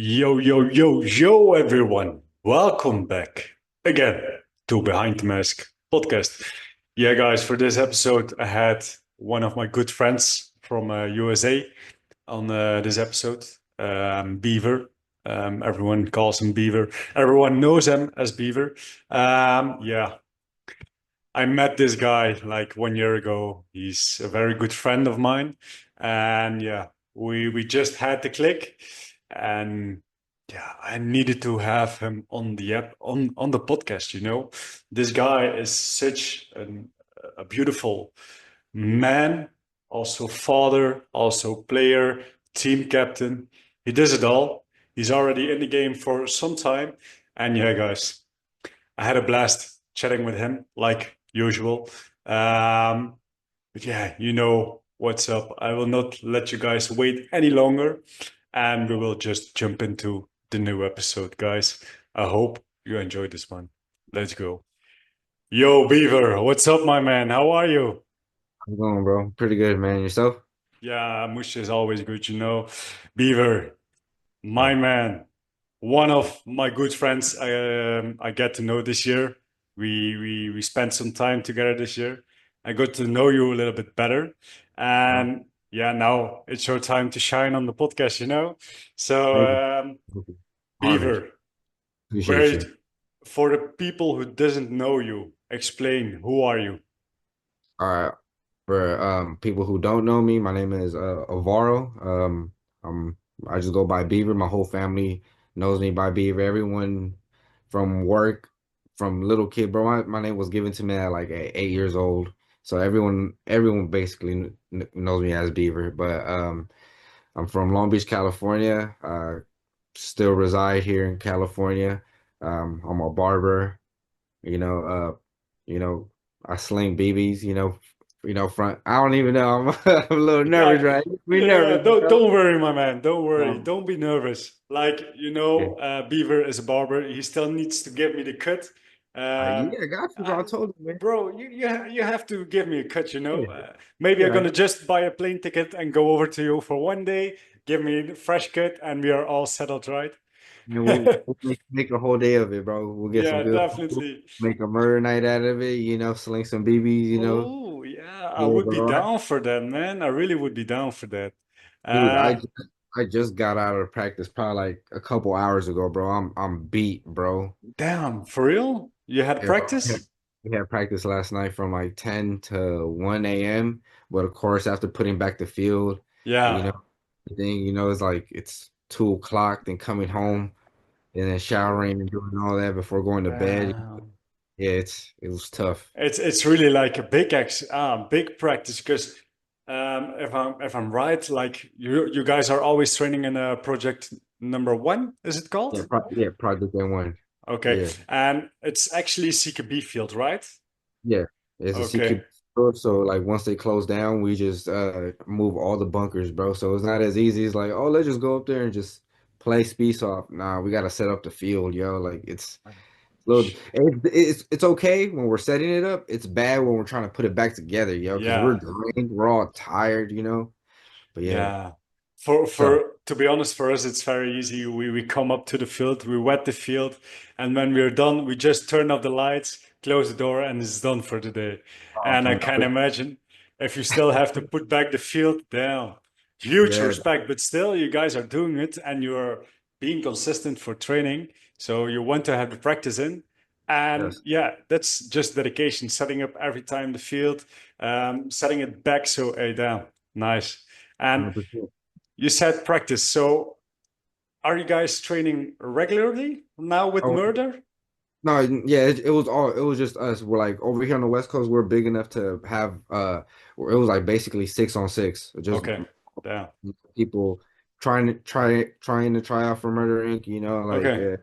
Yo, yo, yo, yo, everyone. Welcome back again to Behind the Mask podcast. Yeah, guys, for this episode, I had one of my good friends from USA on this episode, Beaver. Everyone calls him Beaver. Everyone knows him as Beaver. Yeah, I met this guy like 1 year ago. He's a very good friend of mine. And yeah, we just had the click. And yeah, I needed to have him on the app on the podcast, you know. This guy is such a beautiful man, also father, also player, team captain. He does it all. He's already in the game for some time. And yeah, guys, I had a blast chatting with him, like usual. But yeah, you know what's up. I will not let you guys wait any longer, and we will just jump into the new episode, guys. I hope you enjoyed this one. Let's go. Yo, Beaver, what's up, my man? How are you? How's it going, bro? Pretty good, man. Yourself? Yeah, Mush is always good, you know. Beaver, my Yeah. man, one of my good friends I get to know this year. We spent some time together this year. I got to know you a little bit better, Uh, and yeah, now it's your time to shine on the podcast, you know. So, Thank you. Honored. Beaver, Appreciate where you. for the people who doesn't know you, explain who are you? All right. For people who don't know me, my name is Alvaro. Um I just go by Beaver. My whole family knows me by Beaver. Everyone from work, from little kid, bro. My name was given to me at like 8 years old. So everyone basically knows me as Beaver. But I'm from Long Beach, California. Still reside here in California. I'm a barber. You know, uh, you know, I sling BBs. Front. I don't even know. I'm a little nervous, Yeah, right? Be yeah. nervous, bro. Don't worry, my man. Don't worry. Um, Don't be nervous. Like yeah. Beaver is a barber. He still needs to give me the cut. Um, Yeah, I got you, bro. I uh, told you, man. bro, you have to give me a cut. You know. Yeah, Maybe I'm yeah. gonna just buy a plane ticket and go over to you for 1 day. Give me a fresh cut, and we are all settled, right? And we'll make a whole day of it, bro. We'll get some Yeah, good food, definitely. make a murder night out of it. Sling some BBs. Oh, yeah. I Yeah, would be bro. down for that, man. I really would be down for that. Dude, Uh, I just got out of practice probably like a couple hours ago, bro. I'm beat, bro. Damn, for real? You had Yeah, bro. practice? We had practice last night from like 10 to 1 a.m. But of course, after putting back the field, you Yeah. know, it's like it's 2 o'clock, then coming home and then showering and doing all that before going to bed. Damn. Yeah, it was tough. It's really like a big practice because if I'm right, like you guys are always training in a project number one, is it called? Yeah, Project N1. Okay, Yeah. and it's actually CKB field, right? Yeah, it's a Okay. CQ store, so like once they close down, we just move all the bunkers, bro. So it's not as easy as like, oh, let's just go up there and just play space off. Nah, we gotta set up the field, yo. Like it's little, Sh- it's okay when we're setting it up. It's bad when we're trying to put it back together, yo, because we're Yeah. drained, we're all tired. But yeah, Yeah. For tough. to be honest, for us it's very easy. We come up to the field, we wet the field, and when we're done, we just turn off the lights, close the door, and it's done for the day. And I No, can imagine if you still have to put back the field, damn, huge yeah, respect. But still, you guys are doing it and you're being consistent for training. So you want to have the practice in. And yes, yeah, that's just dedication, setting up every time the field, setting it back. So, hey, damn, nice. And 100%. you said practice. So are you guys training regularly now with Oh, murder? no, yeah, it was just us. We're like over here on the West Coast, we're big enough to have it was like basically 6 on 6. Just Okay. Yeah. people trying to try out for Murder Inc. Like Okay.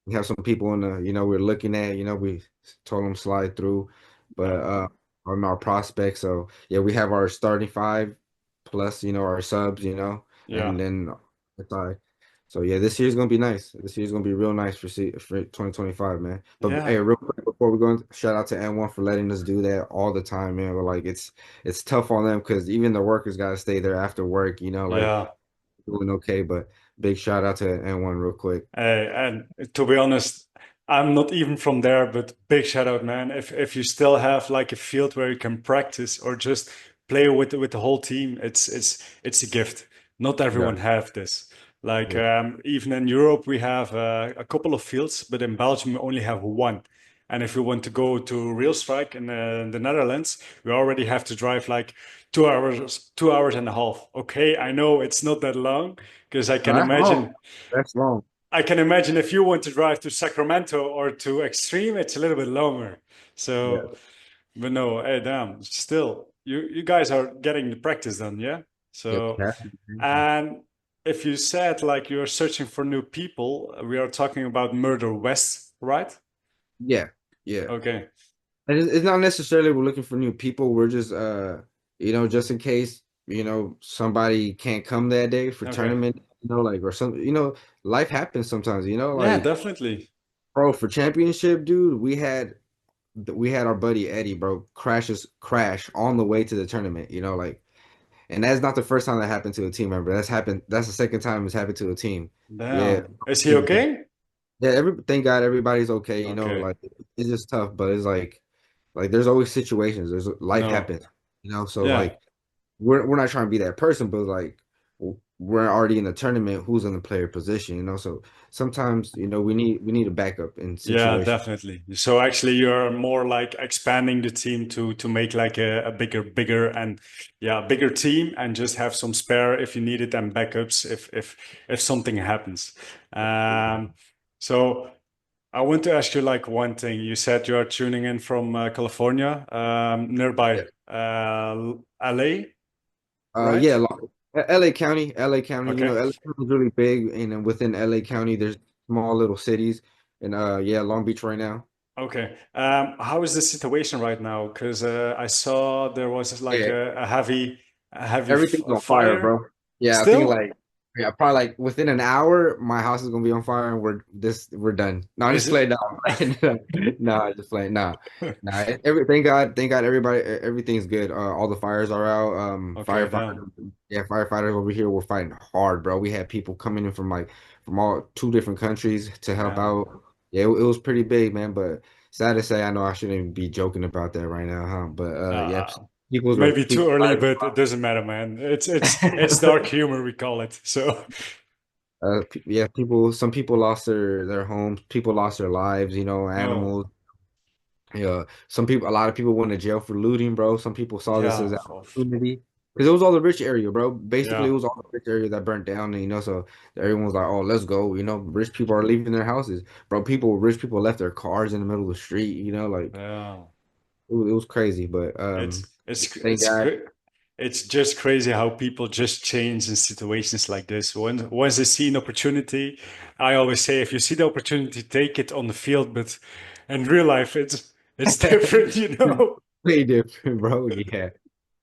we have some people in the we're looking at, we told them slide through, but Yeah. on our prospects. So yeah, we have our starting five plus, our subs, Yeah. and then it's like so yeah, this year's gonna be nice. This year's gonna be real nice for 2025, man. But hey, Yeah. real quick before we go, shout out to N1 for letting us do that all the time, man. But like it's tough on them because even the workers gotta stay there after work, like Yeah. doing okay. But big shout out to N1 real quick. And to be honest, I'm not even from there, but big shout out, man. If you still have like a field where you can practice or just play with the whole team, it's a gift. Not Yeah, everyone have this. Like yeah. even in Europe, we have a couple of fields, but in Belgium we only have one. And if we want to go to Real Strike in the Netherlands, we already have to drive like 2 hours, 2 hours and a half. Okay, I know it's not that long because I No, can that's long. imagine That's long. if you want to drive to Sacramento or to Extreme, it's a little bit longer. So, Yeah. but no, hey, damn, still, you guys are getting the practice done, yeah? Yep. So, and if you said like you're searching for new people, we are talking about Murder West, right? Yeah. Yeah. Okay, And it's not necessarily we're looking for new people. We're just just in case, somebody can't come that day for okay. tournament, like or some, life happens sometimes, Yeah, like definitely. bro, for championship, dude, we had our buddy Eddie, bro, crash on the way to the tournament, like and that's not the first time that happened to a team member. That's the second time it's happened to a team. Yeah. Damn. Is he okay? Yeah, thank God everybody's okay, Okay. like it's just tough, but it's like there's always situations. There's life No. happens, so Yeah. like we're not trying to be that person, but like we're already in the tournament, who's in the player position, so sometimes, we need a backup in Yeah, situations. definitely. So actually you're more like expanding the team to make like a bigger and yeah, bigger team and just have some spare if you need it and backups if something happens. Um, so I want to ask you like one thing. You said you are tuning in from California, Yeah. nearby LA, Yeah, right? LA County, Okay. LA County is really big, and then within LA County, there's small little cities, and yeah, Long Beach right now. Okay. How is the situation right now? Because I saw there was like Yeah, a heavy everything's on fire, fire. bro. Yeah, I think Still? like yeah, probably like within an hour, my house is gonna be on fire, and we're done. No, I'm Is just it? playing. No, I'm playing. No, I'm just playing. Nah, nah. Thank God, everybody, everything's good. All the fires are out. Okay, damn. Firefighters, yeah, firefighters over here were fighting hard, bro. We had people coming in from all two different countries to help Damn. out. Yeah, it was pretty big, man. But sad to say, I know I shouldn't be joking about that right now, huh? But yeah, Uh, Maybe too people's early, lives. but it doesn't matter, man. It's dark humor we call it. So Yeah, some people lost their homes, people lost their lives, no. animals. Yeah, a lot of people went to jail for looting, bro. Some people saw this Yeah. as an opportunity because it was all the rich area, bro. Basically, it Yeah. was all the rich area that burnt down, and so everyone's like, "Oh, let's go." Rich people are leaving their houses, bro. Rich people left their cars in the middle of the street. Like Yeah. it was crazy, but thank God. It's just crazy how people just change in situations like this. Once they see an opportunity, I always say if you see the opportunity, take it on the field, but in real life it's different, you know. Way different, bro. Yeah,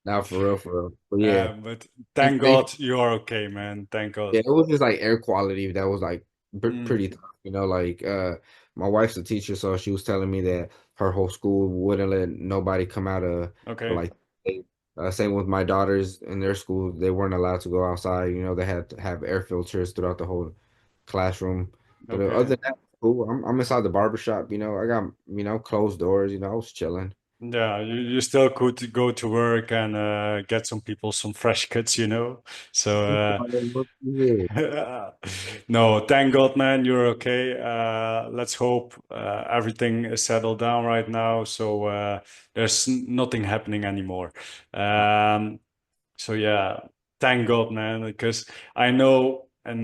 now for real, but yeah. But thank Thank God you are okay, man. Thank God. Yeah, it was just like air quality that was like Mm, pretty tough. Like my wife's a teacher, so she was telling me that her whole school wouldn't let nobody come out of for okay. like same with my daughters in their school, they weren't allowed to go outside. They had to have air filters throughout the whole classroom. But other Okay. than that, cool. I'm inside the barber shop. I got closed doors. I was chilling. Yeah, you still could go to work and get some people some fresh cuts, you know. So Yeah. no, thank God, man, you're okay. Let's hope everything is settled down right now, so there's nothing happening anymore. Um, so yeah, thank God, man, because I know in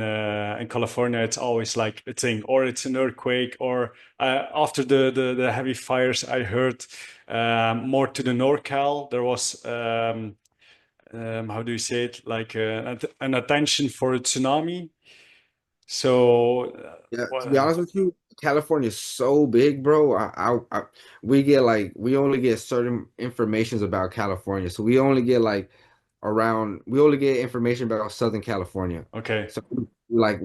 California it's always like a thing, or it's an earthquake, or after the heavy fires, I heard more to the NorCal there was how do you say it, like an attention for a tsunami. So Yeah, to be honest with you, California is so big, bro. We only get certain informations about California, so we only get information about Southern California. okay, So like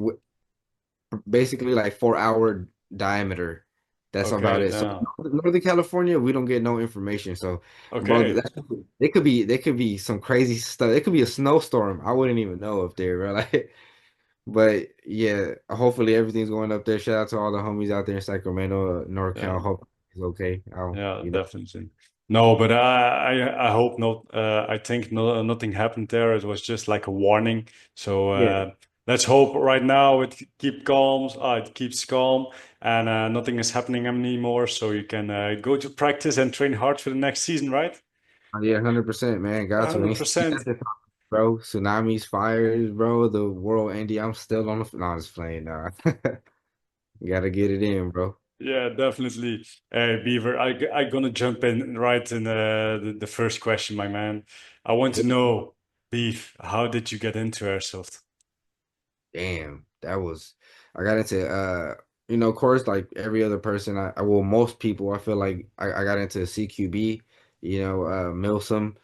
basically like 4 hour diameter. That's about okay, it. So yeah, Northern California, we don't get no information. So, bro, okay. they could be some crazy stuff. It could be a snowstorm. I wouldn't even know if they're like. But yeah, hopefully everything's going up there. Shout out to all the homies out there in Sacramento, Yeah. NorCal. Hope it's okay. I'll, Yeah, you know, definitely. No, but I hope not. I think nothing happened there. It was just like a warning. So yeah. let's hope right now it keeps calm, and nothing is happening anymore. So you can go to practice and train hard for the next season, right? Yeah, 100%, man. Got to. Ain't seen 100%. nothing, bro. Tsunamis, fires, bro. The world ending. I'm still on the. No, I'm just playing. Nah. Gotta get it in, bro. Yeah, definitely. Beaver, I gonna jump in right in the first question, my man. I want to know, Beef, how did you get into airsoft? Damn, that was I got into of course, like every other person, well, most people, I feel like I got into CQB, Milsom.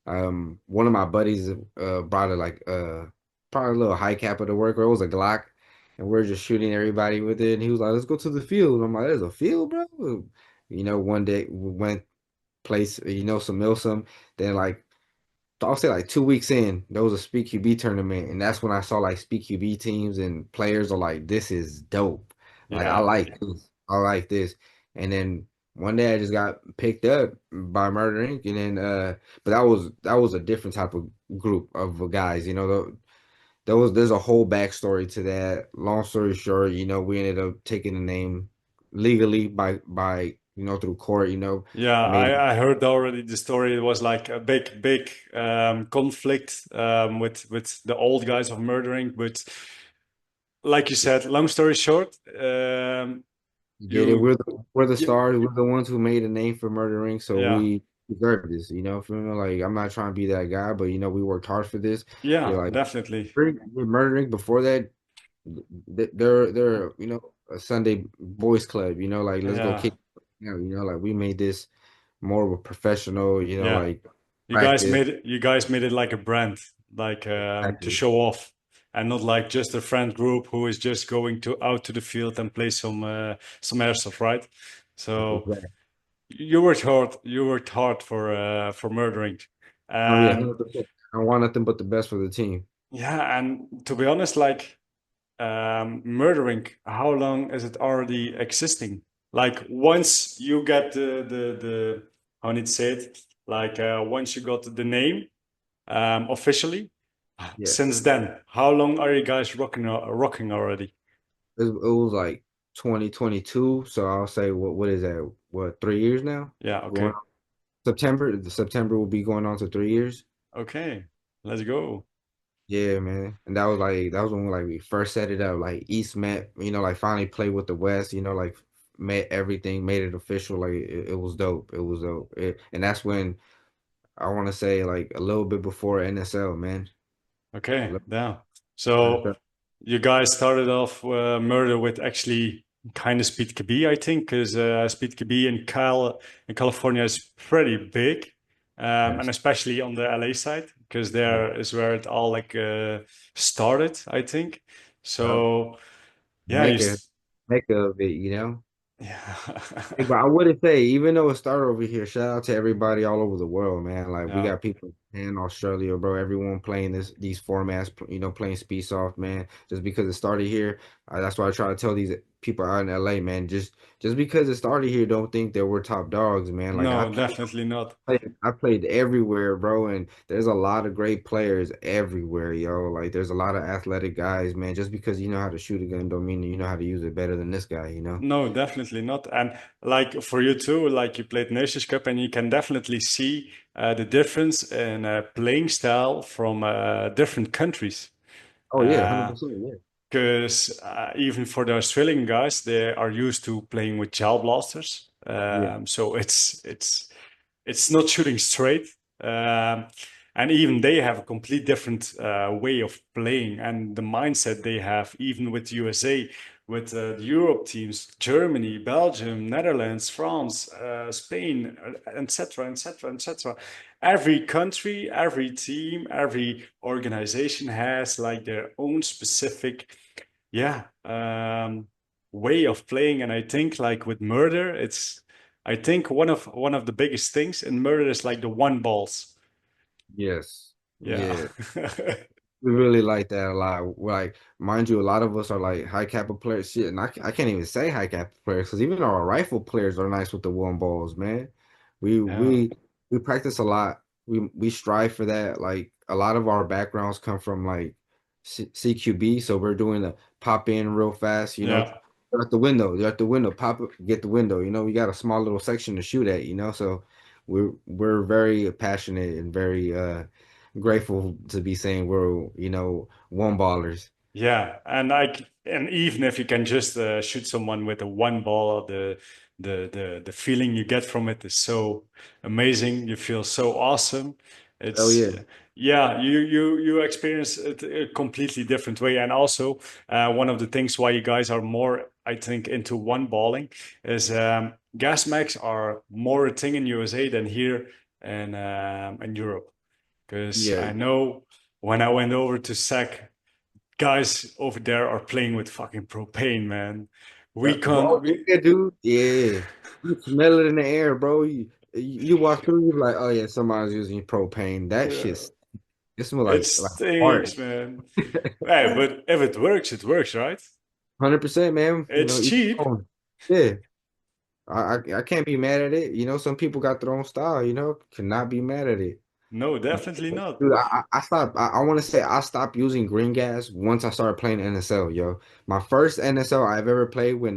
One of my buddies brought probably a little high cap to work, or it was a Glock, and we are just shooting everybody with it. And he was like, "Let's go to the field." And I'm like, "There's a field, bro." One day we went place, some Milsom. Then like I'll say like 2 weeks in, there was a Speak QB tournament, and that's when I saw like Speak QB teams and players are like, "This is dope. Like I Yeah. like this. I like this." And then one day I just got picked up by Murder Inc. And then but that was a different type of group of guys. There's a whole backstory to that. Long story short, we ended up taking the name legally by through court. Yeah, Made I heard already the story. It was like a big conflict with the old guys of murdering. But like you said, long story short, Get it? you We're the you stars. We're the ones who made a name for murdering, so yeah we deserve this. For me, like I'm not trying to be that guy, but we worked hard for this. You're yeah like definitely we're murdering. Before that, they're a Sunday boys club. Like let's go yeah kick. Like we made this more of a professional. yeah. Like practice. You guys made it like a brand, like to Exactly. show off, and not like just a friend group who is just going to out to the field and play some airsoft, right? So. Exactly. You worked hard. You worked hard for murdering, Oh yeah, and 100%. I want nothing but the best for the team. yeah, and to be honest, like murdering, how long is it already existing? Like once you get the how need to say it, like once you got the name officially, Yeah. since then, how long are you guys rocking already? It was like 2022, so I'll say what is that? What, 3 years now? Yeah, Going okay, on September will be going on to 3 years. okay, let's go. Yeah, man. And that was when like we first set it up. Like East met, like finally played with the West, like met everything, made it official. Like it was dope. It was dope. And that's when I want to say like a little bit before NSL, man. A Okay, little yeah. before So NSL. you guys started off murder with actually kind of Speed KB, I think, because Speed KB in California is pretty big, and Yes. especially on the LA side, because Yeah. there is where it all like started, I think. Yep. So yeah, Mecca, Mecca of it. Hey, yeah, but I would say, even though it started over here, shout out to everybody all over the world, man. Like we yeah. got people in Australia, bro. Everyone playing these formats, playing Speed Soft, man. Just because it started here, that's why I try to tell these people out in LA, man. Just because it started here, don't think that we're top dogs, man. Like No, definitely not. I played everywhere, bro, and there's a lot of great players everywhere, yo. Like there's a lot of athletic guys, man. Just because you know how to shoot a gun, don't mean you know how to use it better than this guy. No, definitely not. And like for you too, like you played Nations Cup, and you can definitely see the difference in playing style from different countries. Oh yeah, 100%, yeah. Because even for the Australian guys, they are used to playing with gel blasters. Yeah. So it's not shooting straight. Um, and even they have a complete different way of playing and the mindset they have, even with USA, with the Europe teams, Germany, Belgium, Netherlands, France, Spain, etc., etc., etc. Every country, every team, every organization has like their own specific, yeah, way of playing. And I think like with murder, it's I think one of the biggest things in murder is like the one balls. Yes. Yeah. Yeah. We really like that a lot. Like, mind you, a lot of us are like high kappa players. Shit, and I can't even say high kappa players because even our rifle players are nice with the one balls, man. We Yeah, we we practice a lot. We strive for that. Like a lot of our backgrounds come from like CQB, so we're doing the pop in real fast. yeah. They're at the window. They're at the window. Pop it, get the window. We got a small little section to shoot at. So we're very passionate and very grateful to be saying we're, one ballers. Yeah, and even if you can just shoot someone with a one ball, the feeling you get from it is so amazing. You feel so awesome. Oh It's yeah. yeah, you experience it a completely different way. And also, one of the things why you guys are more, I think, into one balling is gas mags are more a thing in USA than here in Europe. Because Yeah. I know when I went over to SAC guys over there are playing with fucking propane, man. We Bro, can't. We, yeah, dude. Yeah. You smell it in the air, bro. You walk through, you're like, oh yeah, somebody's using propane. That yeah, shit's it smells it like heart. stinks, man. Hey, but if it works, right? 100%, man. It's Each cheap. own. Yeah. I can't be mad at it. Some people got their own style, cannot be mad at it. No, definitely not. Dude, I stopped. I want to say I stopped using green gas once I started playing NSL, yo. My first NSL I've ever played when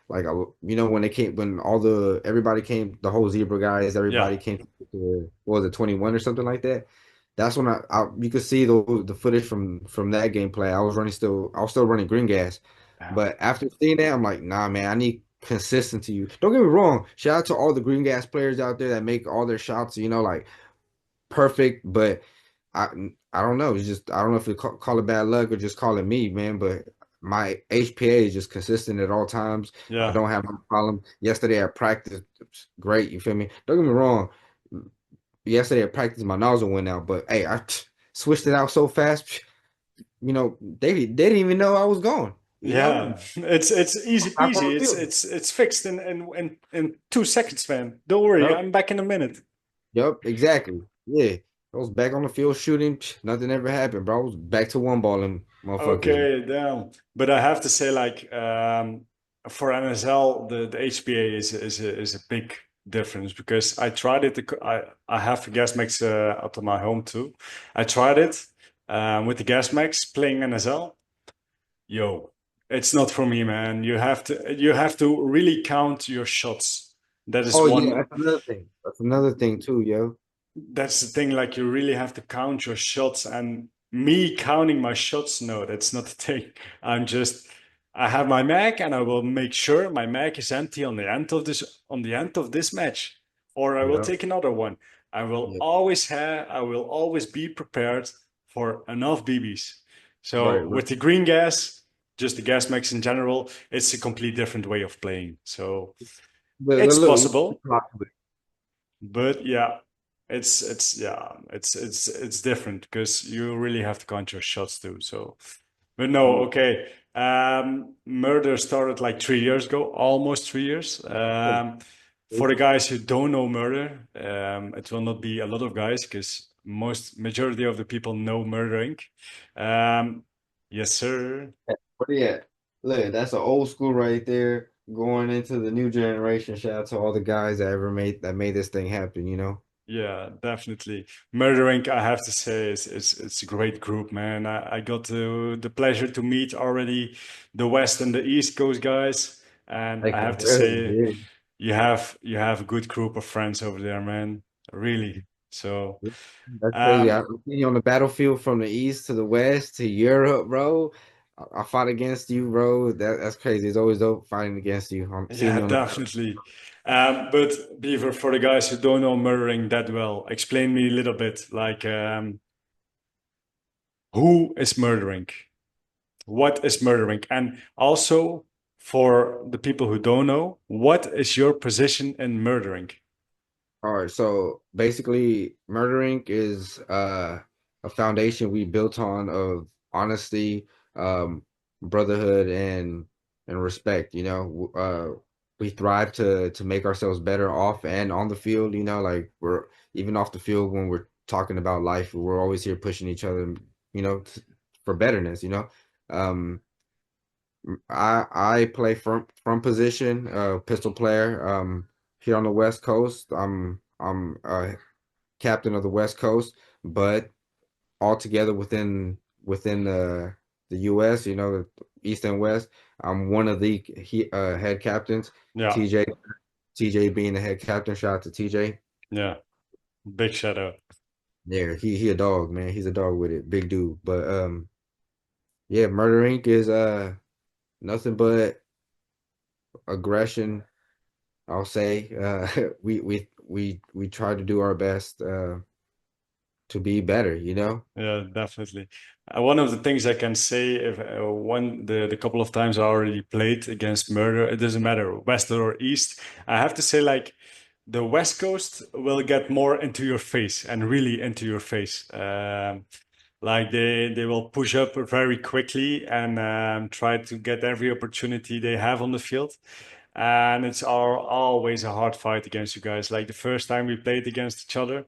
like when they came when everybody came, the whole zebra guys, Yeah. everybody came to, what was it, 21 or something like that. That's when you could see the footage from that gameplay. I was still running green gas. Yeah. But after seeing that, I'm like, nah, man, I need consistency. Don't get me wrong. Shout out to all the green gas players out there that make all their shots, like perfect, but I I don't know. It's just I don't know if you call it bad luck or just call it me, man. But my HPA is just consistent at all times. I Yeah. don't have no problem. Yesterday at practice, it was great. You feel me? Don't get me wrong. Yesterday at practice, my nozzle went out, but hey, I switched it out so fast. They didn't even know I was gone. Yeah. It's easy Back on peasy. the It's field. it's it's fixed in 2 seconds, man. Don't worry, Yep, I'm back in a minute. yep, exactly. Yeah, I was back on the field shooting. Nothing ever happened, bro. I was back to one balling, motherfuckers. Okay, damn. But I have to say, like, for NSL, the HPA is a big difference because I tried it. I have a gas max up to my home too. I tried it with the gas max playing NSL. Yo, it's not for me, man. You have to really count your shots. That is Oh yeah, one. that's another thing. That's another thing too, yo. That's the thing, like you really have to count your shots, and me counting my shots, no, that's not the thing. I have my mag and I will make sure my mag is empty on the end of this match, or I will Yeah, take another one. yeah, I will always be prepared for enough BBs. right, So right. with the green gas, just the gas mags in general, it's a complete different way of playing. So But it's look, possible, but yeah, it's different because you really have to count your shots too. So, but no, okay. Murder started like 3 years ago, almost 3 years. For the guys who don't know murder, it will not be a lot of guys because most majority of the people know Murder Inc. Yes, sir. What are you at? Look, that's an old school right there, going into the new generation. Shout out to all the guys that made this thing happen. Yeah, definitely. Murder Inc., I have to say, it's a great group, man. I got the pleasure to meet already the West and the East Coast guys, and Like I for have to real, say, yeah. you have a good group of friends over there, man. Really. So, That's crazy. um, I've seen you on the battlefield from the east to the west to Europe, bro. I fought against you, bro. That's crazy. It's always dope fighting against you. I'm seeing yeah, you on the battle. definitely. But Beaver, for the guys who don't know murdering that well, explain me a little bit, like, who is murdering? What is murdering? And also, for the people who don't know, what is your position in murdering? All right, so basically, Murder Inc. is a foundation we built on of honesty, um, brotherhood, and respect. We thrive to make ourselves better off and on the field. Like we're even off the field when we're talking about life, we're always here pushing each other. for betterness. Um, I play from position, pistol player. Here on the West Coast, I'm captain of the West Coast, but altogether within the US, East and West, I'm one of the head captains. Yeah, TJ TJ being the head captain. Shout out to TJ. yeah. Big shout out. Yeah, he a dog, man. He's a dog with it, big dude. But yeah, Murder Inc. is nothing but aggression. I'll say we try to do our best to be better. Yeah, definitely. One of the things I can say, if one the couple of times I already played against Murder, it doesn't matter west or east. I have to say, like the West Coast will get more into your face and really into your face. Like they will push up very quickly and try to get every opportunity they have on the field. And it's always a hard fight against you guys. Like the first time we played against each other.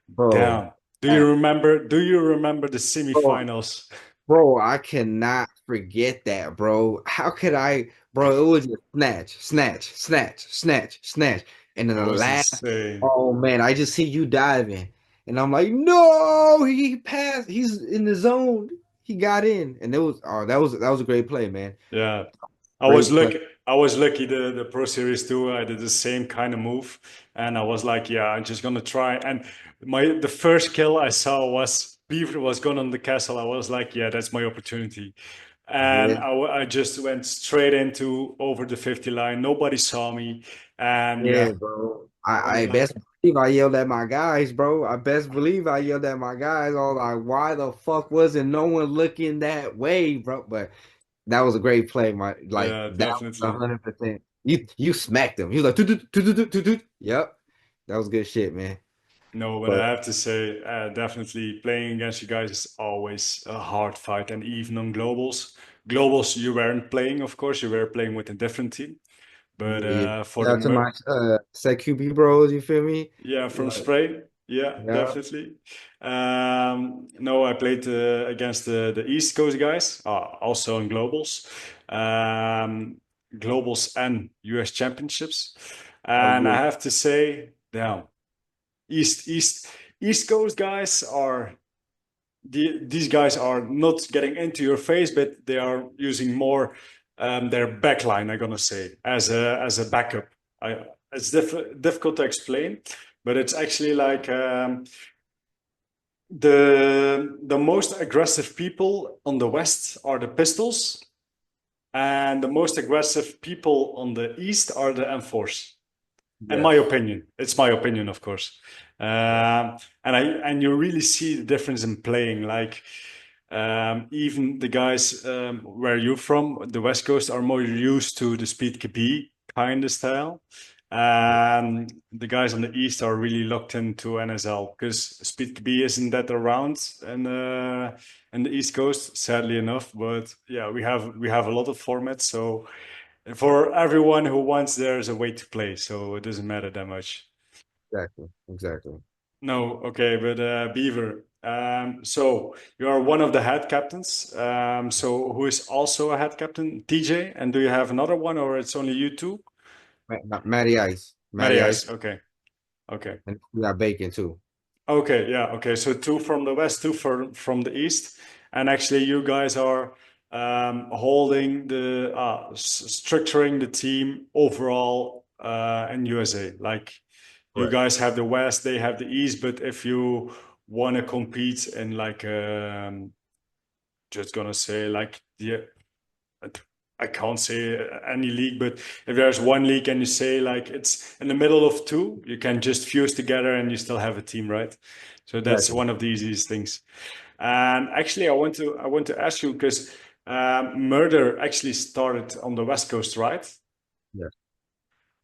Bro. Damn. Do you remember the Bro, semifinals? Bro, I cannot forget that, bro. How could I, bro? It was just snatch, snatch, snatch, snatch, snatch. And then It the was last, insane. oh man, I just see you diving. And I'm like, no, he passed. He's in the zone. He got in. And that was a great play, man. Yeah. I was Great play. lucky. I was lucky the Pro Series too. I did the same kind of move, and I was like, yeah, I'm just gonna try. And the first kill I saw was Beaver was gone on the castle. I was like, yeah, that's my opportunity. And Yeah. I just went straight into over the 50 line. Nobody saw me, and Yeah, yeah, bro. I was I like, best believe I yelled at my guys, bro. I best believe I yelled at my guys. I was like, why the fuck wasn't no one looking that way, bro? But that was a great play, my like yeah, that was definitely. 100%. You smacked him. He was like, "Toot, toot, toot, toot, toot, toot, toot." Yep, that was good shit, man. No, but But I have to say, definitely playing against you guys is always a hard fight. And even on globals, you weren't playing, of course, you were playing with a different team. But yeah, yeah. for Shout the out to my set QB bros. You feel me? yeah, from Like, Spray, yeah, yeah, definitely. No, I played against the East Coast guys, also in um, globals and US championships. that was And I good. have to say, damn, East East East Coast guys are these guys are not getting into your face, but they are using more their backline. I'm gonna say as a backup. It's difficult to explain, but it's actually like the most aggressive people on the west are the Pistols, and the most aggressive people on the east are the M4s. In my Yes. opinion, it's my opinion, of course. Yeah. And you really see the difference in playing. Like even the guys where you're from, the West Coast, are more used to the speed KB kind of style. Yeah. The guys on the East are really locked into NSL because speed KB isn't that around in the East Coast, sadly enough. But yeah, we have a lot of formats, so for everyone who wants, there's a way to play, so it doesn't matter that much. Exactly. Exactly. No, okay, but Beaver. So you are one of the head captains. So who is also a head captain? TJ, and do you have another one, or it's only you two? Matty Ice. Matty Ice. Marias. Okay, okay. And we got bacon too. Okay, yeah, okay. So two from the west, two from the east, and actually you guys are holding the structuring the team overall in USA. Like you Correct. guys have the west, they have the east, but if you want to compete in like just gonna say like the I can't say any league, but if there's one league and you say like it's in the middle of two, you can just fuse together and you still have a team, right? So that's Exactly. one of the easiest things. And actually, I want to ask you because murder actually started on the West Coast, right? Yes.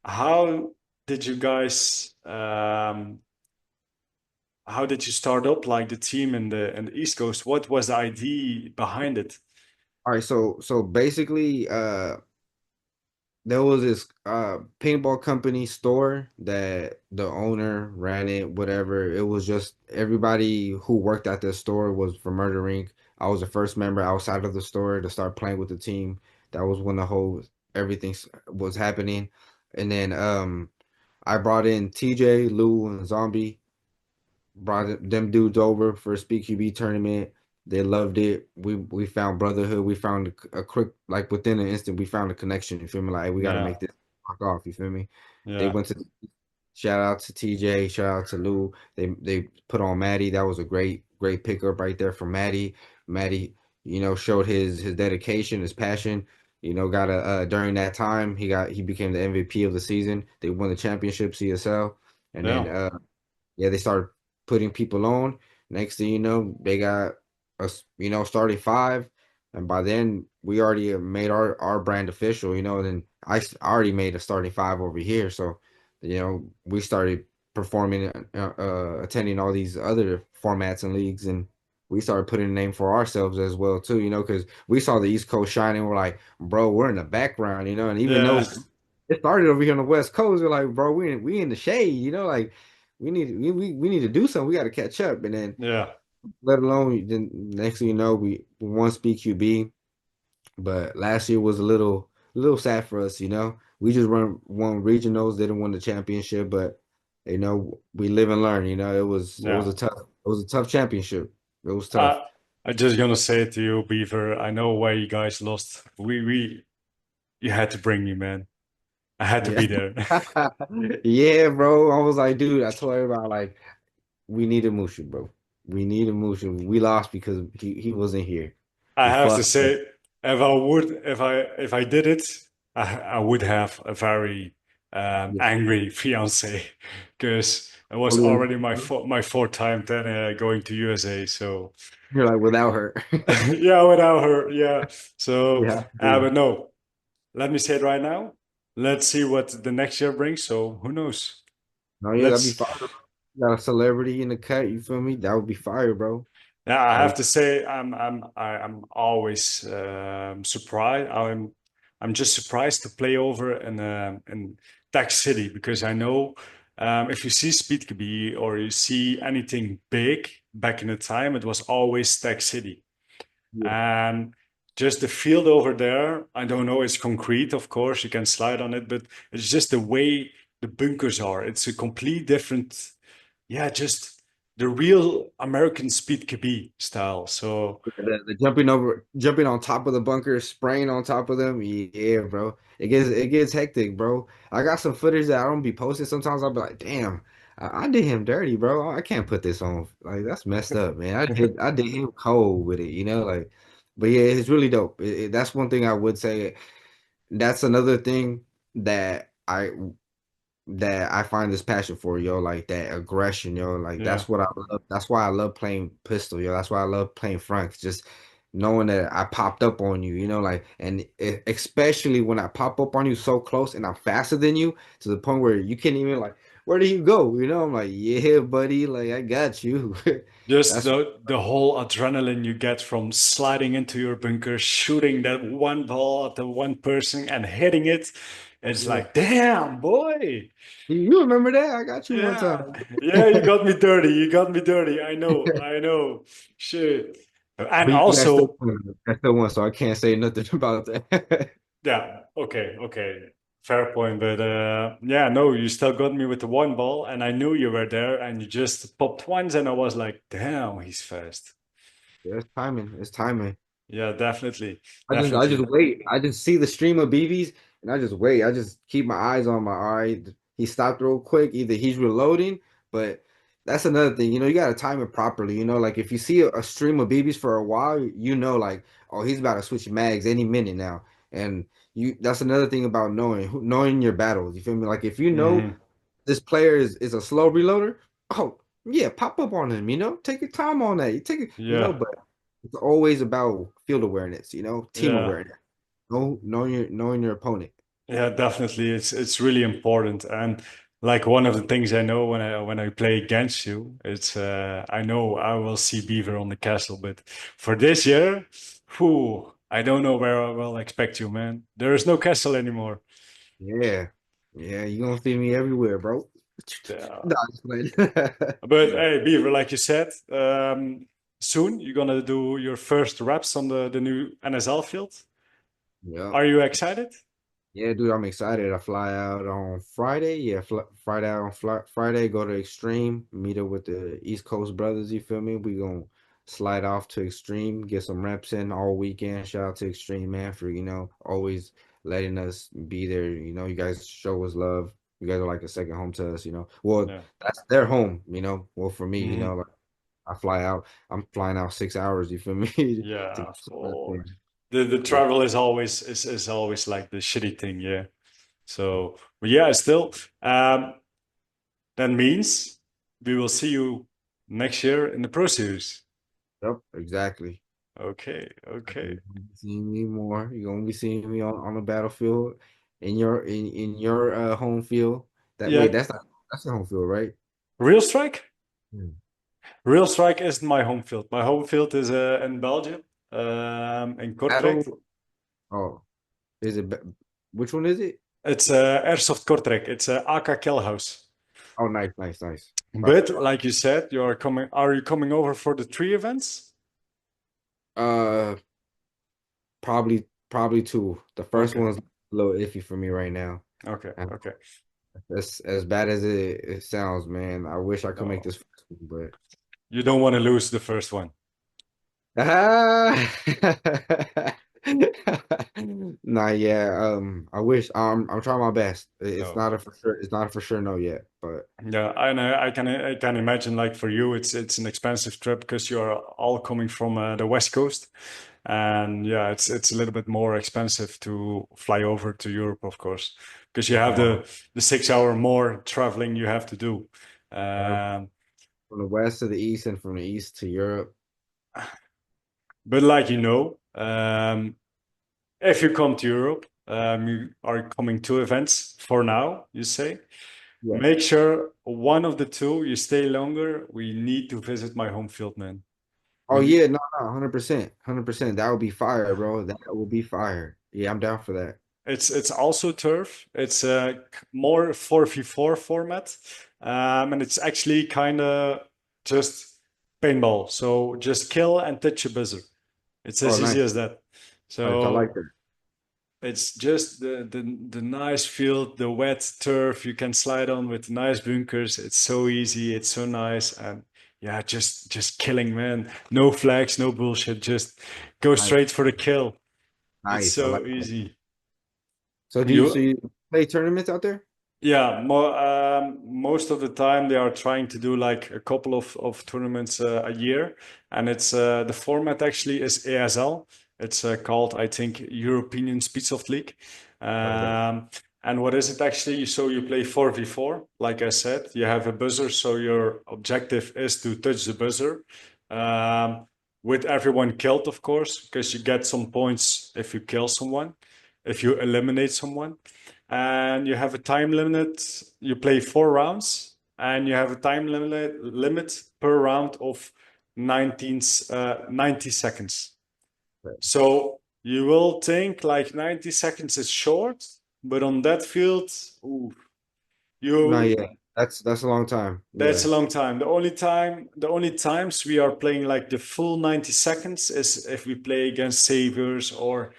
How did you guys? How did you start up like the team in the East Coast? What was the idea behind it? All right. So basically, there was this paintball company store that the owner ran it, whatever. It was just everybody who worked at the store was from Murder Inc. I was the first member outside of the store to start playing with the team. That was when the whole was happening. And then I brought in TJ, Lou, and Zombie, brought them dudes over for a Speed QB tournament. They loved it. We found brotherhood. We found a quick, like within an instant, we found a connection. You feel me? Like, hey, we got to Yeah. make this rock off. You feel me? They Yeah. went to shout out to TJ, shout out to Lou. They put on Maddie. That was a great pickup right there from Maddie. Maddie, showed his dedication, his passion. Got a during that time he became the MVP of the season. They won the championship CSL, and then Yeah. yeah, they started putting people on. Next thing you know, they got us, starting five, and by then we already made our brand official. And then already made a starting five over here. So, we started performing, attending all these other formats and leagues, and we started putting a name for ourselves as well too. Because we saw the East Coast shining. We're like, bro, we're in the background. And even Yeah. though it started over here on the West Coast, we're like, bro, we in the shade. Like we need to do something. We got to catch up. And then Yeah. let alone then next thing you know, we won Speak QB. But last year was a little sad for us. We just won regionals, didn't win the championship, but we live and learn. Yeah. It was a tough championship. It was tough. Uh, I'm just gonna say it to you, Beaver. I know why you guys lost. You had to bring me, man. I had to Yeah. be there. Yeah, bro. I was like, dude, I told everybody like we needed Mushu, bro. We needed Mushu. We lost because he wasn't here. I We have to fought. say, if I did it, I would have a very Yeah. angry fiance because it was Totally already understand. my fourth time then going to USA. So You're like without her. yeah, without her, yeah. So, Yeah. Dude. but no, let me say it right now. Let's see what the next year brings. So who knows? No, yeah, that'd be Let's. fire. Bro. You got a celebrity in the cut, you feel me? That would be fire, bro. Yeah, I That have would, to say I'm always surprised. I'm just surprised to play over in Tech City because I know if you see Speedkebie or you see anything big back in the time, it was always Tech City. yeah. And just the field over there, I don't know, it's concrete, of course, you can slide on it, but it's just the way the bunkers are. It's a complete different, yeah, just the real American speed be style. So The jumping on top of the bunker, spraying on top of them. Yeah, bro. It gets hectic, bro. I got some footage that I don't be posting. Sometimes I'll be like, damn, I did him dirty, bro. I can't put this on. Like that's messed up, man. I did him cold with it. Like, but yeah, it's really dope. That's one thing I would say. That's another thing that I find this passion for, yo, like that aggression, yo, like yeah, that's what I love. That's why I love playing pistol, yo. That's why I love playing Franks. Just knowing that I popped up on you, like, and especially when I pop up on you so close and I'm faster than you to the point where you can't even like, where do you go? I'm like, yeah, buddy, like I got you. just That's the whole adrenaline you get from sliding into your bunker, shooting that one ball at the one person and hitting it. It's yeah. like, damn, boy. You remember that? I got you one Yeah, time. yeah, you got me dirty. You got me dirty. I know, I know. Shit. And But you guys still also, won. I still won, so I can't say nothing about that. yeah, okay, okay. Fair point. But yeah, no, you still got me with the one ball, and I knew you were there, and you just popped once, and I was like, damn, he's fast. Yeah, it's timing. It's timing. Yeah, definitely. I just Definitely. wait. I just see the stream of BBs and I just wait. I just keep my eyes on my all right. He stopped real quick. Either he's reloading, but that's another thing. You got to time it properly. Like if you see a stream of BBs for a while, like, oh, he's about to switch mags any minute now. And that's another thing about knowing your battles. You feel me? Like if you know Hmm. this player is a slow reloader, oh yeah, pop up on him, take your time on that. You take it, Yeah, but it's always about field awareness, team yeah. awareness. Knowing your opponent. Yeah, definitely. It's really important. And like one of the things I know when I play against you, it's I know I will see Beaver on the castle, but for this year, whew, I don't know where I will expect you, man. There is no castle anymore. Yeah. Yeah, you gonna see me everywhere, bro. Yeah. No, I'm just playing. But hey, Beaver, like you said, soon. You're gonna do your first reps on the new NSL field. Yeah. Are you excited? Yeah, dude, I'm excited. I fly out on Friday. Yeah, Friday out on Friday, go to Extreme, meet up with the East Coast brothers. You feel me? We gonna slide off to Extreme, get some reps in all weekend. Shout out to Extreme, man, for always letting us be there. You guys show us love. You guys are like a second home to us. Well, Yeah. that's their home. Well, for me, Hmm. like I fly out. I'm flying out 6 hours. You feel me? To Yeah, get of some reps course. in. The Yeah. travel is always like the shitty thing, yeah. So, but yeah, still, that means we will see you next year in the Pro Series. Yep. Exactly. Okay, You're okay. gonna be seeing me more. You're gonna be seeing me on the battlefield in your home field. That wait, Yeah, that's the home field, right? Real Strike? Hmm. Real Strike isn't my home field. My home field is in Belgium, in Kortrijk. Battle. Oh, is it? Which one is it? It's Airsoft Kortrijk. It's AK Kelhouse. Oh, nice, nice, nice. But like you said, are you coming over for the three events? Uh, probably two. The first Okay, one's a little iffy for me right now. okay, And okay. as bad as it sounds, man. I wish I could make No, this first one, you don't want to lose the first one. Ah, nah, yeah. I wish. I'm trying my best. It's No. not a for sure. It's not a for sure no yet. But Yeah, and I can imagine like for you it's an expensive trip because you're all coming from the West Coast, and yeah, it's a little bit more expensive to fly over to Europe, of course, because you have uh, the 6 hour more traveling you have to do. yeah, Um, from the west to the east and from the east to Europe. but like if you come to Europe, you are coming to events for now, you say. Yeah. Make sure one of the two you stay longer. We need to visit my home field, man. Oh We yeah, no, no, 100%, 100%. That would be fire, bro. That would be fire. Yeah, I'm down for that. it's also turf. It's a more 4v4 format, and it's actually kind of just paintball. So just kill and touch a buzzer. It's Oh, as nice, easy as that. nice. I like So that. it's just the nice field, the wet turf you can slide on with nice bunkers. It's so easy. It's so nice, and yeah, just killing, man. No flags, no bullshit. Just go Nice, straight for the kill. It's nice. I like so that. easy. So You you play tournaments out there? Yeah, most of the time they are trying to do like a couple of tournaments a year, and it's the format actually is ASL. It's called, I think, European Speedsoft League. Heard of that. Um, and what is it actually? So you play 4v4, like I said. You have a buzzer, so your objective is to touch the buzzer. Um, with everyone killed, of course, because you get some points if you kill someone, if you eliminate someone, and you have a time limit. You play 4 rounds, and you have a time limit per round of 90 seconds. So you will think like 90 seconds is short, but on that field, ooh, No, you yeah. That's a long time. that's Yeah. a long time. The only times we are playing like the full 90 seconds is if we play against saviors or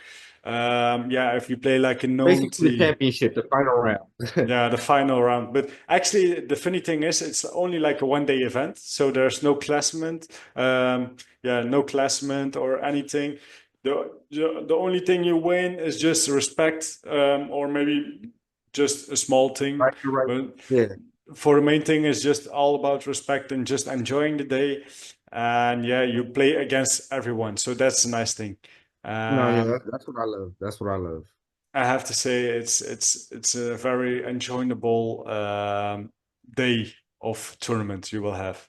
yeah, if we play like a known Basically the team. championship, the final round. Yeah, the final round. But actually, the funny thing is, it's only like a 1 day event, so there's no classement. Yeah, no classement or anything. The only thing you win is just respect, or maybe just a small thing. Right, you're right. But Yeah. for the main thing is just all about respect and just enjoying the day. And yeah, you play against everyone, so that's a nice thing. No, yeah, Um, that's what I love. That's what I love. I have to say it's a very enjoyable day of tournament you will have.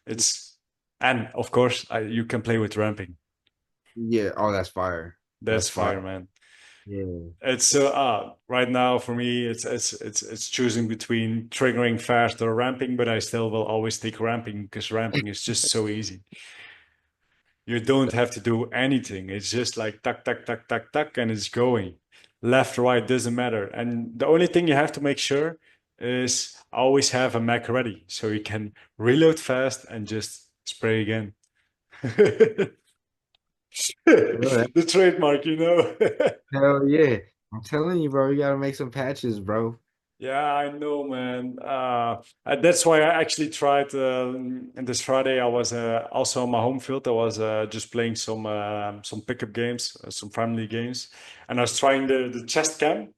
It's and of course you can play with ramping. Yeah. Oh, that's fire. That's That's fire, fire. man. Yeah. It's right now for me it's choosing between triggering fast or ramping, but I still will always take ramping because ramping is just so easy. You don't have to do anything. It's just like tuck, tuck, tuck, tuck, tuck, and it's going. Left, right, doesn't matter. And the only thing you have to make sure is always have a Mac ready so you can reload fast and just spray again. Bro, The trademark, you know. hell yeah. I'm telling you, bro, you gotta make some patches, bro. Yeah, I know, man. That's why I actually tried. And this Friday, I was also on my home field. I was just playing some pickup games, some family games, and I was trying the chest cam.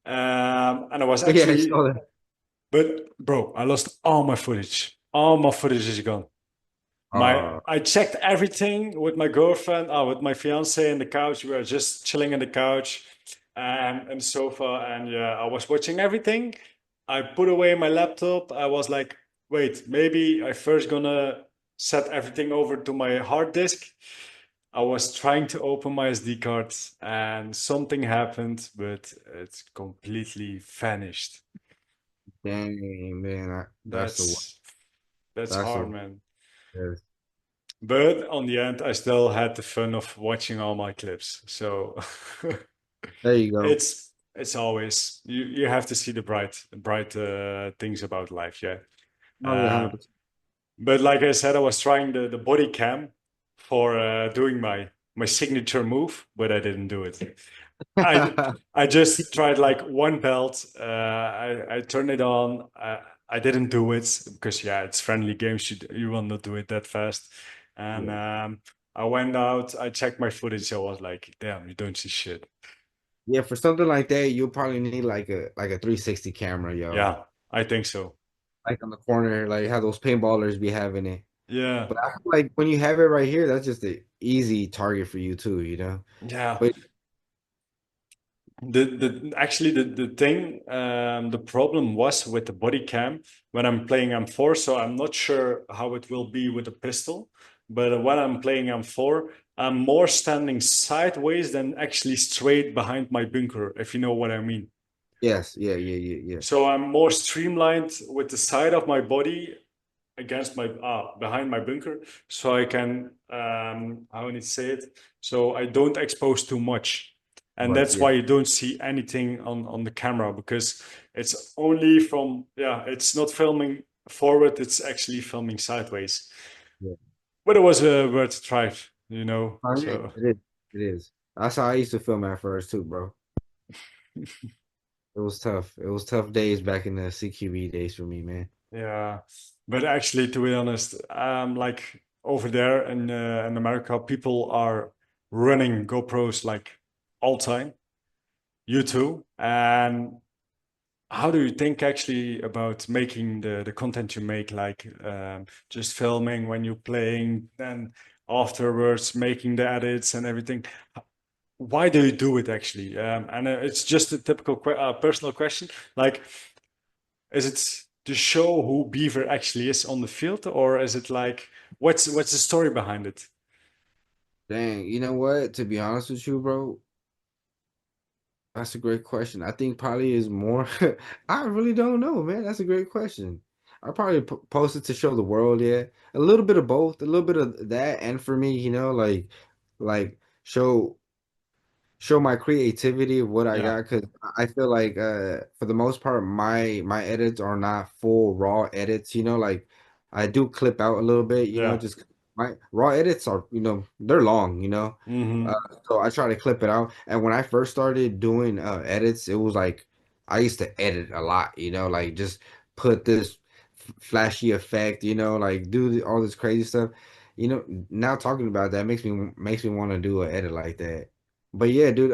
And I was Oh, yeah, I actually, saw that. but bro, I lost all my footage. All my footage is gone. My Uh, I checked everything with my girlfriend, with my fiance in the couch. We were just chilling in the couch and the sofa, and yeah, I was watching everything. I put away my laptop. I was like, wait, maybe I first gonna set everything over to my hard disk. I was trying to open my SD card and something happened, but it's completely vanished. dang, man, That's that's that's hard, a man. yes. But on the end, I still had the fun of watching all my clips. So There you go. it's always you have to see the bright things about life, yeah. Oh yeah, Uh, 100%. but like I said, I was trying the body cam for doing my signature move, but I didn't do it. I I just tried like one belt. I turned it on. I didn't do it because yeah, it's friendly games. You will not do it that fast. And Yeah. I went out. I checked my footage. I was like, damn, you don't see shit. Yeah, for something like that, you'll probably need like a 360 camera, yo. Yeah, I think so. Like on the corner, like how those paintballers be having it. Yeah, But I feel like when you have it right here, that's just an easy target for you too, you know? yeah. But The actually the thing the problem was with the body cam when I'm playing M4, so I'm not sure how it will be with the pistol. But when I'm playing M4, I'm more standing sideways than actually straight behind my bunker, if you know what I mean. yes, yeah, yeah, yeah, yeah. So I'm more streamlined with the side of my body against my behind my bunker, so I can how would I say it? So I don't expose too much, and Right, that's yeah, why you don't see anything on the camera because it's only from it's not filming forward, it's actually filming sideways. yeah. But it was worth a try, you know. Oh, yeah, So it is. It is. That's how I used to film at first too, bro. It was tough. It was tough days back in the CQB days for me, man. yeah, but actually, to be honest, like over there in America, people are running GoPros like all time. You too. And how do you think actually about making the content you make, like just filming when you're playing, then afterwards making the edits and everything? Why do you do it actually? And it's just a typical personal question. Like, is it to show who Beaver actually is on the field, or is it like what's the story behind it? Dang, you know what? To be honest with you, bro, that's a great question. I think probably is more. I really don't know, man. That's a great question. I probably post it to show the world, yeah. A little bit of both, a little bit of that, and for me, like show my creativity of what I Yeah, got because I feel like for the most part my edits are not full raw edits, you know, like I do clip out a little bit, you know, yeah. just my raw edits are, you know, they're long, you know. Uh, Mm-hmm. so I try to clip it out. And when I first started doing edits, it was like I used to edit a lot, you know, like just put this flashy effect, you know, like do all this crazy stuff. You know, now talking about that makes me want to do an edit like that. But yeah, dude,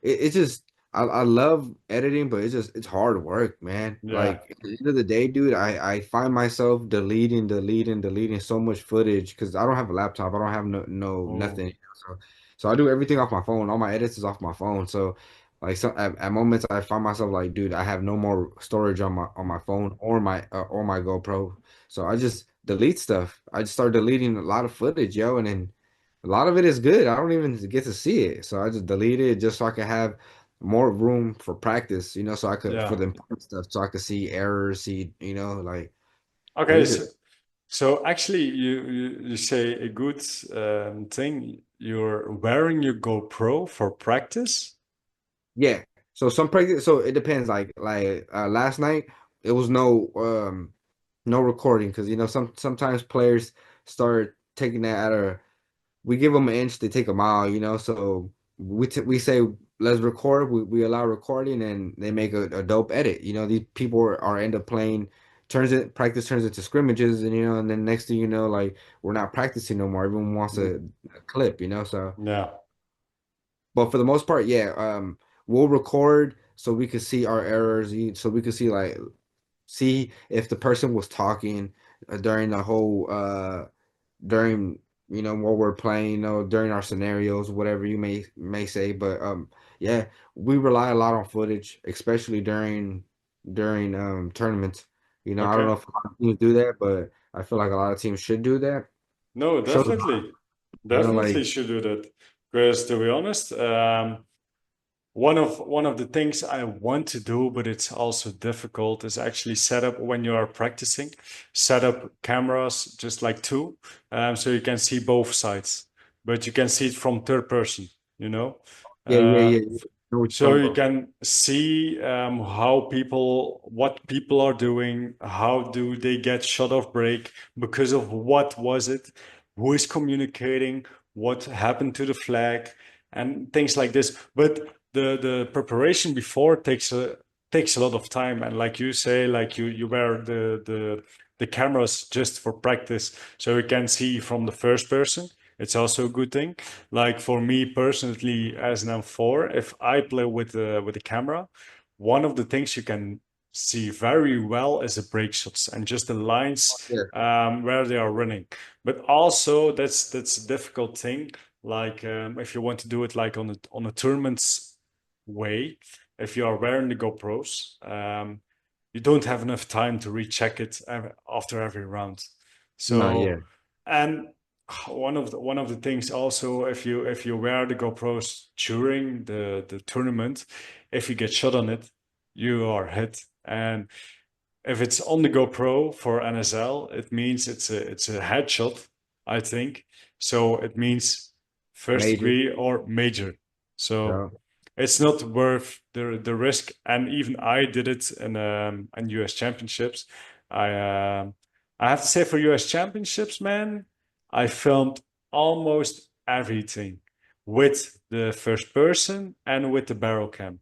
it's just I love editing, but it's hard work, man. Yeah. Like at the end of the day, dude, I find myself deleting so much footage because I don't have a laptop, I don't have Oh. nothing. So I do everything off my phone. All my edits is off my phone. So like at moments I find myself like, dude, I have no more storage on my phone or my GoPro. So I just delete stuff. I just start deleting a lot of footage, yo, and then a lot of it is good. I don't even get to see it. So I just delete it just so I can have more room for practice, you know, so I could for Yeah. the important stuff, so I could see errors, see, you know, like but Okay. it's So, just so actually, you say a good thing. You're wearing your GoPro for practice. yeah. So some practice so it depends. Like last night it was no recording because you know sometimes players start taking that at a we give them an inch, they take a mile, you know. So we say let's record. We allow recording, and they make a dope edit. You know, these people are end up playing practice turns into scrimmages, and you know, and then next thing you know, like we're not practicing no more. Everyone wants Mm. a clip, you know. So, Yeah. but for the most part, yeah, we'll record so we can see our errors, so we can see like see if the person was talking during the whole during you know what we're playing, you know, during our scenarios, whatever you may say. But yeah, we rely a lot on footage, especially during tournaments. You know, I don't know Okay. if a lot of teams do that, but I feel like a lot of teams should do that. No, Shows a lot, definitely. you know, like Definitely should do that. Because to be honest, one of the things I want to do, but it's also difficult, is actually set up when you are practicing, set up cameras just like two, so you can see both sides, but you can see it from third person, you know. yeah, yeah, Uh, yeah, yeah. I know what you're so talking you about. can see what people are doing, how do they get shot off break, because of what was it, who is communicating, what happened to the flag, and things like this. But the preparation before takes a lot of time, and like you say, like you wear the cameras just for practice, so you can see from the first person. It's also a good thing. Like for me personally, as an M4, if I play with the camera, one of the things you can see very well is the break shots and just the lines Yeah, where they are running. But also that's a difficult thing. Like if you want to do it like on a tournaments way, if you are wearing the GoPros, you don't have enough time to recheck it after every round. no, yeah, So, and one of the things also, if you wear the GoPros during the tournament, if you get shot on it, you are hit. And if it's on the GoPro for NSL, it means it's a headshot, I think. So it means first major. degree or major. So Yeah, it's not worth the risk. And even I did it in US Championships. I I have to say, for US Championships, man, I filmed almost everything with the first person and with the barrel cam.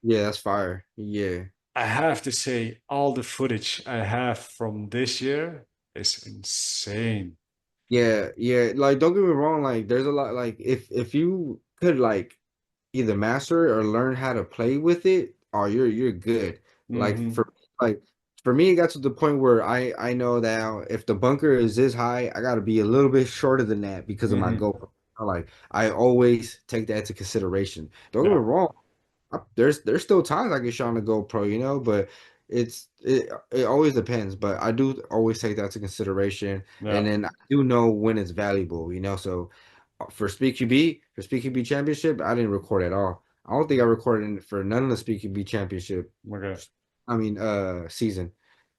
yeah, that's fire. Yeah. I have to say, all the footage I have from this year is insane. Yeah, yeah. Like, don't get me wrong. Like, there's a lot. Like, if you could like either master it or learn how to play with it, or you're good. Like Hmm. for me, it got to the point where I know now if the bunker is this high, I got to be a little bit shorter than that because of my Hmm. goal. Like, I always take that into consideration. Don't get me Yeah, wrong. There's still times I get shot on the GoPro, you know, but it always depends. But I do always take that into consideration, and yeah, then I do know when it's valuable, you know. So for Speed QB Championship, I didn't record at all. I don't think I recorded for none of the Speed QB Championship. okay. I mean, season.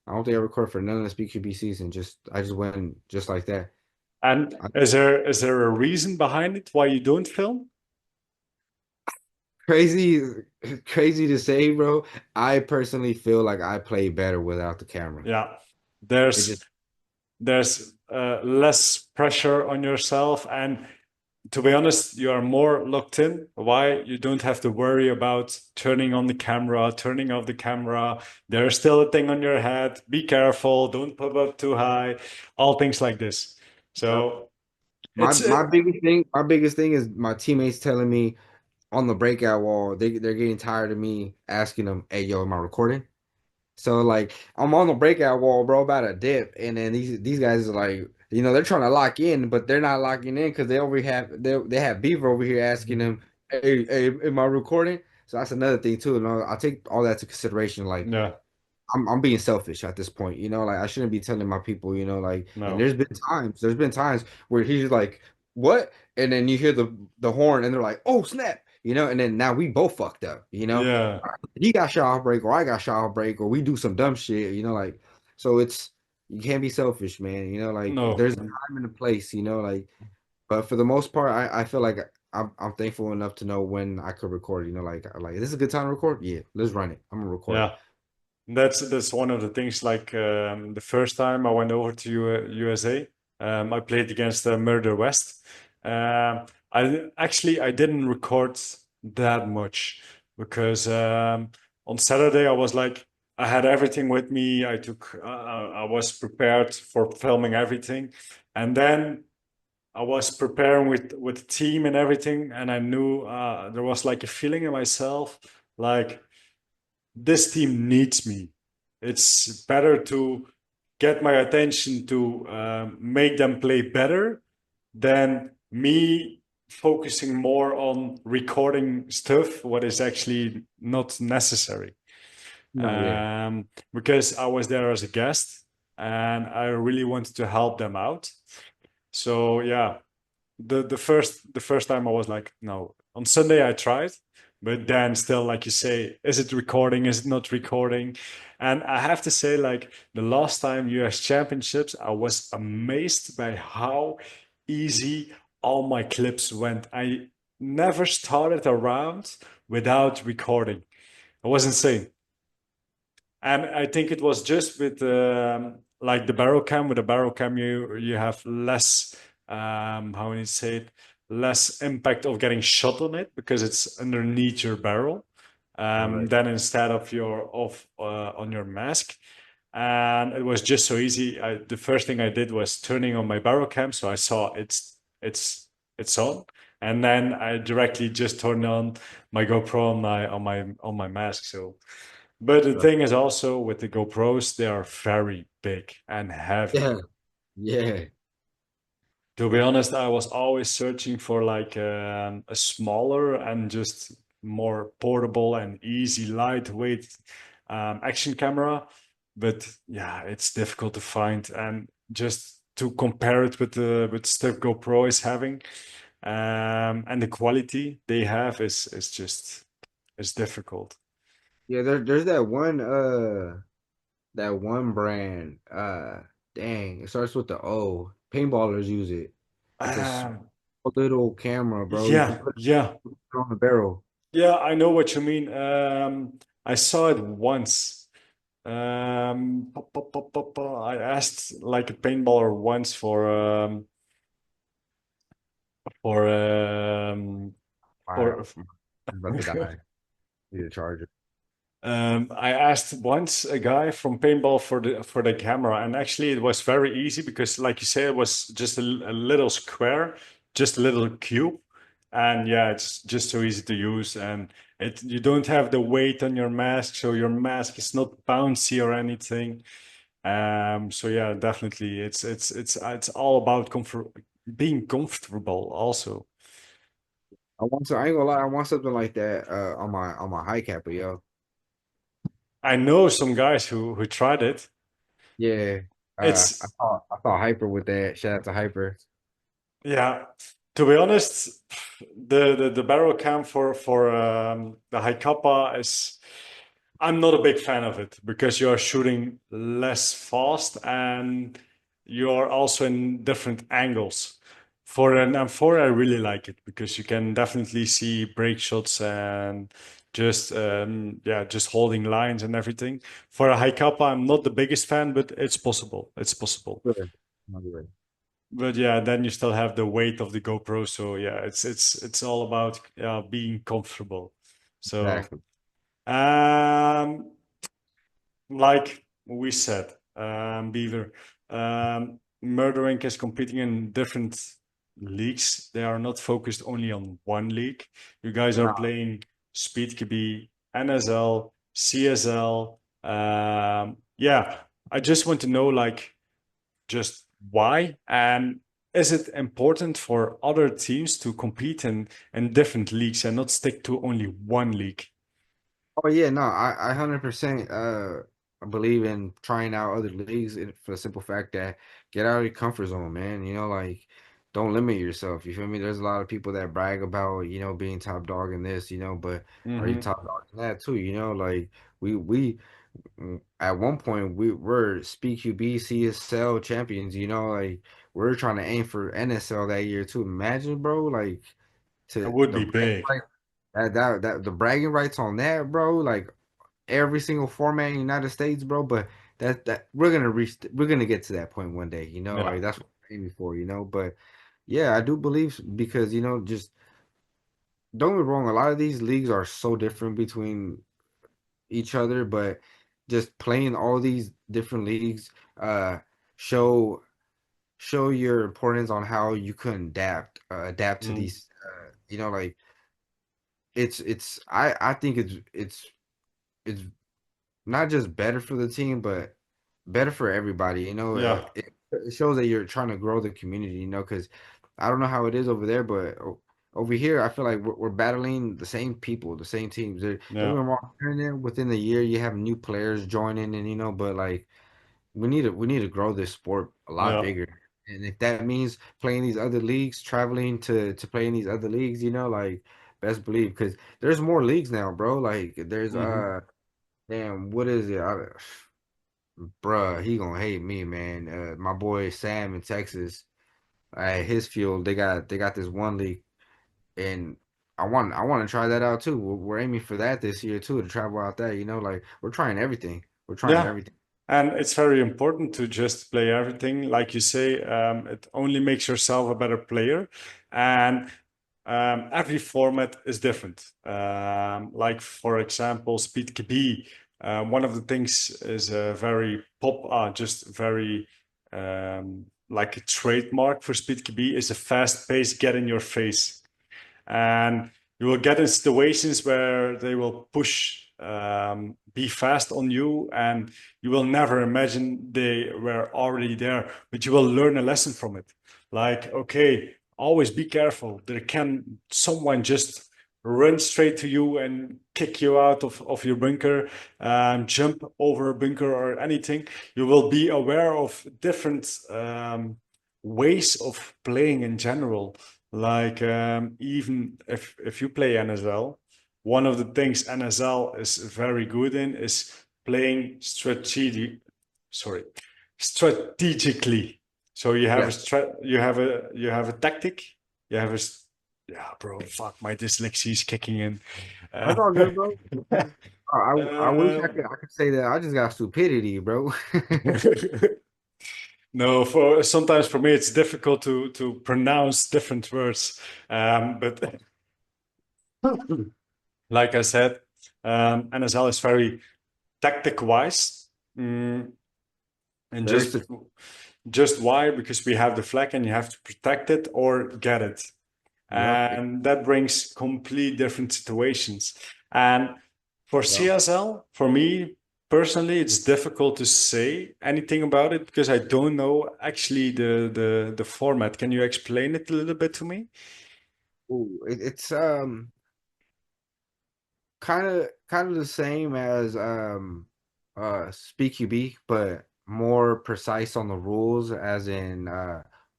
I don't think I recorded for none of the Speed QB season. I just went just like that. And I, is there a reason behind it why you don't film? crazy, crazy to say, bro. I personally feel like I play better without the camera. Yeah, It just there's less pressure on yourself, and to be honest, you are more locked in. Why? You don't have to worry about turning on the camera, turning off the camera. There's still a thing on your head. Be careful. Don't pop up too high. All things like this. So My it's my biggest thing is my teammates telling me on the breakout wall, they're getting tired of me asking them, "Hey, yo, am I recording?" So like I'm on the breakout wall, bro, about a dip, and then these guys are like, you know, they're trying to lock in, but they're not locking in because they have Beaver over here asking them, "Hey, am I recording?" So that's another thing too. You know, I take all that to consideration. Like yeah, I'm being selfish at this point, you know, like I shouldn't be telling my people, you know, like and no, there's been times where he's like, what? And then you hear the horn and they're like, oh snap, you know, and then now we both fucked up, you know. yeah, He got shot off break or I got shot off break or we do some dumb shit, you know, like so it's you can't be selfish, man, you know, like no, there's a time and a place, you know, like but for the most part, I feel like I'm thankful enough to know when I could record, you know, like this is a good time to record? Yeah, let's run it. I'm gonna record. yeah. That's one of the things. Like the first time I went over to USA. I played against Murder West. I didn't record that much because on Saturday I was like I had everything with me. I was prepared for filming everything, and then I was preparing with the team and everything, and I knew there was like a feeling in myself like this team needs me. It's better to get my attention to make them play better than me focusing more on recording stuff what is actually not necessary. No, yeah. Because I was there as a guest and I really wanted to help them out. So yeah, the first time I was like, no. On Sunday I tried, but then still, like you say, is it recording? Is it not recording? And I have to say, like the last time US Championships, I was amazed by how easy all my clips went. I never started a round without recording. It was insane. And I think it was just with like the barrel cam. With a barrel cam, you have less how would you say it? Less impact of getting shot on it because it's underneath your barrel. All right. Than instead of your of on your mask. And it was just so easy. The first thing I did was turning on my barrel cam, so I saw it's on, and then I directly just turned on my GoPro on my mask. So but the thing is also with the GoPros, they are very big and heavy. Yeah, yeah. To be honest, I was always searching for like a smaller and just more portable and easy, lightweight action camera. But yeah, it's difficult to find and just to compare it with the with stuff GoPro is having and the quality they have is just is difficult. Yeah, there's that one brand, dang, it starts with the O. Paintballers use it. It's a small Um, little camera, bro. You can yeah, put yeah. it on the barrel. Yeah, I know what you mean. I saw it once. I asked like a paintballer once for Wow, for I'm about to die. Need a charger. I asked once a guy from paintball for the camera, and actually it was very easy because, like you say, it was just a little square, just a little cube, and yeah, it's just so easy to use, and it you don't have the weight on your mask, so your mask is not bouncy or anything. So yeah, definitely, it's all about comfort, being comfortable also. I ain't gonna lie, I want something like that on my high capper, yo. I know some guys who tried it. Yeah. I It's saw Hyper with that. Shout out to Hyper. Yeah, to be honest, the barrel cam for the high kappa is I'm not a big fan of it because you are shooting less fast and you are also in different angles. For an M4, I really like it because you can definitely see break shots and just yeah, just holding lines and everything. For a high kappa, I'm not the biggest fan, but it's possible. It's possible. Sure. No, you're right. But yeah, then you still have the weight of the GoPro. So yeah, it's all about being comfortable. So Exactly. um, like we said, Beaver, Murder Inc. is competing in different leagues. They are not focused only on one league. You guys are No. playing Speed KB, NSL, CSL. Yeah, I just want to know like just why? And is it important for other teams to compete in different leagues and not stick to only one league? Oh yeah, no, I 100% believe in trying out other leagues for the simple fact that get out of your comfort zone, man. Like don't limit yourself. You feel me? There's a lot of people that brag about, being top dog in this, but are you Hmm. top dog in that too? Like we at one point we were Speak QB CSL champions, like we're trying to aim for NSL that year too. Imagine, bro, like It to would the be bragging big. rights the bragging rights on that, bro, like every single format in the United States, bro. But that we're gonna get to that point one day, like Yeah. that's what we're aiming for, But yeah, I do believe because just don't get me wrong, a lot of these leagues are so different between each other, but just playing all these different leagues uh show show your importance on how you can adapt to Mm, these like I think it's not just better for the team, but better for everybody. yeah, It shows that you're trying to grow the community. Because I don't know how it is over there, but over here, I feel like we're battling the same people, the same teams. Don't get yeah. me wrong, here and there within the year, you have new players joining, and but like we need to grow this sport a lot Yeah. bigger. And if that means playing these other leagues, traveling to play in these other leagues, like best believe because there's more leagues now, bro. Like there's Hmm. damn, what is it? Bruh, he gonna hate me, man. My boy Sam in Texas, at his field, they got this one league, and I want to try that out too. We're aiming for that this year too to travel out there. Like we're trying everything. We're trying Yeah. everything. And it's very important to just play everything. Like you say, it only makes yourself a better player. And every format is different. Like, for example, Speed KB. One of the things is just very like a trademark for Speed KB is a fast pace, get in your face, and you will get in situations where they will push, be fast on you, and you will never imagine they were already there, but you will learn a lesson from it. Like, okay, always be careful. There can someone just run straight to you and kick you out of your bunker, jump over a bunker or anything. You will be aware of different ways of playing in general. Like, even if you play NSL, one of the things NSL is very good in is playing sorry, strategically. So you have Yeah, you have a tactic, you have yeah, bro, fuck, my dyslexia is kicking in. Uh, that's all good, bro. I wish I um, could say that I just got stupidity, bro. no, for sometimes for me it's difficult to pronounce different words, but like I said, NSL is very tactic wise. Mm, and Very just why? Because we have the flag and you have to protect it or get it. yep, And that brings complete different situations. And for yep. CSL, for me personally, it's difficult to say anything about it because I don't know actually the format. Can you explain it a little bit to me? Ooh, it's kind of the same as Speak QB, but more precise on the rules, as in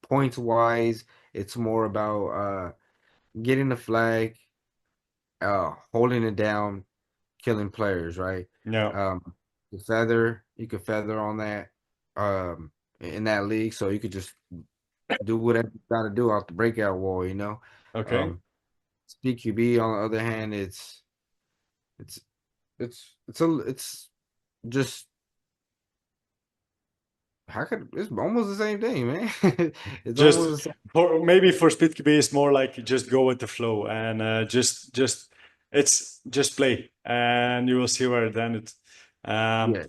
points wise. It's more about getting the flag, holding it down, killing players, right? Yeah. Um, you could feather on that in that league, so you could just do whatever you got to do off the breakout wall. Okay. Um, Speak QB on the other hand, it's it's just how could it's almost the same thing, man. It's almost Just the same. for maybe for speed QB is more like you just go with the flow and just it's just play and you will see where it ended. Um, Yeah,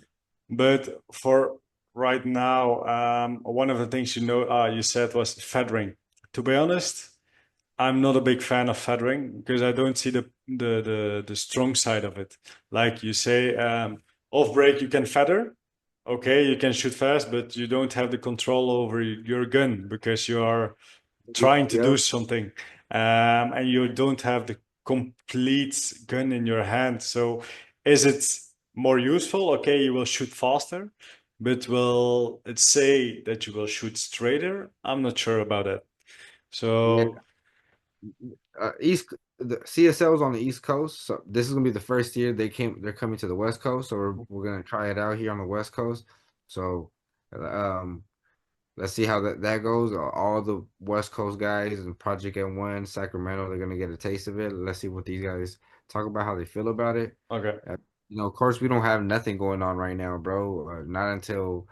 but for right now, one of the things you said was feathering. To be honest, I'm not a big fan of feathering because I don't see the strong side of it. Like you say, off break you can feather. Okay, you can shoot fast, but you don't have the control over your gun because you are trying to yeah, do something, and you don't have the complete gun in your hand. So, is it more useful? Okay, you will shoot faster, but will it say that you will shoot straighter? I'm not sure about it. yeah. So, The CSL is on the East Coast, so this is gonna be the first year they're coming to the West Coast, so we're gonna try it out here on the West Coast. So, um, let's see how that goes. All the West Coast guys and Project N1, Sacramento, they're gonna get a taste of it. Let's see what these guys talk about, how they feel about it. okay. Of course, we don't have nothing going on right now, bro. Not until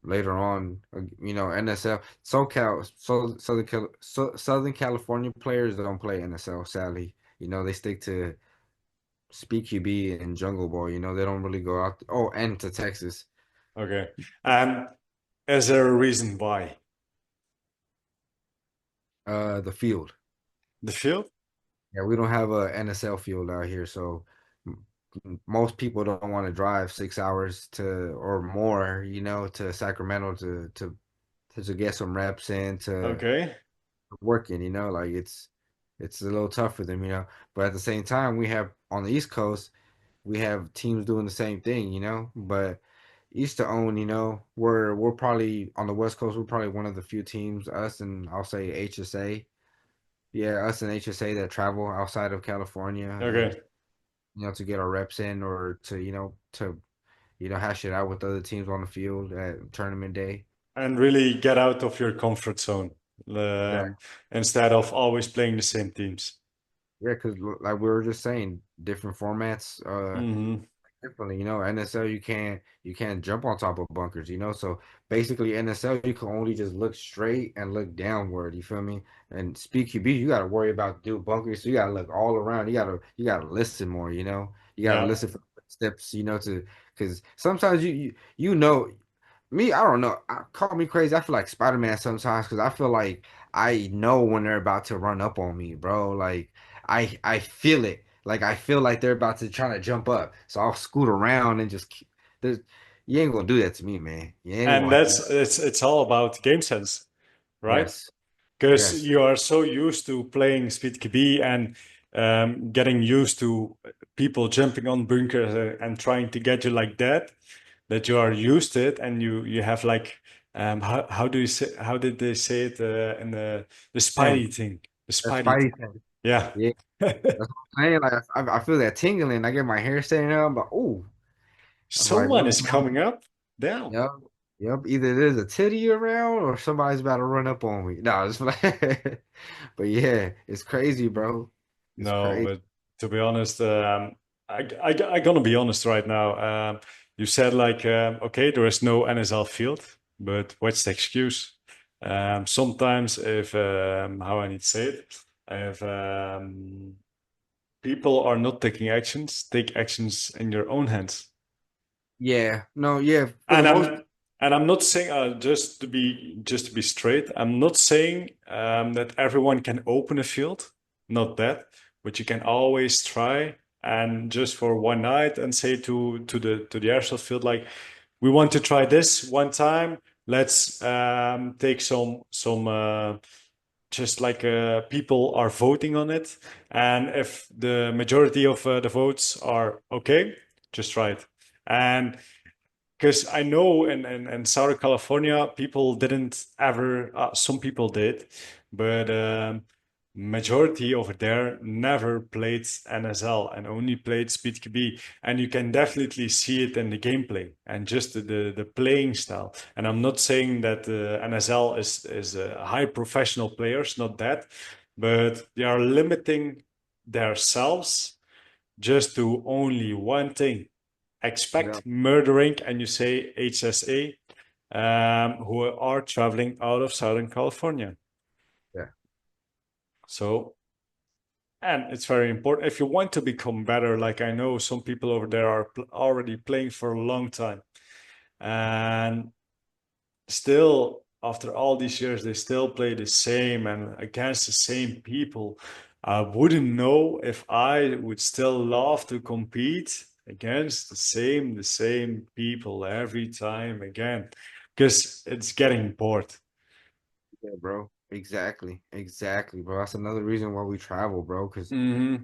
later on. NSL, SoCal, Southern California players don't play NSL. Sadly, they stick to Speed QB and Jungle Boy. They don't really go out. Oh, and to Texas. Okay. And is there a reason why? The field. The field? Yeah, we don't have a NSL field out here, so most people don't want to drive 6 hours to or more, to Sacramento to get some reps in to Okay. working. Like it's a little tough for them. But at the same time, we have on the East Coast, we have teams doing the same thing. But East to own, we're probably on the West Coast. We're probably one of the few teams, us and I'll say HSA. Yeah, us and HSA that travel outside of California and Okay. to get our reps in or to hash it out with other teams on the field at tournament day. And really get out of your comfort zone, Exactly. um, instead of always playing the same teams. Yeah, because like we were just saying, different formats. Hmm. Definitely, NSL you can't jump on top of bunkers, So basically NSL you can only just look straight and look downward, you feel me? And speed QB, you gotta worry about do bunkers, so you gotta look all around. You gotta listen more, You gotta Yeah. listen for steps, to because sometimes you know me, I don't know. Call me crazy. I feel like Spider-Man sometimes because I feel like I know when they're about to run up on me, bro. Like I feel it. Like I feel like they're about to try to jump up. So I'll scoot around and just there's you ain't gonna do that to me, man. You ain't And gonna it's all about game sense, right? yes. Because Yes. you are so used to playing Speed KB and getting used to people jumping on bunkers and trying to get you like that, that you are used to it, and you have like how do you say, how did they say it in the Same. Spidey thing, the That's Spidey Spidey thing. thing. Yeah. Yeah. That's what I'm saying. Like I feel that tingling. I get my hair standing up, but ooh. I'm like, Someone what's is coming up down. Yep. Yep. Either there's a titty around or somebody's about to run up on me. No, it's like, but yeah, it's crazy, bro. It's No, crazy. but to be honest, I gonna be honest right now. You said like, okay, there is no NSL field, but what's the excuse? Sometimes if, how I need to say it, if people are not taking actions, take actions in your own hands. Yeah. No, yeah. For the And most, I'm not saying just to be straight. I'm not saying that everyone can open a field, not that, but you can always try and just for one night and say to the airsoft field like, we want to try this one time. Let's take some just like people are voting on it, and if the majority of the votes are okay, just try it. And because I know in Southern California, people didn't ever, some people did, but majority over there never played NSL and only played Speed QB. And you can definitely see it in the gameplay and just the playing style. And I'm not saying that NSL is high professional players, not that, but they are limiting themselves just to only one thing, yeah, expect murdering, and you say HSA, who are traveling out of Southern California. yeah, So, and it's very important if you want to become better. Like I know some people over there are already playing for a long time, and still, after all these years, they still play the same and against the same people. I wouldn't know if I would still love to compete against the same people every time again, because it's getting bored. yeah, bro. Exactly. Exactly, bro. That's another reason why we travel, bro, because Hmm.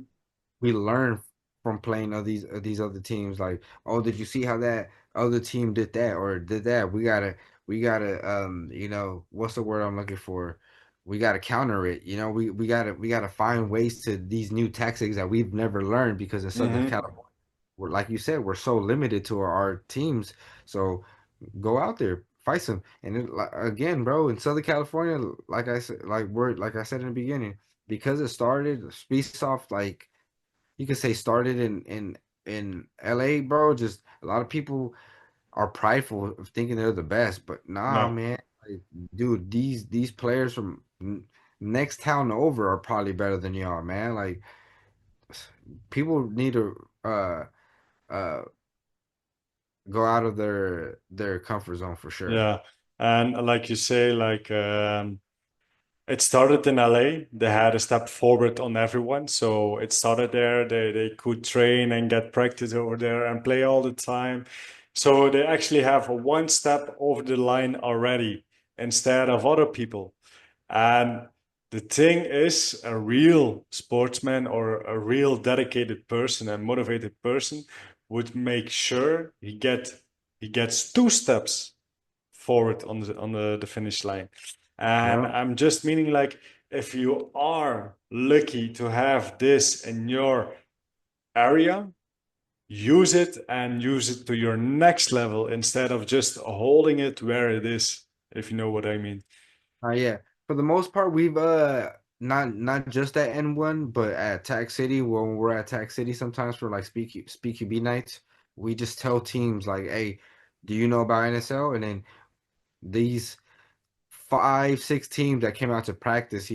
we learn from playing these other teams. Like, oh, did you see how that other team did that or did that? We gotta what's the word I'm looking for? We gotta counter it. We gotta find ways to these new tactics that we've never learned because in Southern Hmm. California, like you said, we're so limited to our teams. So go out there, fight some. And like, again, bro, in Southern California, like I said, like I said in the beginning, because it started Speed off like you could say started in LA, bro. Just a lot of people are prideful of thinking they're the best, but nah, No. man, like, dude, these players from next town over are probably better than y'all, man. Like people need to uh go out of their comfort zone for sure. Yeah. And like you say, like it started in LA. They had a step forward on everyone. So it started there. They could train and get practice over there and play all the time. So they actually have one step over the line already instead of other people. And the thing is, a real sportsman or a real dedicated person and motivated person would make sure he gets two steps forward on the finish line. And Yeah. I'm just meaning like if you are lucky to have this in your area, use it and use it to your next level instead of just holding it where it is, if you know what I mean. Yeah. For the most part, we've not just at N1, but at Tax City, when we're at Tax City sometimes for like Speak QB nights, we just tell teams like, hey, do you know about NSL? And then these five, six teams that came out to practice,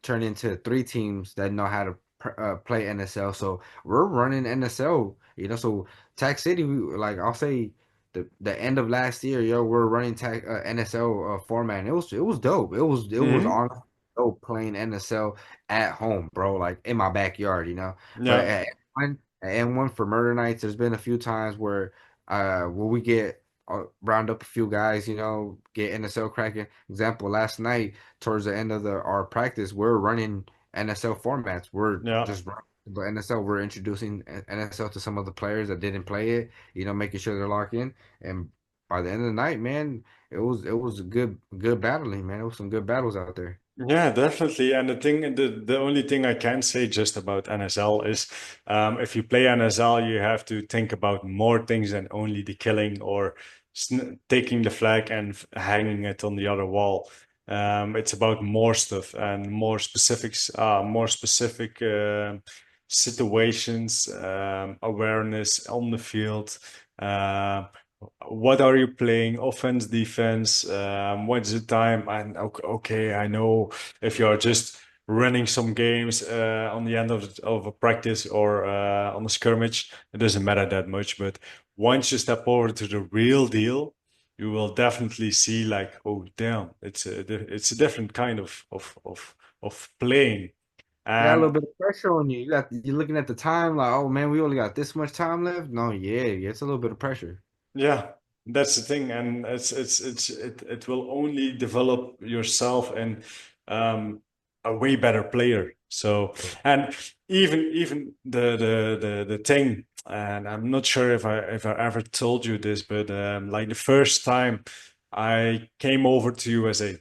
turn into three teams that know how to play NSL. So we're running NSL, So Tax City, like I'll say, the end of last year, we're running NSL format. And it was dope. It was Hmm. on dope playing NSL at home, bro, like in my backyard, But Yeah, at N1 for Murder Nights, there's been a few times where we get round up a few guys, get NSL cracking. Example, last night towards the end of our practice, we're running NSL formats. We're yeah. just running the NSL. We're introducing NSL to some of the players that didn't play it, making sure they're locked in. And by the end of the night, man, it was a good battling, man. It was some good battles out there. Yeah, definitely. And the only thing I can say just about NSL is, if you play NSL, you have to think about more things than only the killing or taking the flag and hanging it on the other wall. It's about more stuff and more specifics, more specific situations, awareness on the field. Uh, what are you playing? Offense, defense? What's the time? And okay, I know if you're just running some games on the end of a practice or on a skirmish, it doesn't matter that much. But once you step over to the real deal, you will definitely see like, oh damn, it's a different kind of playing. You got a little And bit of pressure on you. You're looking at the time like, oh man, we only got this much time left. No, yeah, it's a little bit of pressure. yeah, that's the thing, and it will only develop yourself and a way better player. So, and even the thing, and I'm not sure if I ever told you this, but like the first time I came over to USA,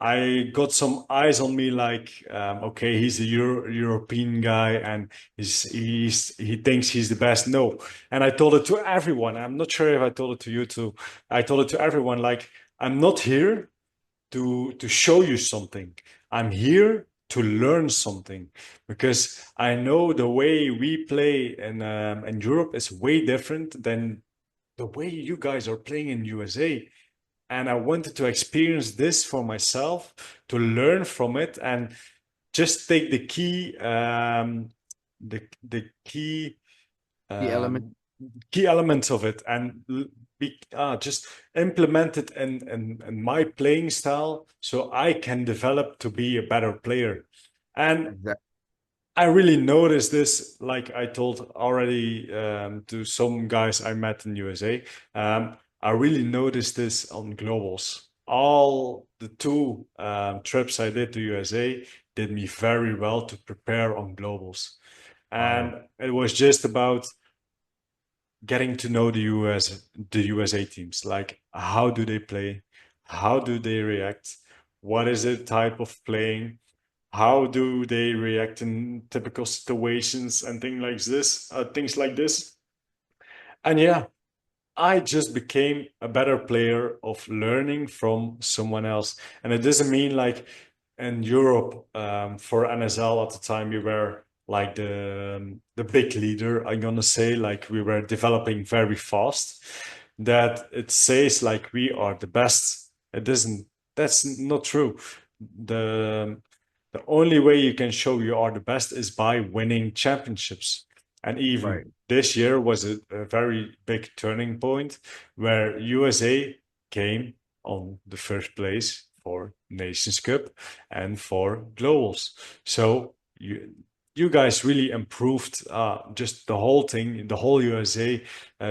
I got some eyes on me like, okay, he's a European guy and he thinks he's the best. No. And I told it to everyone. I'm not sure if I told it to you too. I told it to everyone like, I'm not here to show you something. I'm here to learn something because I know the way we play in Europe is way different than the way you guys are playing in USA, and I wanted to experience this for myself, to learn from it, and just take the The element. um, key elements of it and just implement it in my playing style, so I can develop to be a better player. And Exactly. I really noticed this, like I told already to some guys I met in USA. I really noticed this on globals. All the two trips I did to USA did me very well to prepare on globals. Fire. And it was just about getting to know the USA teams. Like, how do they play? How do they react? What is the type of playing? How do they react in typical situations and things like this. And yeah, I just became a better player of learning from someone else. And it doesn't mean like in Europe, for NSL at the time, we were like the big leader, I'm gonna say, like we were developing very fast. that it says like we are the best. It doesn't, that's not true. The the only way you can show you are the best is by winning championships. And Right. even this year was a very big turning point where USA came on the first place for Nations Cup and for Globals. So you guys really improved just the whole thing, the whole USA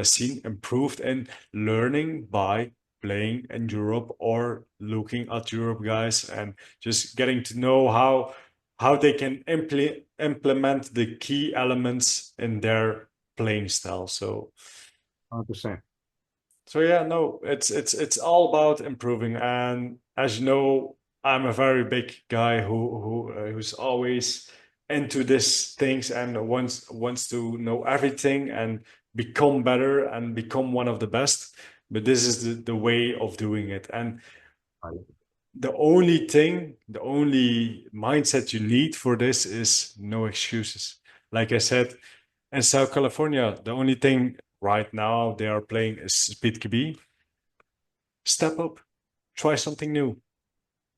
scene improved and learning by playing in Europe or looking at Europe guys and just getting to know how they can implement the key elements in their playing style. So 100%. yeah, no, it's all about improving. And as you know, I'm a very big guy who's always into these things and wants to know everything and become better and become one of the best. But this is the way of doing it. And Right. the only thing, the only mindset you need for this is no excuses. Like I said, in South California, the only thing right now they are playing is Speed KB. Step up, try something new,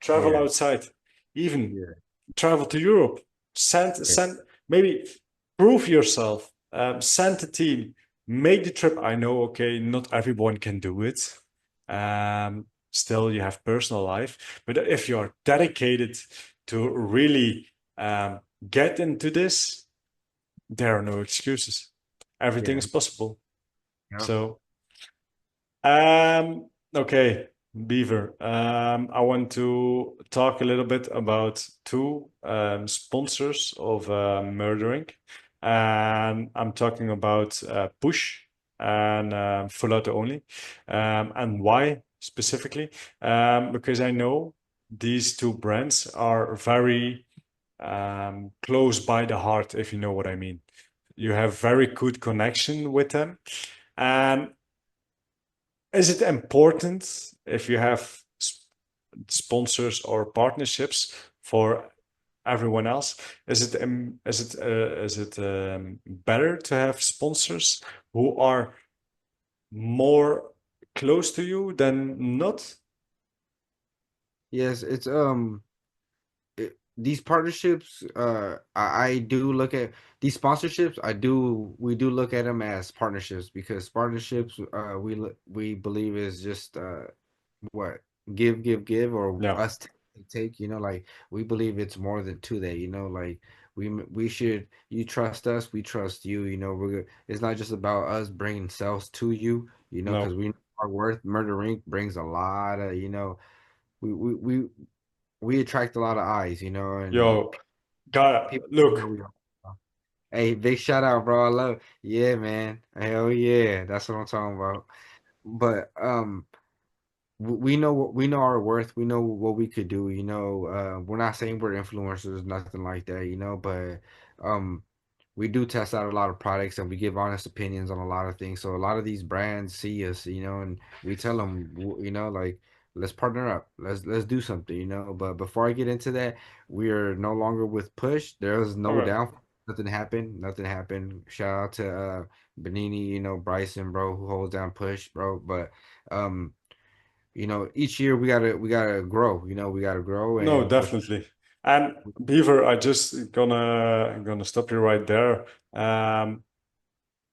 travel Yeah. outside, even Yeah. travel to Europe. Yeah. Maybe prove yourself. Send a team, make the trip. I know, okay, not everyone can do it. Still, you have personal life, but if you're dedicated to really get into this, there are no excuses. Everything Yeah. is possible. Yep. So okay, Beaver. I want to talk a little bit about two sponsors of Murdering. And I'm talking about Push and Full Auto Only. And why specifically? Because I know these two brands are very close by the heart, if you know what I mean. You have very good connection with them. And is it important if you have sponsors or partnerships for everyone else? Is it better to have sponsors who are more close to you than not? Yes, it's these partnerships, I do look at these sponsorships. We do look at them as partnerships because partnerships, we believe is just what give or Yeah, us take, like we believe it's more than to that, like we should, you trust us, we trust you, it's not just about us bringing sales to you, because no. we know our worth. Murder Inc. brings a lot of, we we we we attract a lot of eyes, and Yo, God, people know look, we are. Hey, big shout out, bro. I love, yeah, man. Hell yeah, that's what I'm talking about. But we know what we know our worth. We know what we could do. We're not saying we're influencers, nothing like that. But um, we do test out a lot of products and we give honest opinions on a lot of things. So a lot of these brands see us, and we tell them, like let's partner up, let's do something, But before I get into that, we are no longer with Push. There's no okay. down. Nothing happened. Nothing happened. Shout out to Benini, Bryson, bro, who holds down Push, bro. But um each year we gotta grow. We gotta grow, No, and with definitely. And Beaver, I just gonna stop you right there. Um,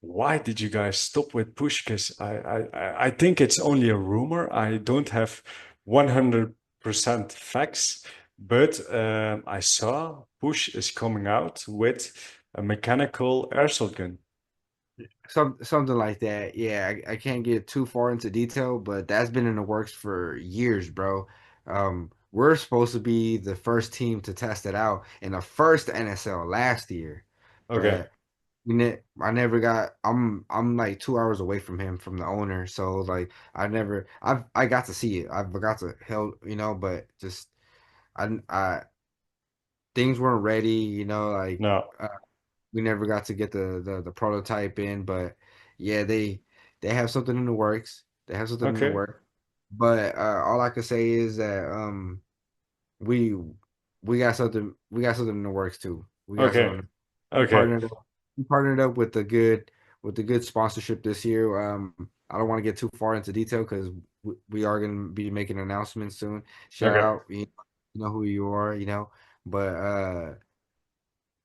why did you guys stop with Push? Because I think it's only a rumor. I don't have 100% facts, but I saw Push is coming out with a mechanical airsoft gun. something like that. Yeah, I can't get too far into detail, but that's been in the works for years, bro. We're supposed to be the first team to test it out in the first NSL last year, Okay, but I never got. I'm like 2 hours away from him, from the owner, so like I got to see it. I got to help, but just I things weren't ready, like. no, We never got to get the prototype in, but yeah, they have something in the works. They have something in the okay, work. But all I can say is that we we got something in the works too. We got okay, something. We okay, partnered up, we partnered up with the good sponsorship this year. I don't want to get too far into detail because we are going to be making announcements soon. Shout Okay. out, you know who you are, but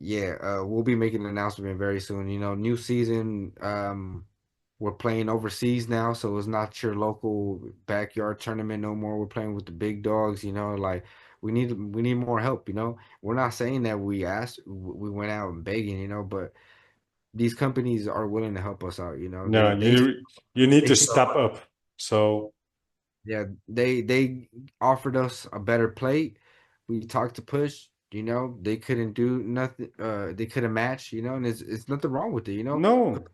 yeah, we'll be making an announcement very soon. New season. We're playing overseas now, so it's not your local backyard tournament no more. We're playing with the big dogs. Like we need more help. We're not saying that we went out and begging. But these companies are willing to help us out. No, you need They to see our step up. So Yeah, they offered us a better plate. We talked to Push, they couldn't do nothing. They couldn't match, and it's nothing wrong with it. no,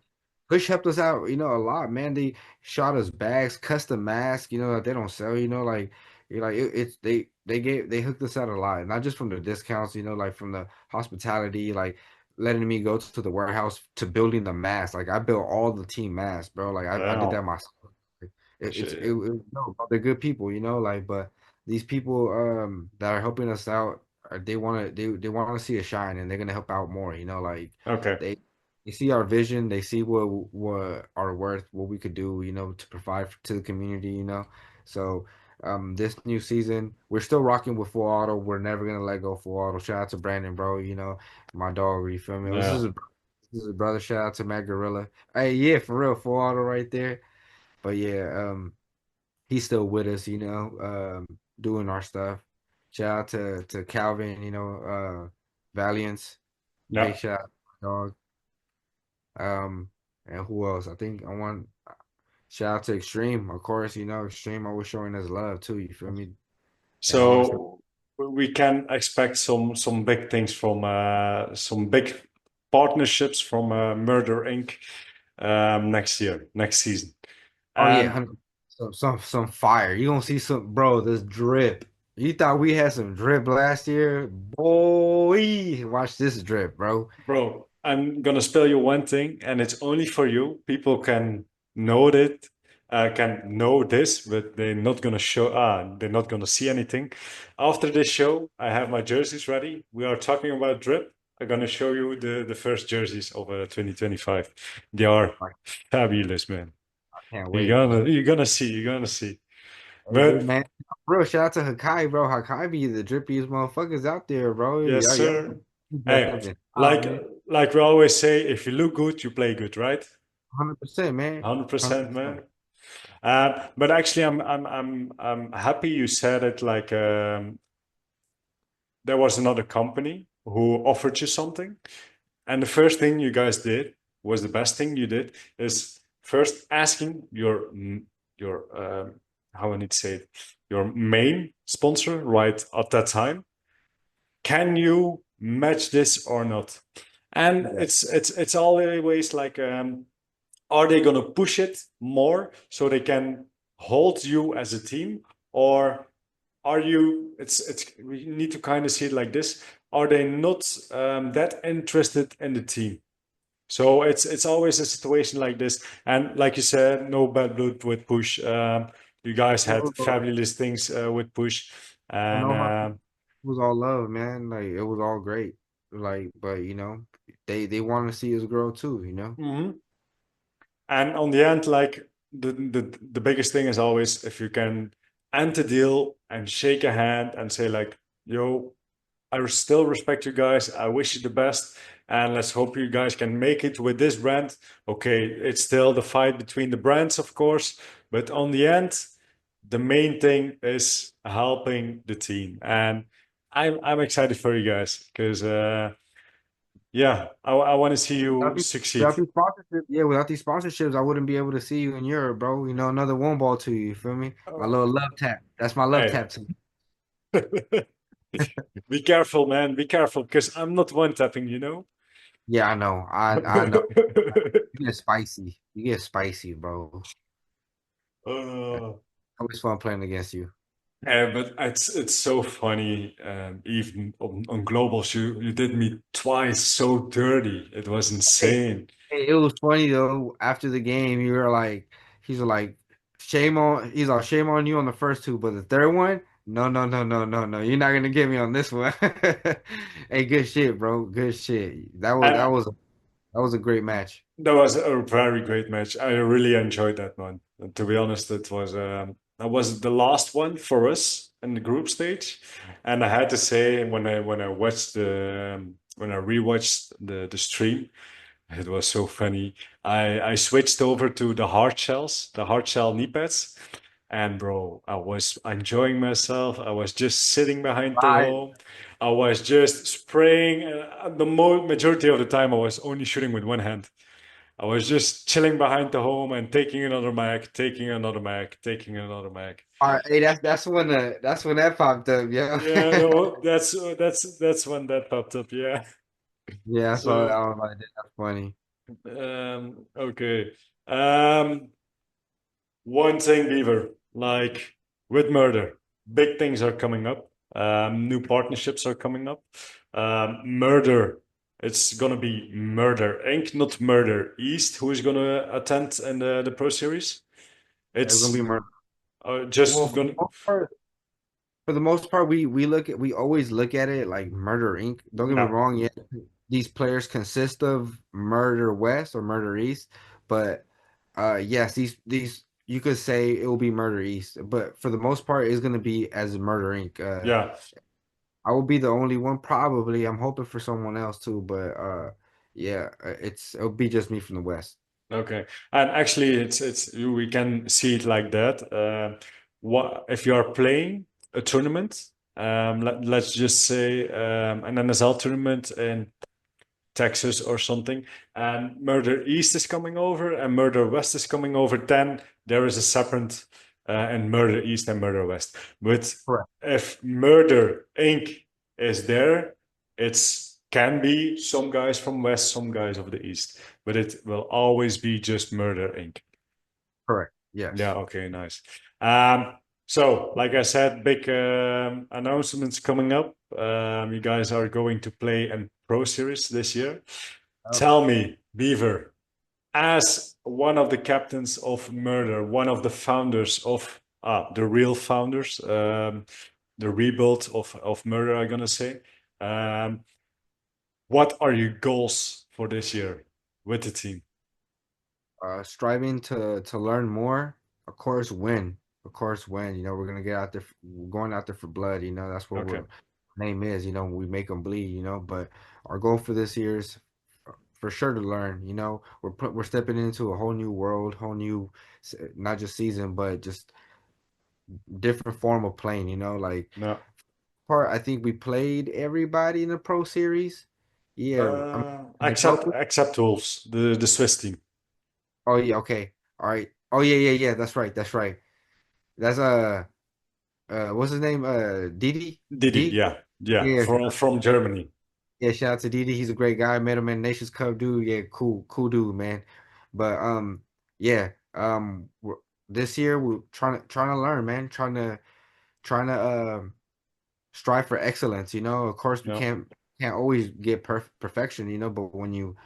Push helped us out, a lot, man. They shot us bags, custom masks, that they don't sell, like it's they hooked us out a lot, not just from the discounts, like from the hospitality, like letting me go to the warehouse to building the mask. Like I built all the team masks, bro. Like I did that well, myself. Like, shit. no, they're good people, like, but these people that are helping us out, they want to see us shine, and they're gonna help out more, like Okay. they they see our vision, they see what our worth, what we could do, to provide to the community, So this new season, we're still rocking with full auto. We're never gonna let go full auto. Shout out to Brandon, bro. My dog. You feel me? Yeah. This is a brother. Shout out to Matt Gorilla. Hey, yeah, for real, full auto right there. But yeah, he's still with us. Doing our stuff. Shout out to Calvin. Valiance. Yeah. Big shout out, dog. Um, and who else? I think I want shout out to Extreme, of course. Extreme always showing us love too. You feel me? And I want to. So we can expect some big things from some big partnerships from Murder Inc. Next year, next season. Oh yeah, And some fire. You gonna see some, bro? This drip. You thought we had some drip last year, boy? Watch this drip, bro. bro, I'm gonna spell you one thing, and it's only for you. People can know it, can know this, but they're not gonna show. They're not gonna see anything. After this show, I have my jerseys ready. We are talking about drip. I'm gonna show you the first jerseys of 2025. They are I fabulous, man. can't You're wait. gonna see. You're gonna see. Hey, hey, But man, bro, shout out to Hakai, bro. Hakai be the drippiest motherfuckers out there, bro. yes, Y'all sir. up Hey, in like man. like we always say, if you look good, you play good, right? 100%, man. 100%, 100%. man. But actually, I'm happy you said it. Like there was another company who offered you something, and the first thing you guys did was the best thing you did is first asking your how I need to say it, your main sponsor right at that time, can you match this or not? And Yeah. it's always like are they going to push it more so they can hold you as a team, or are you it's we need to kind of see it like this, are they not that interested in the team? So it's always a situation like this, and like you said, no bad blood with Push. You guys had fabulous things with Push, I and know how it was all love, man. Like it was all great. Like, but they want to see us grow too. Mhm. And on the end, like the biggest thing is always if you can end the deal and shake a hand and say like, yo, I still respect you guys. I wish you the best. And let's hope you guys can make it with this brand. Okay, it's still the fight between the brands, of course. But on the end, the main thing is helping the team. And I'm excited for you guys because yeah, I want to see you succeed. Without these sponsorships, yeah, without these sponsorships, I wouldn't be able to see you in Europe, bro. Another one ball to you. You feel me? My Oh, little love tap. That's my love hey. tap to you. Be careful, man. Be careful because I'm not one tapping, you know? Yeah, I know. I know. You get spicy. You get spicy, bro. Uh, Always fun playing against you. yeah, but it's so funny. Even on globals, you did me twice so dirty. It was Hey, insane. hey, it was funny though. After the game, he's like, shame on you on the first two, but the third one, no, no, no, no, no, no. You're not gonna get me on this one. Hey, good shit, bro. Good shit. That And was. That was a great match. That was a very great match. I really enjoyed that one. And to be honest, that was the last one for us in the group stage. And I had to say when I watched when I rewatched the stream, it was so funny. I switched over to the hard shell knee pads. And bro, I was enjoying myself. I was just sitting behind the Right. home. I was just spraying. The majority of the time, I was only shooting with one hand. I was just chilling behind the home and taking another mag, taking another mag, taking another mag. All right, hey, that's when that popped up, yeah. Yeah, no, that's when that popped up. Yeah. Yeah, I saw that. So, I was like, that's funny. okay. Um, One thing, Beaver, like with murder, big things are coming up. New partnerships are coming up. Murder, it's gonna be Murder Inc., not Murder East, who is gonna attend in the Pro Series. It's gonna be It's murder. Well, just gonna, for the most part, we always look at it like Murder Inc. Don't get me no, wrong, yeah, these players consist of Murder West or Murder East, but yes, these you could say it will be Murder East, but for the most part, it's gonna be as Murder Inc. yeah, I will be the only one, probably. I'm hoping for someone else too, but yeah, it'll be just me from the West. okay. And actually, it's we can see it like that. What if you are playing a tournament? Let's just say an NSL tournament in Texas or something, and Murder East is coming over and Murder West is coming over, then there is a separate and Murder East and Murder West. But Correct. if Murder Inc. is there, it's can be some guys from West, some guys of the East, but it will always be just Murder Inc. Correct. Yeah, Yes. okay, nice. Um, so, like I said, big announcements coming up. You guys are going to play in Pro Series this year. Oh. Tell me, Beaver, as one of the captains of Murder, one of the founders of the real founders, the rebuild of Murder, I'm gonna say. Um, what are your goals for this year with the team? Striving to learn more, of course, win. Of course, win. We're gonna get out there, we're going out there for blood. That's what Okay, we're name is. We make them bleed. But our goal for this year is for sure to learn. We're stepping into a whole new world, whole new, not just season, but just different form of playing. Like no. part, I think we played everybody in the Pro Series. Yeah, I mean, in the global. Except Wolves, the Swiss team. Oh yeah, okay, all right. Oh yeah, yeah, yeah. That's right. That's right. That's what's his name? Didi? Didi, D? yeah, yeah, Yeah, from Germany. yeah, shout out to Didi. He's a great guy. Met him in Nations Cup, dude. Yeah, cool dude, man. But yeah, this year we're trying to learn, man. Trying to strive for excellence. Of course we No, can't always get perfection. But when you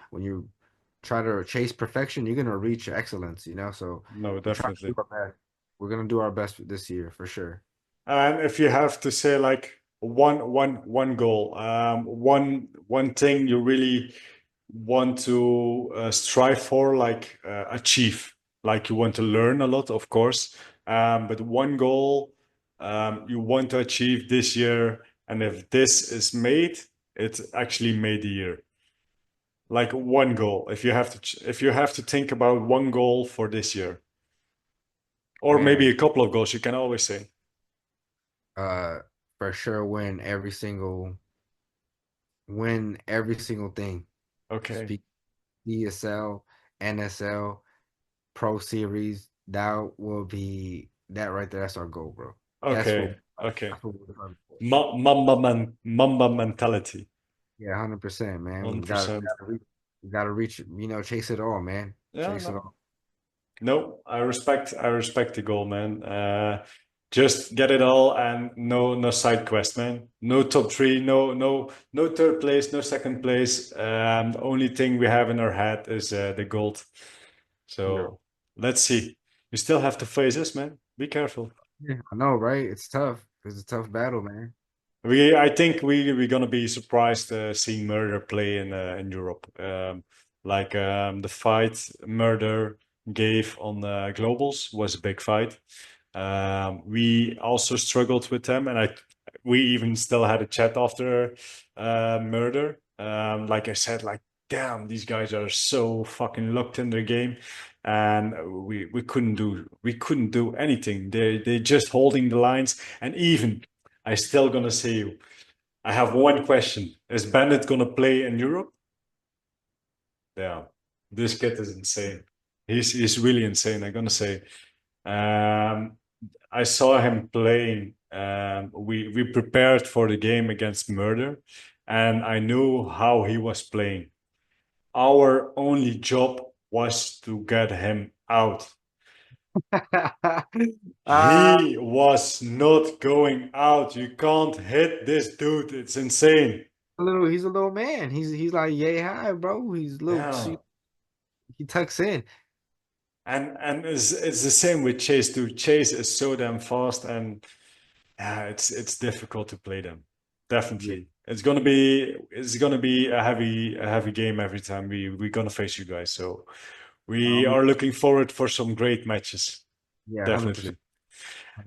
try to chase perfection, you're gonna reach excellence. So no, we're trying to do definitely. our best. We're gonna do our best this year for sure. And if you have to say like one goal, one thing you really want to strive for, like achieve, like you want to learn a lot, of course, but one goal you want to achieve this year, and if this is made, it's actually made the year. Like one goal, if you have to think about one goal for this year, or maybe Man, a couple of goals, you can always say, uh, for sure win every single thing. okay, Speak ESL, NSL, Pro Series. That right there. That's our goal, bro. That's what okay, okay. that's what we're looking for. Mamba mentality. Yeah, 100%, man. We got 100%. we got to reach. Chase it all, man. Yeah, Chase it no. all. No, I respect the goal, man. Just get it all and no side quest, man. No top three, no third place, no second place. The only thing we have in our head is the gold. Yeah. So let's see. You still have to face us, man. Be careful. Yeah, I know, right? It's tough. It's a tough battle, man. I think we're gonna be surprised seeing Murder play in Europe. Like the fight Murder gave on Globals was a big fight. We also struggled with them, and we even still had a chat after Murder. Like I said, like damn, these guys are so fucking locked in their game, and we couldn't do anything. They just holding the lines, and even I still gonna say I have one question: is Bandit gonna play in Europe? Yeah, this kid is insane. He's really insane. I'm gonna say. Um, I saw him playing. We prepared for the game against Murder, and I knew how he was playing. Our only job was to get him out. uh, He was not going out. You can't hit this dude. It's insane. he's a little man. He's like yay high, bro. He's little. Yeah. He tucks in. And it's the same with Chase too. Chase is so damn fast, and yeah, it's difficult to play them. Yeah. Definitely. It's gonna be a heavy game every time we're gonna face you guys. So we Um, are looking forward for some great matches. yeah, 100%. Definitely.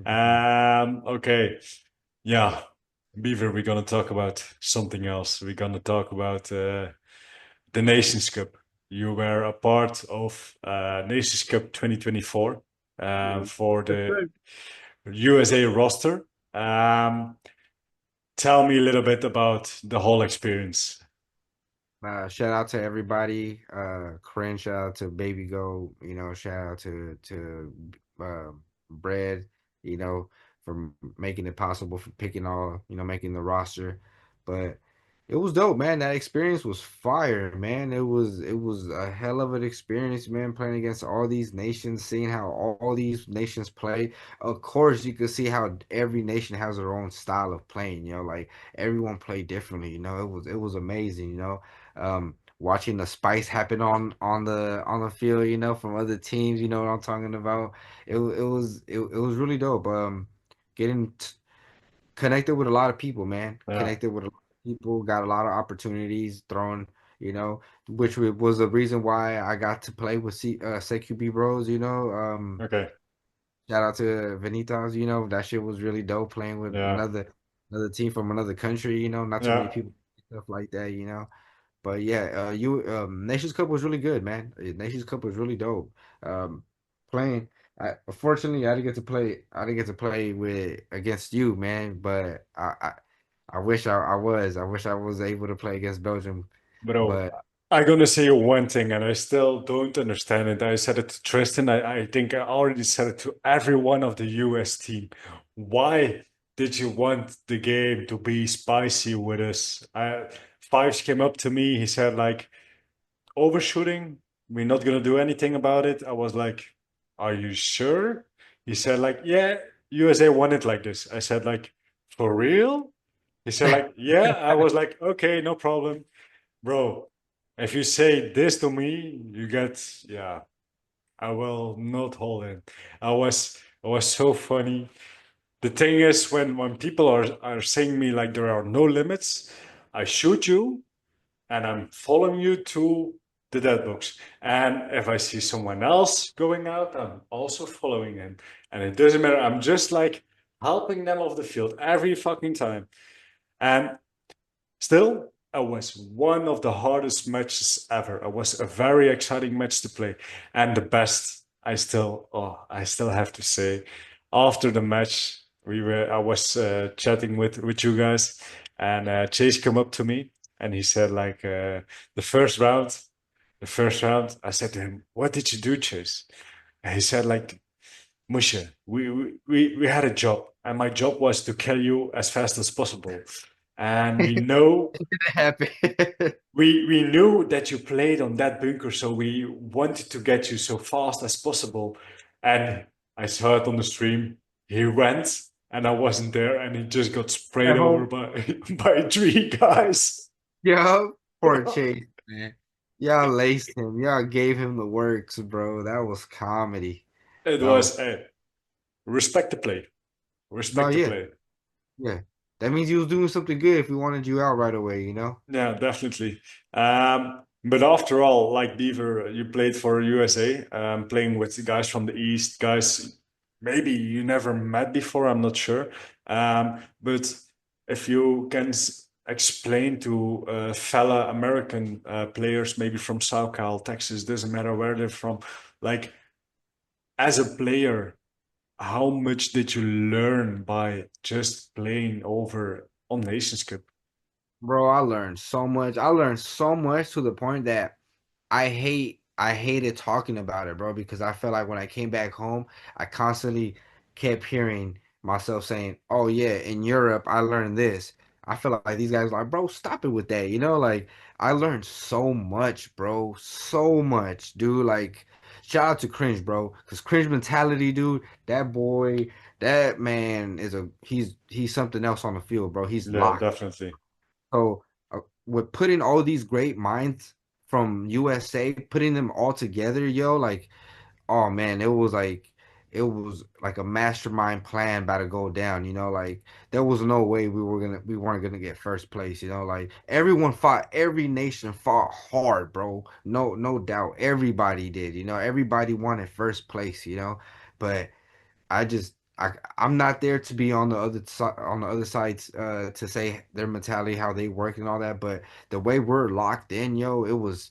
100%. Okay. Yeah. Beaver, we're gonna talk about something else. We're gonna talk about the Nations Cup. You were a part of Nations Cup 2024 Yeah. for Yes, the sir. USA roster. Um, Tell me a little bit about the whole experience. Shout out to everybody. Corinne, shout out to Baby Go. Shout out to uh, Bread. For making it possible for picking all. Making the roster. But it was dope, man. That experience was fire, man. It was a hell of an experience, man. Playing against all these nations, seeing how all these nations play. Of course, you could see how every nation has their own style of playing. Like everyone played differently. It was amazing. Watching the spice happen on the field, from other teams, you know what I'm talking about. It was really dope. Getting connected with a lot of people, man. Yeah. Connected with a lot of people, got a lot of opportunities thrown, which was the reason why I got to play with CQB Bros. Okay. Shout out to Vanitas, that shit was really dope playing with Yeah. another team from another country, not too many Yeah. people stuff like that. But yeah, you Nations Cup was really good, man. Nations Cup was really dope. Um, Playing, unfortunately, I didn't get to play with against you, man. But I wish I was able to play against Belgium. Bro, But I'm gonna say one thing, and I still don't understand it. I said it to Tristan. I think I already said it to every one of the US team. Why did you want the game to be spicy with us? Fives came up to me. He said like overshooting. We're not gonna do anything about it. I was like, are you sure? He said like, yeah, USA won it like this. I said like, for real? He said like, yeah. I was like, okay, no problem. Bro, if you say this to me, you get, yeah, I will not hold it. I was so funny. The thing is, when people are saying me like there are no limits, I shoot you and I'm following you to the dead box. And if I see someone else going out, I'm also following him. And it doesn't matter. I'm just like helping them off the field every fucking time. And still, it was one of the hardest matches ever. It was a very exciting match to play, and the best. I still have to say, after the match, I was chatting with you guys, and Chase came up to me and he said like the first round, the first round. I said to him, "What did you do, Chase?" And he said like, Musha, we had a job, and my job was to kill you as fast as possible. And we know it didn't happen. we knew that you played on that bunker, so we wanted to get you so fast as possible. And I saw it on the stream. He went, and I wasn't there, and he just got sprayed over Yo, by by three guys. yo, poor Chase, man. Y'all laced him. Y'all gave him the works, bro. That was comedy. It That was was respect the play, no, respect the yeah, play. yeah. That means you was doing something good if we wanted you out right away. Yeah, definitely. But after all, like Beaver, you played for USA, playing with the guys from the East, guys maybe you never met before, I'm not sure. But if you can explain to fellow American players, maybe from SoCal, Texas, doesn't matter where they're from, like as a player, how much did you learn by just playing over on Nations Cup? Bro, I learned so much. I learned so much to the point that I hated talking about it, bro, because I felt like when I came back home, I constantly kept hearing myself saying, "Oh yeah, in Europe I learned this." I feel like these guys like, "Bro, stop it with that." Like I learned so much, bro. So much, dude. Like shout out to Cringe, bro. Cause Cringe mentality, dude, that boy, that man is he's something else on the field, bro. He's Yeah, locked. definitely. So with putting all these great minds from USA, putting them all together, yo, like, oh man, it was like a mastermind plan about to go down, like there was no way we weren't gonna get first place, like everyone fought, every nation fought hard, bro. No doubt. Everybody did, everybody wanted first place, but I just I'm not there to be on the other side to say their mentality, how they work and all that, but the way we're locked in, yo, it was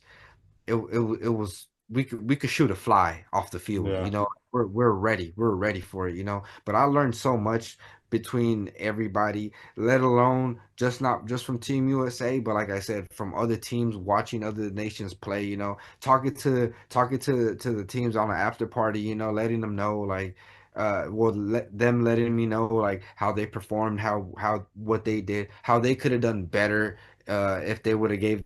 we could shoot a fly off the field, Yeah. we're ready. We're ready for it, But I learned so much between everybody, let alone just not just from Team USA, but like I said, from other teams, watching other nations play, talking to the teams on the after party, letting them know like letting me know like how they performed, how what they did, how they could have done better if they would have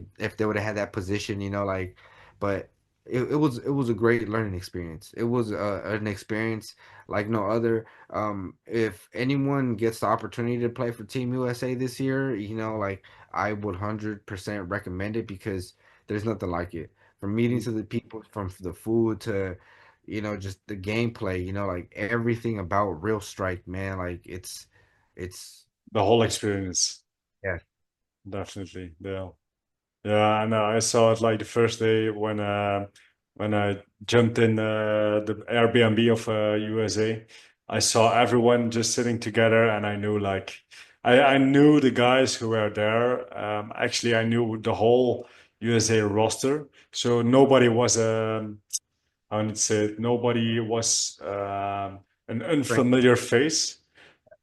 had that position, like but it was a great learning experience. It was an experience like no other. If anyone gets the opportunity to play for Team USA this year, like I would 100% recommend it because there's nothing like it. From meeting to the people, from the food to just the gameplay, like everything about Real Strike, man. Like it's The whole it's experience. yeah. Definitely. Yeah. Yeah, I know. I saw it like the first day when I jumped in the Airbnb of USA. I saw everyone just sitting together, and I knew like I knew the guys who were there. Actually, I knew the whole USA roster, so nobody was how would say it? Nobody was an unfamiliar face.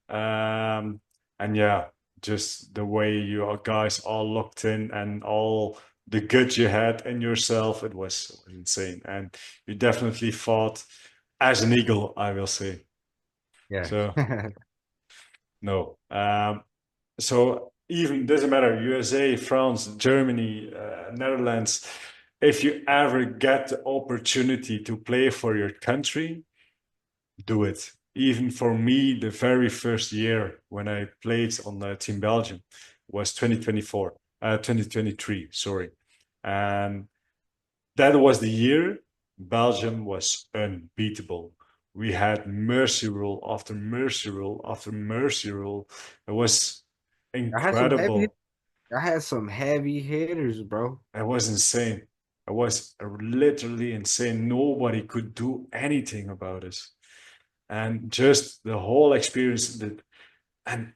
Um, and yeah, just the way you guys all looked in and all the good you had in yourself, it was insane. And you definitely fought as an eagle, I will say. Yeah. So no. So even doesn't matter, USA, France, Germany, Netherlands, if you ever get the opportunity to play for your country, do it. Even for me, the very first year when I played on Team Belgium was 2024, 2023, sorry. And that was the year Belgium was unbeatable. We had mercy rule after mercy rule after mercy rule. It was I had some heavy incredible. I had some heavy hitters, bro. It was insane. It was literally insane. Nobody could do anything about it. And just the whole experience that and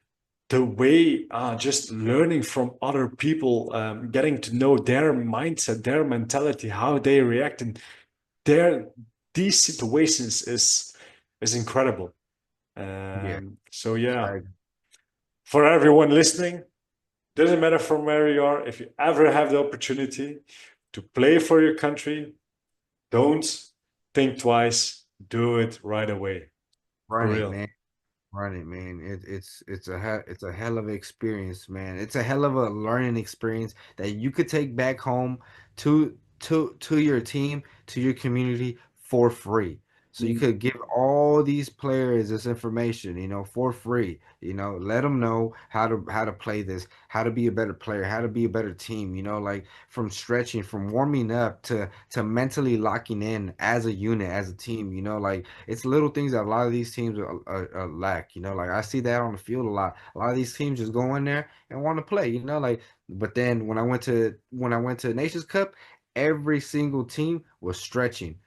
the way just learning from other people, getting to know their mindset, their mentality, how they react in their these situations is incredible. Yeah. So yeah, I for everyone listening, doesn't matter from where you are, if you ever have the opportunity to play for your country, don't think twice, do it right away. For run it, real. man. Run it, man. It's a hell of an experience, man. It's a hell of a learning experience that you could take back home to your team, to your community for free. So you could give all these players this information, for free. Let them know how to play this, how to be a better player, how to be a better team. Like from stretching, from warming up to mentally locking in as a unit, as a team. Like it's little things that a lot of these teams lack. Like I see that on the field a lot. A lot of these teams just go in there and want to play. Like but then when I went to Nations Cup, every single team was stretching.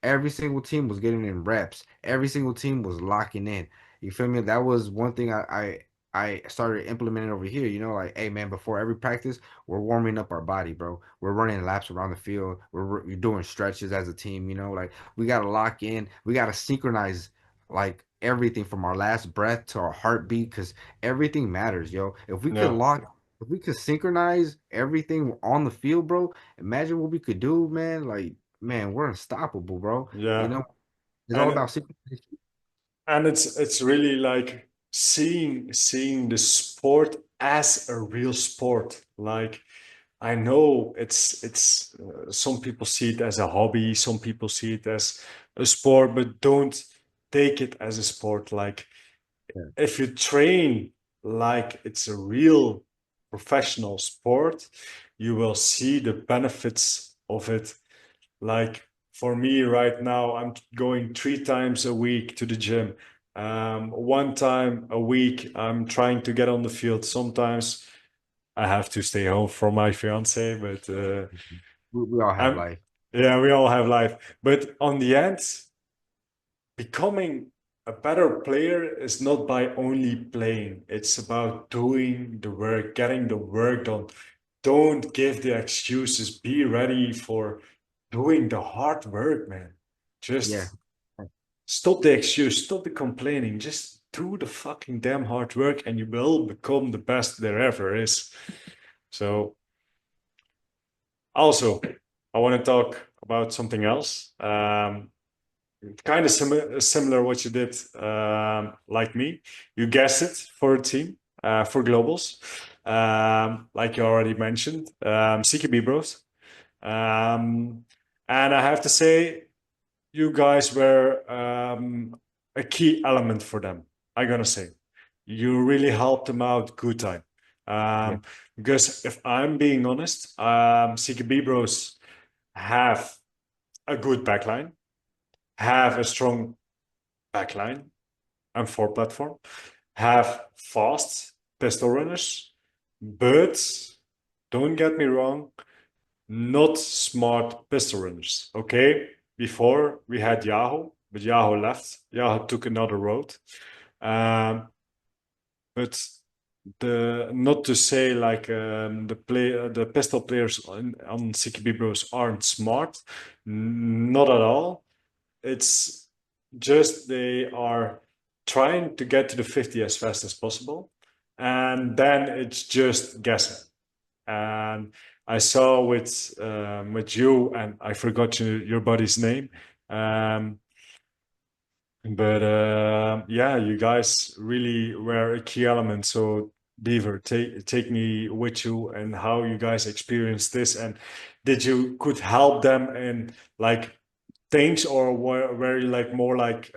Every single team was getting in reps. Every single team was locking in. You feel me? That was one thing I started implementing over here. You know, like, hey man, before every practice, we're warming up our body, bro. We're running laps around the field. We're doing stretches as a team. You know, like we gotta lock in. We gotta synchronize like everything from our last breath to our heartbeat, because everything matters, yo. Yeah, If we could synchronize everything on the field, bro, imagine what we could do, man. Like, man, we're unstoppable, bro. You yeah. know, it's all And about synchronization. it's really like seeing the sport as a real sport. Like I know it's some people see it as a hobby, some people see it as a sport, but don't take it as a sport. Like Yeah, if you train like it's a real professional sport, you will see the benefits of it. Like for me right now, I'm going 3 times a week to the gym. 1 time a week, I'm trying to get on the field. Sometimes I have to stay home from my fiance, but we all have I'm life. yeah, we all have life. But on the end, becoming a better player is not by only playing. It's about doing the work, getting the work done. Don't give the excuses. Be ready for doing the hard work, man. Yeah. Just stop the excuse, stop the complaining. Just do the fucking damn hard work and you will become the best there ever is. So, also, I want to talk about something else. Kind of similar what you did, like me. You guessed it for a team, for globals, like you already mentioned, CKB Bros. Um, and I have to say, you guys were a key element for them. I'm gonna say, you really helped them out good time. Yeah. Because if I'm being honest, CKB Bros have a good backline, have a strong backline and for platform, have fast pistol runners, but don't get me wrong, not smart pistol runners. Okay, before we had Yahoo, but Yahoo left. Yahoo took another road. Um, but the not to say like the pistol players on CKB Bros aren't smart, not at all. It's just they are trying to get to the 50 as fast as possible, and then it's just guessing. And I saw with you, and I forgot your buddy's name. Um, but yeah, you guys really were a key element. So Beaver, take me with you and how you guys experienced this, and did you could help them in like things, or were you like more like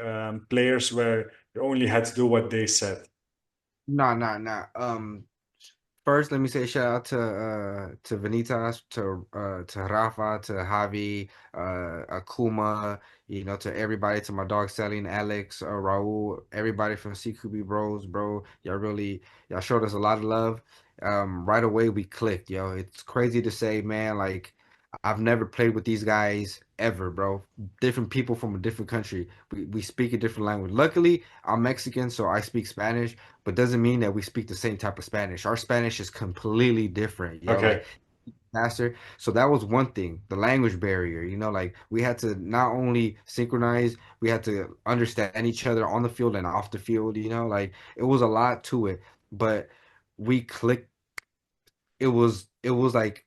players where you only had to do what they said? Nah, nah, nah. First, let me say shout out to Vanitas, to Rafa, to Javi, Akuma, you know, to everybody, to my dog Selling, Alex, Raul, everybody from CQB Bros, bro. Y'all showed us a lot of love. Right away we clicked, yo. It's crazy to say, man, like I've never played with these guys ever, bro. Different people from a different country. We speak a different language. Luckily, I'm Mexican, so I speak Spanish, but doesn't mean that we speak the same type of Spanish. Our Spanish is completely different, yo. Like Okay, faster. So that was one thing, the language barrier. You know, like we had to not only synchronize, we had to understand each other on the field and off the field. You know, like it was a lot to it, but we clicked. It was like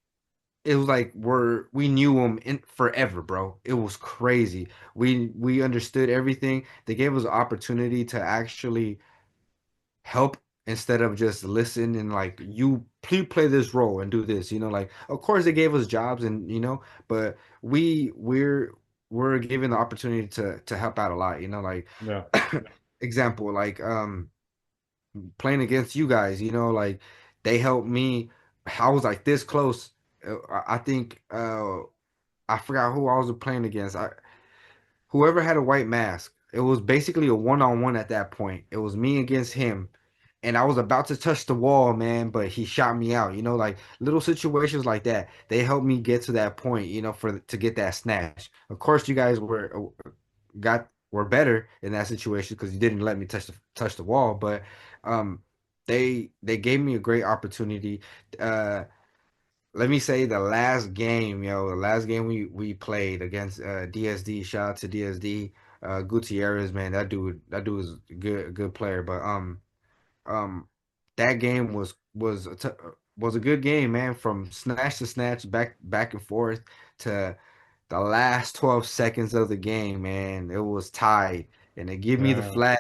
we knew them in forever, bro. It was crazy. We understood everything. They gave us an opportunity to actually help instead of just listen and like you please play this role and do this. You know, like of course they gave us jobs and but we're given the opportunity to help out a lot. You know, like yeah, example, like playing against you guys. You know, like they helped me. I was like this close. I think I forgot who I was playing against. Whoever had a white mask. It was basically a one-on-one at that point. It was me against him, and I was about to touch the wall, man, but he shot me out. Like little situations like that, they helped me get to that point, for to get that snatch. Of course, you guys were better in that situation because you didn't let me touch the wall, but um, they gave me a great opportunity. Uh, Let me say the last game, the last game we played against DSD. Shout out to DSD, Gutierrez, man. That dude is a good player. But um, that game was a good game, man. From snatch to snatch, back and forth to the last 12 seconds of the game, man. It was tied, and they give me the Yeah, flag.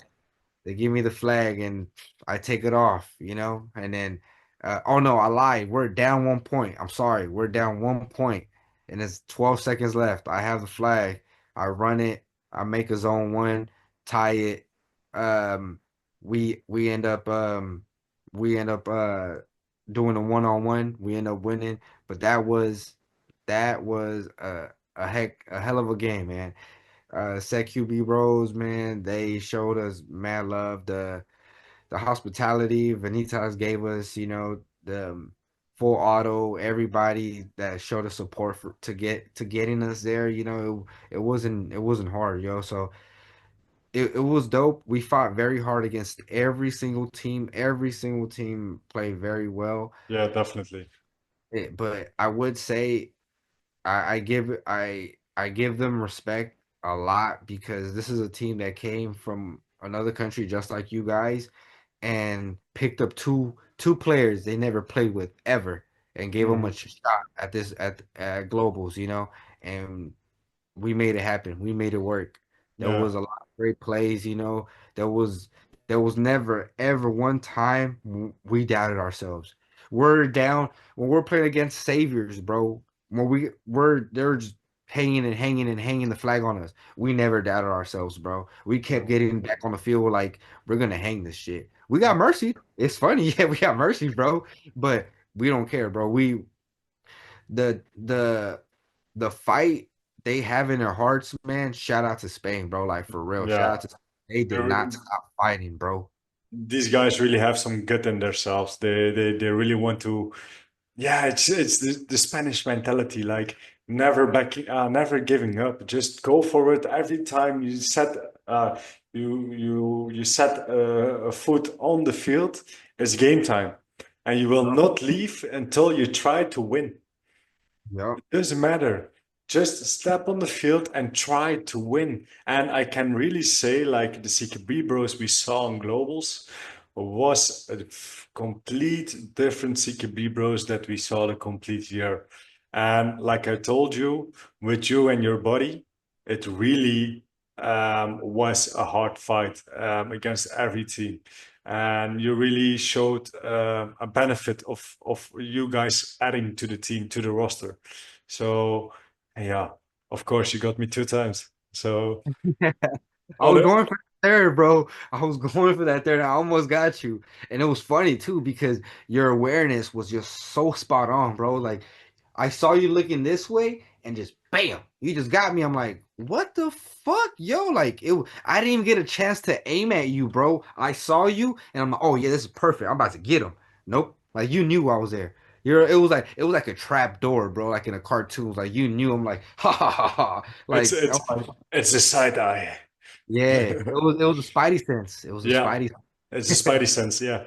They give me the flag and I take it off, and then, oh no, I lied. We're down 1 point. I'm sorry. We're down 1 point and it's 12 seconds left. I have the flag. I run it. I make a zone one, tie it. Um, we end up doing a 1-on-1. We end up winning, but that was a hell of a game, man. Set QB Bros, man, they showed us mad love. The hospitality Vanitas gave us, the full auto, everybody that showed us support to getting us there, it wasn't hard, yo. So it was dope. We fought very hard against every single team. Every single team played very well. yeah, definitely. But I would say I give them respect a lot because this is a team that came from another country just like you guys and picked up two players they never played with ever and gave them a Mhm. shot at globals, and we made it happen. We made it work. There Yeah, was a lot of great plays, There was there was never ever one time we doubted ourselves. We're down when we're playing against saviors, bro. When they're just hanging and hanging and hanging the flag on us. We never doubted ourselves, bro. We kept yeah, getting back on the field like we're gonna hang this shit. We got mercy. It's funny, yeah, we got mercy, bro. But we don't care, bro. The the the fight they have in their hearts, man. Shout out to Spain, bro. Like for real. Shout yeah. out to they did not stop fighting, bro. These guys really have some gut in themselves. They really want to. Yeah, it's the Spanish mentality, like never giving up. Just go for it every time uh, you set a foot on the field. It's game time, and you will not leave until you try to win. Yep. It doesn't matter. Just step on the field and try to win. And I can really say, like the CKB bros we saw on globals was a complete different CKB bros that we saw the complete year. And like I told you, with you and your body, it really was a hard fight against every team. And you really showed a benefit of you guys adding to the team, to the roster. So yeah, of course you got me two times. So I on was it, going for that third, bro. I was going for that third. I almost got you. And it was funny too because your awareness was just so spot on, bro. Like I saw you looking this way and just bam, you just got me. I'm like, what the fuck, yo? Like I didn't even get a chance to aim at you, bro. I saw you and I'm like, oh yeah, this is perfect. I'm about to get him. Nope. Like you knew I was there. It was like a trap door, bro, like in a cartoon. Like you knew I'm like, ha ha ha ha. it's Like, I'm it's like, it's a side eye. yeah, it was a Spidey sense. It was a Yeah, Spidey. it's a Spidey sense. Yeah,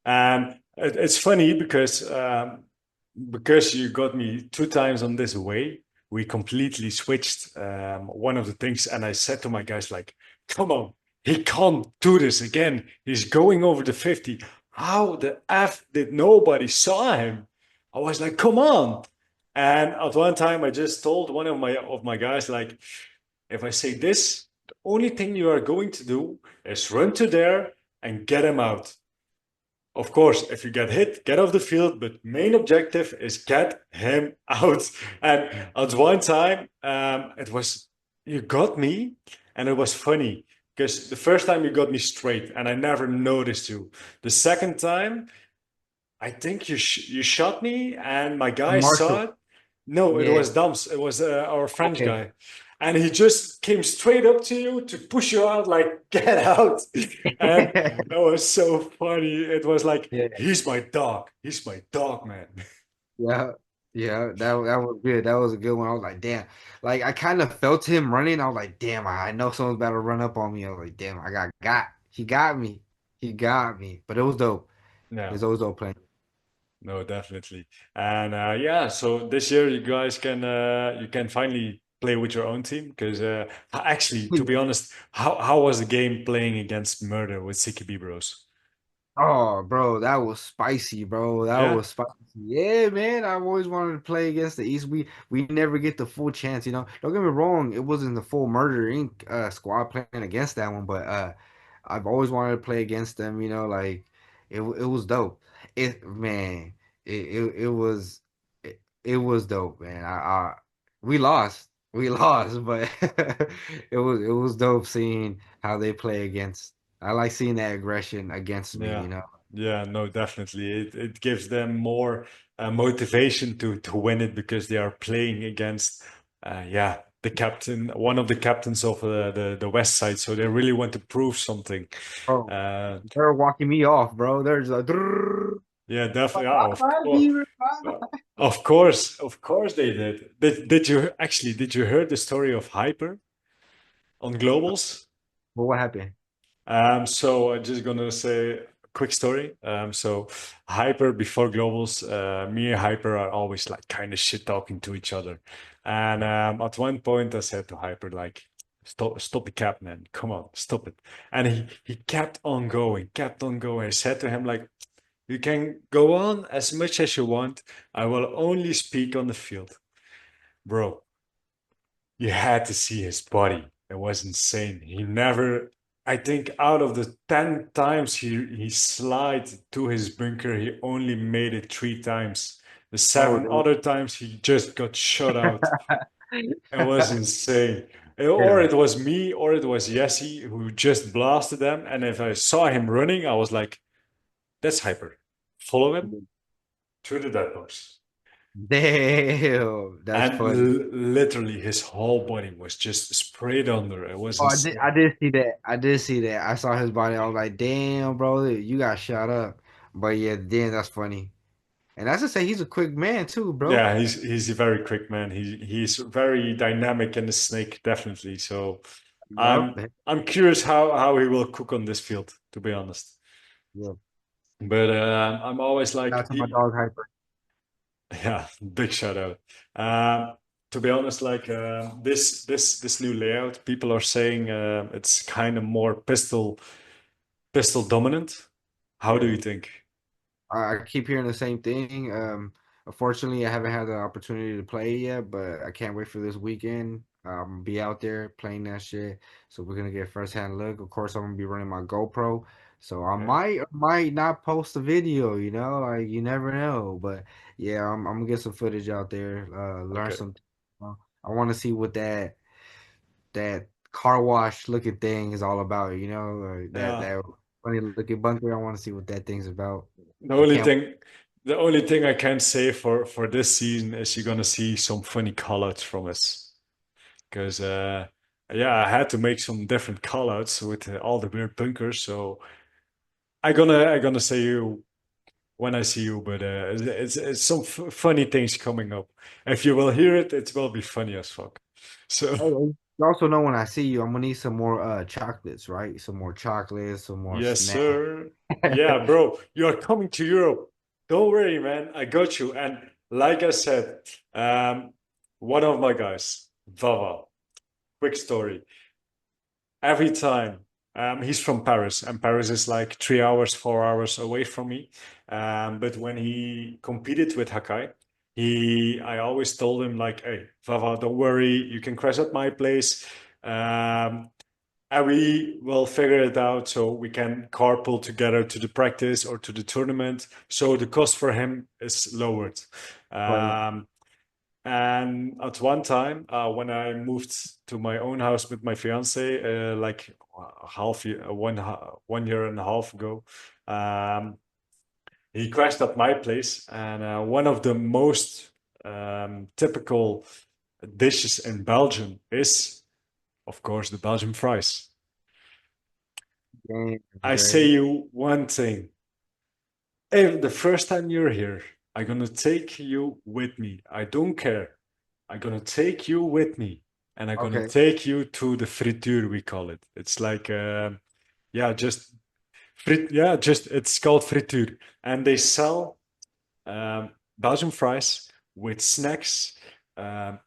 and it's funny because you got me two times on this way. We completely switched one of the things, and I said to my guys like, "Come on, he can't do this again. He's going over the 50. How the f did nobody saw him?" I was like, "Come on!" And at one time, I just told one of my guys like, "If I say this, the only thing you are going to do is run to there and get him out. Of course, if you get hit, get off the field, but main objective is get him out." And at one time, it was, you got me, and it was funny because the first time you got me straight and I never noticed you. The second time, I think you shot me and my guy saw Marshall. it. No, it Yeah. was Dams. It was our French Okay. guy. and he just came straight up to you to push you out, like, get out. And that was so funny. It was like, Yeah, he's my dog, man. yeah, yeah. That was good. That was a good one. I was like, damn. Like I kind of felt him running. I was like, damn. I know someone's about to run up on me. I was like, damn. I got. He got me. He got me. But it was dope. It Yeah. was dope playing. No, definitely. And yeah, so this year you can finally play with your own team because actually, to be honest, how was the game playing against Murder with Siki Bros? Oh, bro, that was spicy, bro. That Yeah, was spicy. Yeah, man. I've always wanted to play against the East. We never get the full chance, you know. Don't get me wrong, it wasn't the full Murder Inc. Squad playing against that one, but I've always wanted to play against them, you know, like it was dope. It man, it was it was dope, man. I we lost. We lost, but it was dope seeing how they play against. I like seeing that aggression against me, yeah, you know. yeah. No, definitely. It gives them more motivation to win it because they are playing against yeah, the captain, one of the captains of the West Side. So they really want to prove something. Bro, Uh, they're walking me off, bro. They're just like, "Drrrr." yeah, Bye definitely. bye, Beaver. Bye Uh, bye. of course they did. Did you hear the story of Hyper on Globals? Well, what happened? So I'm just gonna say a quick story. So Hyper before Globals, me and Hyper are always like kind of shit talking to each other. And at one point I said to Hyper like, stop the cap, man. Come on, stop it. And he kept on going, kept on going. I said to him like, you can go on as much as you want. I will only speak on the field. Bro, you had to see his body. It was insane. He never, I think out of the 10 times he slid to his bunker, he only made it 3 times. The Oh, seven other times he just got shut out. It was insane. Or yeah. it was me, or it was Jesse who just blasted them. And if I saw him running, I was like, that's Hyper. Follow him to the dead box. Damn, that's And funny. literally his whole body was just sprayed under. It was Oh, I insane. did see that. I did see that. I saw his body. I was like, damn, bro, you got shot up. But yeah, damn, that's funny. And that's to say he's a quick man too, bro. Yeah, he's a very quick man. He's very dynamic in the snake, definitely. So Yep. I'm curious how he will cook on this field, to be honest. Yeah. But I'm always like, That's my dog Hyper. yeah, big shout out. To be honest, like this new layout, people are saying it's kind of more pistol dominant. How do Yeah. you think? I keep hearing the same thing. Unfortunately, I haven't had the opportunity to play it yet, but I can't wait for this weekend. Be out there playing that shit. So we're gonna get a first hand look. Of course, I'm gonna be running my GoPro. So I Okay. might or might not post a video, you know, like you never know. But yeah, I'm gonna get some footage out there, learn Okay. some. I want to see what that car wash looking thing is all about, you know, Yeah. that funny looking bunker. I want to see what that thing's about. The I only can't. thing, the only thing I can say for this season is you're gonna see some funny callouts from us. Because yeah, I had to make some different callouts with all the weird bunkers. So I gonna say you when I see you, but it's some funny things coming up. If you will hear it, it will be funny as fuck. So Hey, you also know when I see you, I'm gonna need some more chocolates, right? Some more chocolates, some more yes, snacks. sir. Yeah, bro, you are coming to Europe. Don't worry, man. I got you. And like I said, one of my guys, Vava, quick story. Every time, he's from Paris, and Paris is like 3 hours, 4 hours away from me. But when he competed with Hakai, I always told him like, "Hey, Vava, don't worry. You can crash at my place. Um, and we will figure it out so we can carpool together to the practice or to the tournament. So the cost for him is lowered. Right. Um, and at one time, when I moved to my own house with my fiance, like half year, 1 year and a half ago, um, he crashed at my place. And one of the most typical dishes in Belgium is, of course, the Belgian fries. Damn, I say Dre. you one thing. If the first time you're here, I'm gonna take you with me. I don't care. I'm gonna take you with me, and I'm gonna Okay. take you to the frituur, we call it. It's like, yeah, just yeah, just it's called frituur, and they sell Belgian fries with snacks.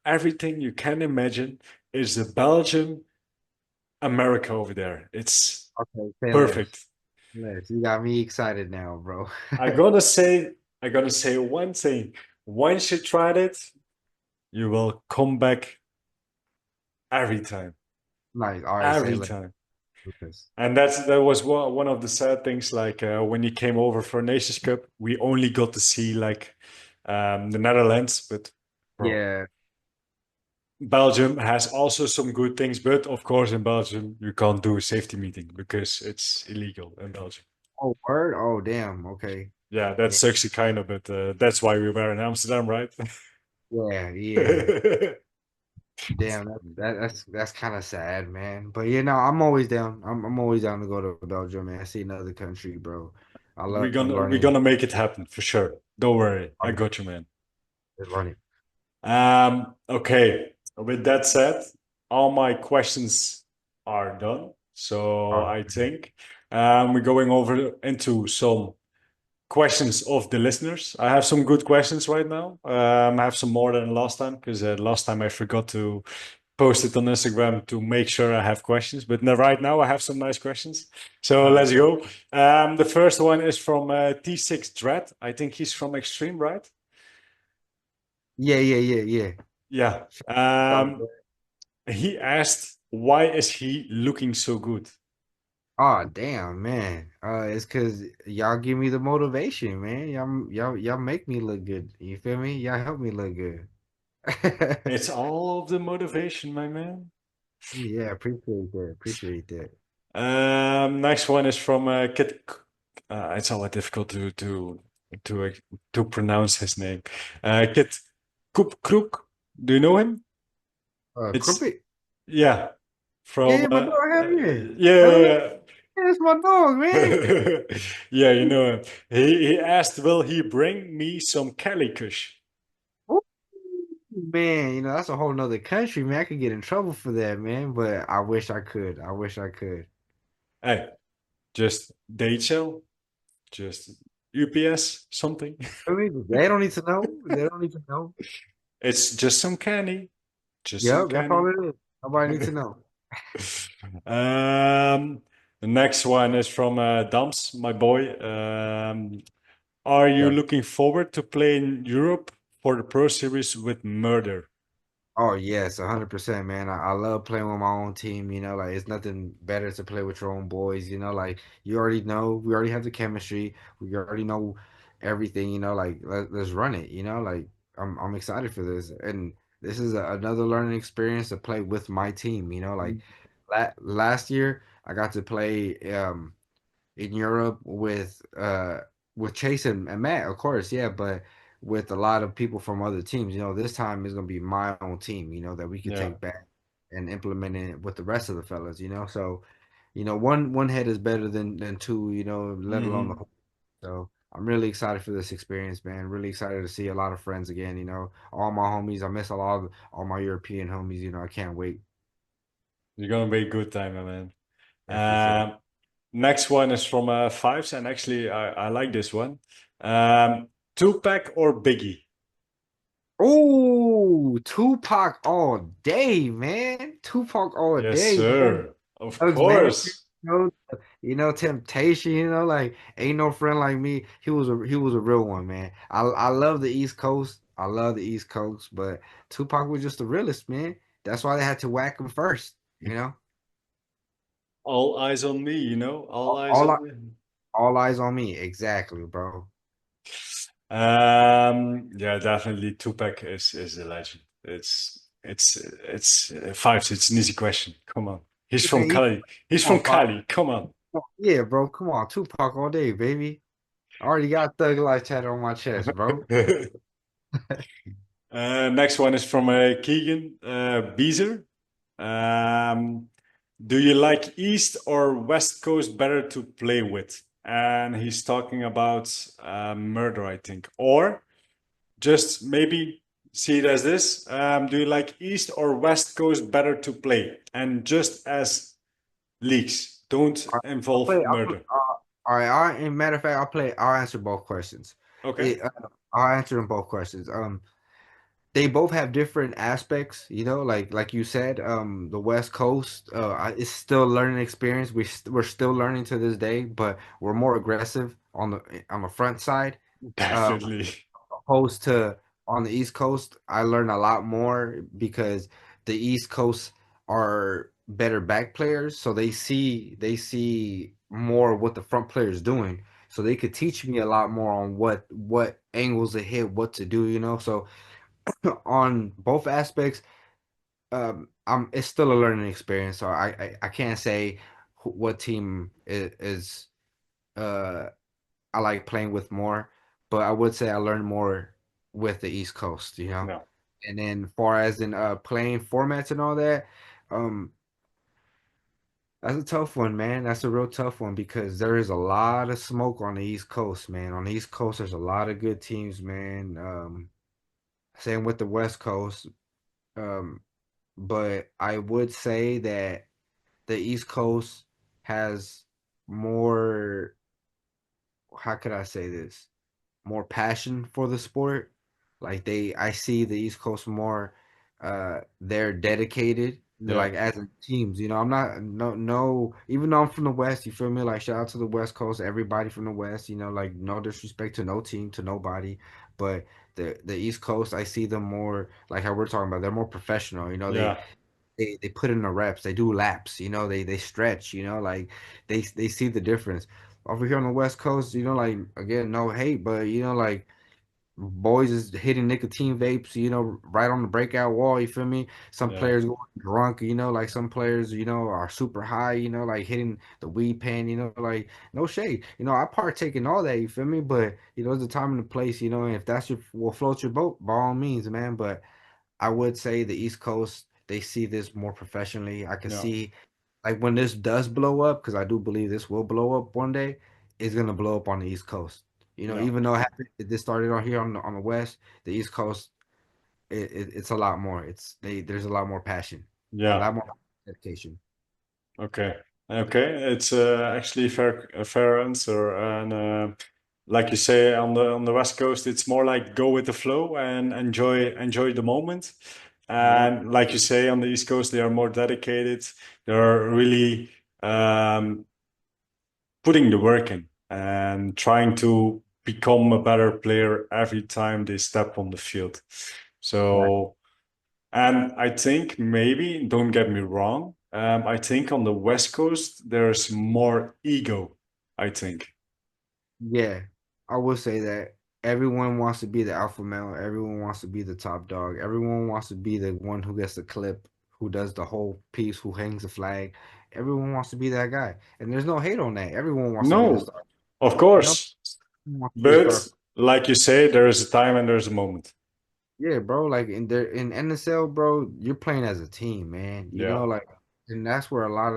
Everything you can imagine is the Belgian America over there. It's Okay. Say less. perfect. Less. You got me excited now, bro. I gotta say, I gotta say one thing. Once you tried it, you will come back every time, Nice. All right. Say every less. time. Less. And that was one of the sad things. Like when you came over for Nations Cup, we only got to see like the Netherlands, but bro, Yeah. Belgium has also some good things. But of course, in Belgium, you can't do a safety meeting because it's illegal in Belgium. Oh, word. Oh, damn. Okay. Yeah, that Yeah. sucks kind of, but that's why we were in Amsterdam, right? Yeah. Yeah. Damn. That's kind of sad, man. But you know, I'm always down. I'm always down to go to Belgium, man. See another country, bro. I We're love gonna we're learning. gonna make it happen for sure. Don't worry, I got you, man. Learning. Okay. With that said, all my questions are done. So Oh, I think we're going over into some questions of the listeners. I have some good questions right now. I have some more than last time because last time I forgot to post it on Instagram to make sure I have questions. But right now I have some nice questions. So all right, let's bro. go. The first one is from T6 Dread. I think he's from Extreme, right? Yeah, yeah, yeah, yeah. Yeah. So, He asked, why is he looking so good? oh, damn, man. It's because y'all give me the motivation, man. Y'all make me look good. You feel me? Y'all help me look good. It's all of the motivation, my man. Yeah, appreciate that. Appreciate that. Next one is from Kit. It's always difficult to uh, to pronounce his name. Kit Krook. Do you know him? It's Crumpet. yeah, Yeah, from yeah, my dog. Hell yeah. Hell yeah. yeah. That's my dog, man. Yeah, you know him. He asked, will he bring me some Cali Kush? Ooh, man, you know, that's a whole nother country, man. I could get in trouble for that, man. But I wish I could. I wish I could. Hey, just DHL, just UPS, something. I mean, they don't need to know. They don't need to know. It's just some candy, just some Yep, that's all candy. it is. Nobody needs to know. um, the next one is from Dams, my boy. Are you Yeah. looking forward to playing Europe for the Pro Series with Murder? Oh yes, 100%, man. I love playing with my own team. You know, like it's nothing better to play with your own boys. You know, like you already know, we already have the chemistry. We already know everything. You know, like let's run it. You know, like I'm excited for this, and this is another learning experience to play with my team. You know, like last year I got to play. In Europe with Chase and Matt, of course, yeah, but with a lot of people from other teams. You know, this time is gonna be my own team, you know, that we could Yeah. take back and implement it with the rest of the fellas, you know. So, you know, one head is better than two, you know, let alone the Hmm. whole. So I'm really excited for this experience, man. Really excited to see a lot of friends again, you know. All my homies. I miss a lot of all my European homies, you know, I can't wait. You're gonna be a good time, my man. Yeah, for sure. Next one is from Fives, and actually, I like this one. Tupac or Biggie? Oh, Tupac all day, man. Tupac all Yes, day, man. sir. Of Thugs, man. You course. know, temptation, you know, like ain't no friend like me. He was a real one, man. I love the East Coast. I love the East Coast, but Tupac was just the realest, man. That's why they had to whack him first, you know. All eyes on me, you know? All eyes All on I- me. all eyes on me. Exactly, bro. Yeah, definitely Tupac is a legend. It's Fives. It's an easy question. Come on. He's from Man, Cali. He's come from on, five. Cali. Come on. Yeah, bro. Come on, Tupac all day, baby. I already got Thug Life tattooed on my chest, bro. Next one is from Keegan Beezer. Um, do you like East or West Coast better to play with? And he's talking about murder, I think. Or just maybe see it as this. Do you like East or West Coast better to play? And just as leaks, don't I'll involve play. murder. All right. In matter of fact, I'll play. I'll answer both questions. Okay. It, I'll answer them both questions. They both have different aspects, like you said, the West Coast, it's still a learning experience. We're still learning to this day, but we're more aggressive on the front side. Um, Definitely. opposed to on the East Coast, I learned a lot more because the East Coast are better back players, so they see more what the front player is doing. So they could teach me a lot more on what angles to hit, what to do, So on both aspects, it's still a learning experience. So I can't say what team is uh I like playing with more, but I would say I learned more with the East Coast. No. And then far as in playing formats and all that, um that's a tough one, man. That's a real tough one because there is a lot of smoke on the East Coast, man. On the East Coast, there's a lot of good teams, man. Same with the West Coast. Um, but I would say that the East Coast has more, how could I say this? More passion for the sport. I see the East Coast more they're dedicated. They're Yeah. like as in teams, I'm not no even though I'm from the West, you feel me? Like shout out to the West Coast, everybody from the West, like no disrespect to no team, to nobody. But the East Coast, I see them more like how we're talking about, they're more professional, they Yeah. they put in the reps, they do laps, they stretch, like they see the difference. Over here on the West Coast, like again, no hate, but like boys is hitting nicotine vapes, right on the breakout wall, you feel me? Some Yeah. players going drunk, like some players, are super high, like hitting the weed pen, like no shade. I partake in all that, you feel me? But there's a time and a place, and if that's what floats your boat, by all means, man. But I would say the East Coast, they see this more professionally. I can Yeah. see like when this does blow up, because I do believe this will blow up one day, it's gonna blow up on the East Coast. Yeah. Even though this started on here on the West, the East Coast, it's a lot more. There's a lot more passion, a Yeah. lot more dedication. Okay. Okay. It's actually a fair answer. And like you say, on the West Coast, it's more like go with the flow and enjoy the moment. Yep. And like you say, on the East Coast, they are more dedicated. They're really putting the work in and trying to become a better player every time they step on the field. So, and I think maybe, don't get me wrong, I think on the West Coast, there's more ego, I think. Yeah, I would say that everyone wants to be the alpha male. Everyone wants to be the top dog. Everyone wants to be the one who gets the clip, who does the whole piece, who hangs the flag. Everyone wants to be that guy. And there's no hate on that. Everyone wants to be the No, star. of You know, course. everyone wants to be a But star. like you say, there is a time and there's a moment. Yeah, bro. Like in NSL, bro, you're playing as a team, man. Yeah. Like, and that's where a lot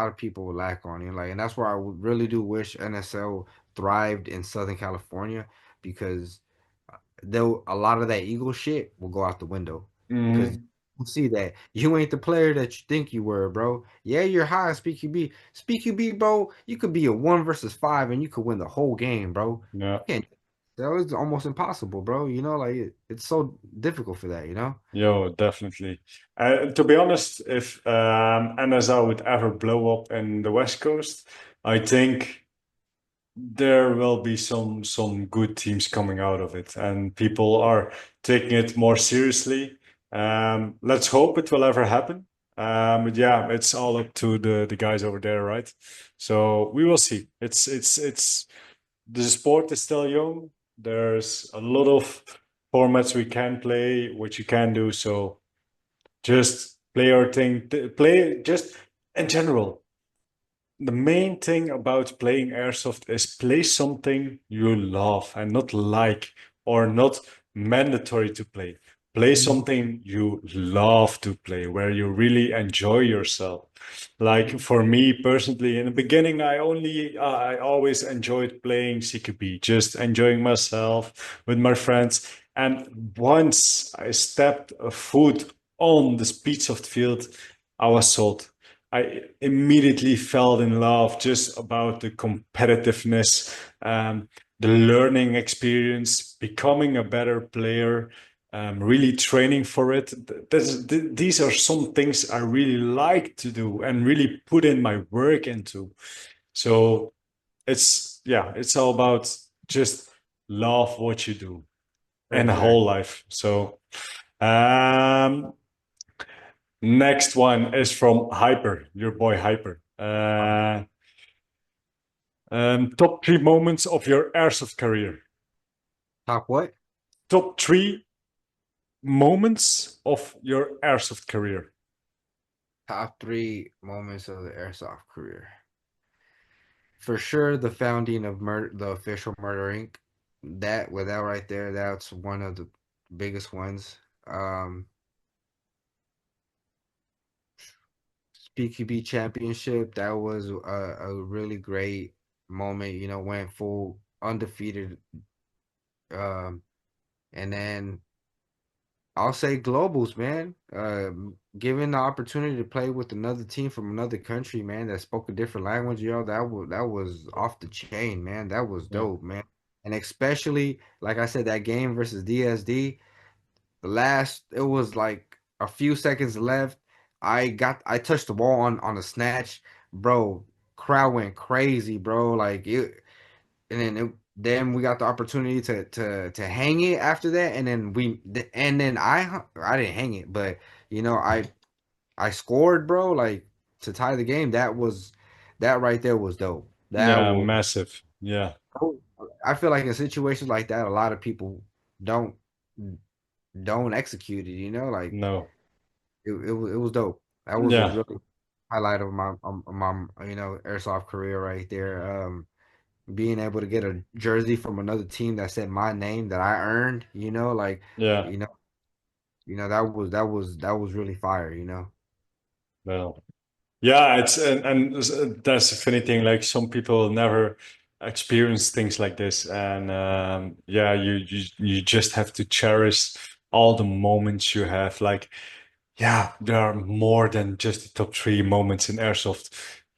of people lack on. Like, and that's where really do wish NSL thrived in Southern California because though a lot of that ego shit will go out the window because Mhm. you see that you ain't the player that you think you were, bro. Yeah, you're high speak QB. Speak QB, bro. You could be a 1 versus 5 and you could win the whole game, bro. Yeah. You can't. That was almost impossible, bro. Like it's so difficult for that. Yo, definitely. To be honest, if NSL would ever blow up in the West Coast, I think there will be some good teams coming out of it, and people are taking it more seriously. Let's hope it will ever happen. But yeah, it's all up to the guys over there, right? So we will see. It's the sport is still young. There's a lot of formats we can play, which you can do. So just play your thing, play just in general. The main thing about playing airsoft is play something you love and not like or not mandatory to play. Play Mhm. something you love to play, where you really enjoy yourself. Like for me personally, in the beginning, I always enjoyed playing CQB, just enjoying myself with my friends. And once I stepped a foot on the speeds of the field, I was sold. I immediately fell in love just about the competitiveness, the learning experience, becoming a better player, really training for it. These are some things I really like to do and really put in my work into. So it's all about just love what you do and the whole Exactly. life. So um, next one is from Hyper, your boy Hyper. Top three moments of your airsoft career. Top what? Top three moments of your airsoft career. Top three moments of the airsoft career. For sure, the founding of the official Murder Inc. That with that right there, that's one of the biggest ones. PQB championship, that was a really great moment. Went full undefeated. Um, and then I'll say globals, man. Given the opportunity to play with another team from another country, man, that spoke a different language, that was off the chain, man. That was Yeah. dope, man. And especially, like I said, that game versus DSD, it was like a few seconds left. I touched the wall on a snatch, bro. Crowd went crazy, bro. Like it, and then we got the opportunity to hang it after that, and then I didn't hang it, but I scored, bro, like to tie the game. That right there was dope. That Yeah, was massive. Yeah, I feel like in situations like that, a lot of people don't don't execute it. Like no. it was dope. That was a Yeah, really highlight of my airsoft career right there. Being able to get a jersey from another team that said my name that I earned, like yeah. you know, that was really fire. Well, yeah, it's and that's the funny thing. Like some people never experience things like this, and yeah, you just have to cherish all the moments you have. Like, yeah, there are more than just the top three moments in airsoft.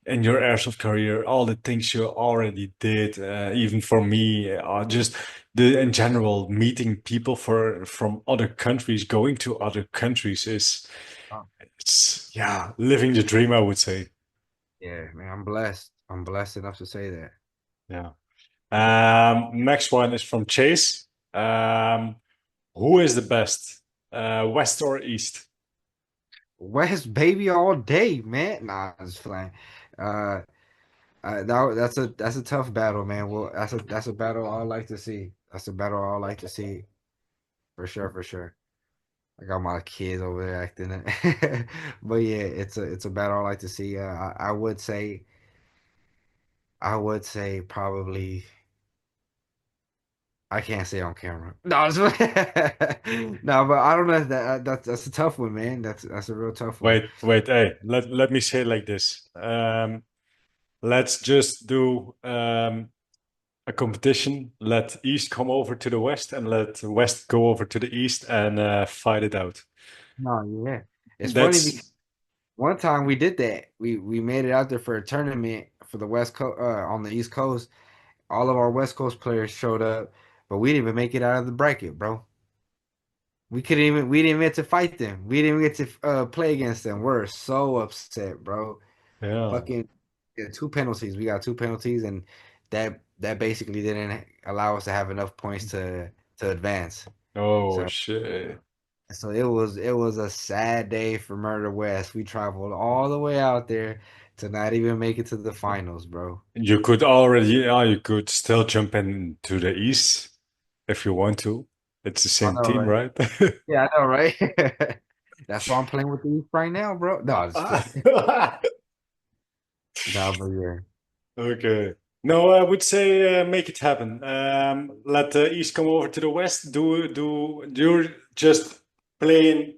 In your airsoft career, all the things you already did, even for me, just the in general meeting people from other countries, going to other countries is Oh, it's yeah, living the dream, I would say. yeah, man, I'm blessed. I'm blessed enough to say that. Yeah. Next one is from Chase. Um, who is the best, West or East? West baby all day, man. Nah, I'm just playing. Uh, that's a tough battle, man. Well, that's a battle I like to see. That's a battle I like to see for sure, for sure. I got my kids over there acting it. But yeah, it's a battle I like to see. I would say probably I can't say on camera. No, no, but I don't know if that's a tough one, man. That's a real tough one. Wait, hey, let me say it like this. Let's just do a competition. Let East come over to the West and let West go over to the East and fight it out. No, yeah. It's funny because That's one time we did that. We made it out there for a tournament for the West Coast on the East Coast. All of our West Coast players showed up, but we didn't even make it out of the bracket, bro. We didn't even get to fight them. We didn't even get to play against them. We're so upset, bro. yeah. Fucking yeah, two penalties. We got two penalties, and that basically didn't allow us to have enough points to advance. Oh So shit. so it was a sad day for Murder West. We traveled all the way out there to not even make it to the finals, bro. You could already, yeah, you could still jump into the East if you want to. It's the I same know, team, right? right? Yeah, I know, right? That's why I'm playing with the East right now, bro. No, I'm just playing. No, but yeah. Okay. No, I would say make it happen. Let the East come over to the West. Do you just? playing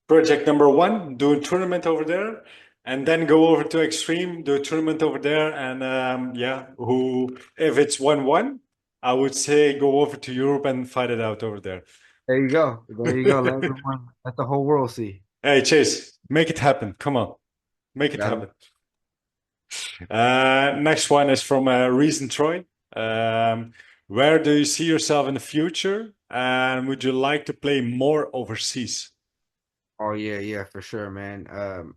project number one, do a tournament over there, and then go over to Extreme, do a tournament over there, and yeah, who if it's 1-1, I would say go over to Europe and fight it out over there. There you go. There you go. Let everyone, let the whole world see. Hey, Chase, make it happen. Come on, make it That'll happen. Next one is from Reason Troy. Um, where do you see yourself in the future? And would you like to play more overseas? Oh yeah, yeah, for sure, man.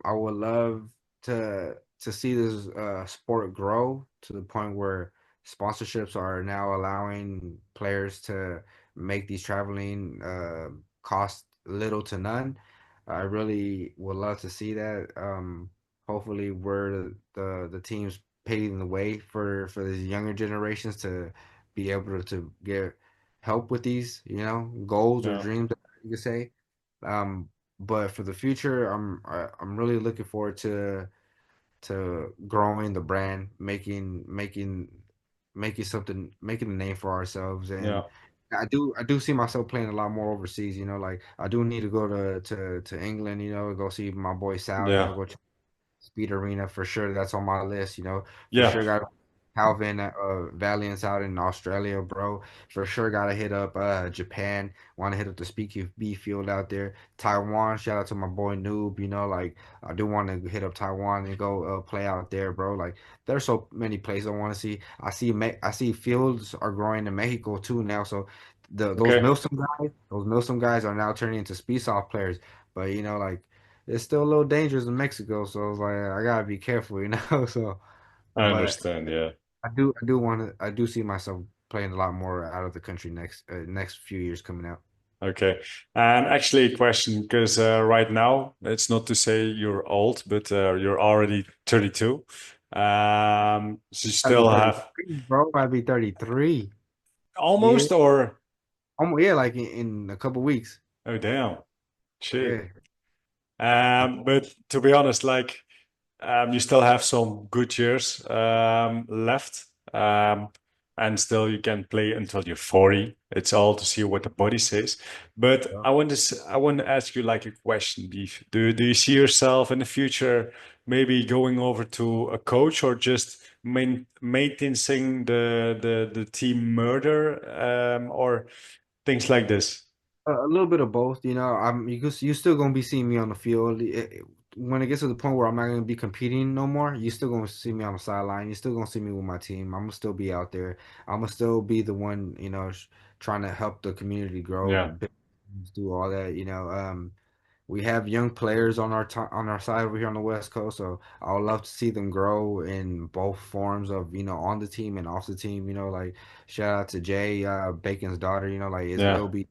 I would love to see this sport grow to the point where sponsorships are now allowing players to make these traveling cost little to none. I really would love to see that. Hopefully, we're the teams paving the way for these younger generations to be able to get help with these, goals or Yeah, dreams, you could say. Um, but for the future, I'm really looking forward to growing the brand, making something, making a name for ourselves, and yeah, I do see myself playing a lot more overseas. Like I do need to go to England, go see my boy Sal, yeah, go Speed Arena for sure. That's on my list. For yeah. sure got Calvin Valiant's out in Australia, bro. For sure gotta hit up Japan. Want to hit up the Speaky B field out there. Taiwan. Shout out to my boy Noob. Like I do want to hit up Taiwan and go play out there, bro. Like there's so many places I want to see. I see fields are growing in Mexico too now. So Okay, those Milsom guys are now turning into speed soft players. But like it's still a little dangerous in Mexico, so I was like, I gotta be careful, So, I but understand. Yeah. I do see myself playing a lot more out of the country next few years coming out. Okay. And actually, a question because right now, it's not to say you're old, but you're already 32. So you I'd be still have 33, bro. I'd be 33. Yeah, almost, or yeah, like in a couple weeks. oh damn, shit. Yeah. But to be honest, like you still have some good years left, and still you can play until you're 40. It's all to see what the body says. But Yeah. I want to ask you like a question, Beef. Do you see yourself in the future maybe going over to a coach or just maintaining the team murder or things like this? A little bit of both, you still gonna be seeing me on the field. When it gets to the point where I'm not gonna be competing no more, you still gonna see me on the sideline. You still gonna see me with my team. I'm gonna still be out there. I'm gonna still be the one, trying to help the community grow, Yeah, do all that. We have young players on our side over here on the West Coast, so I would love to see them grow in both forms of, on the team and off the team. Like shout out to Jay, Bacon's daughter. Like yeah, it'll be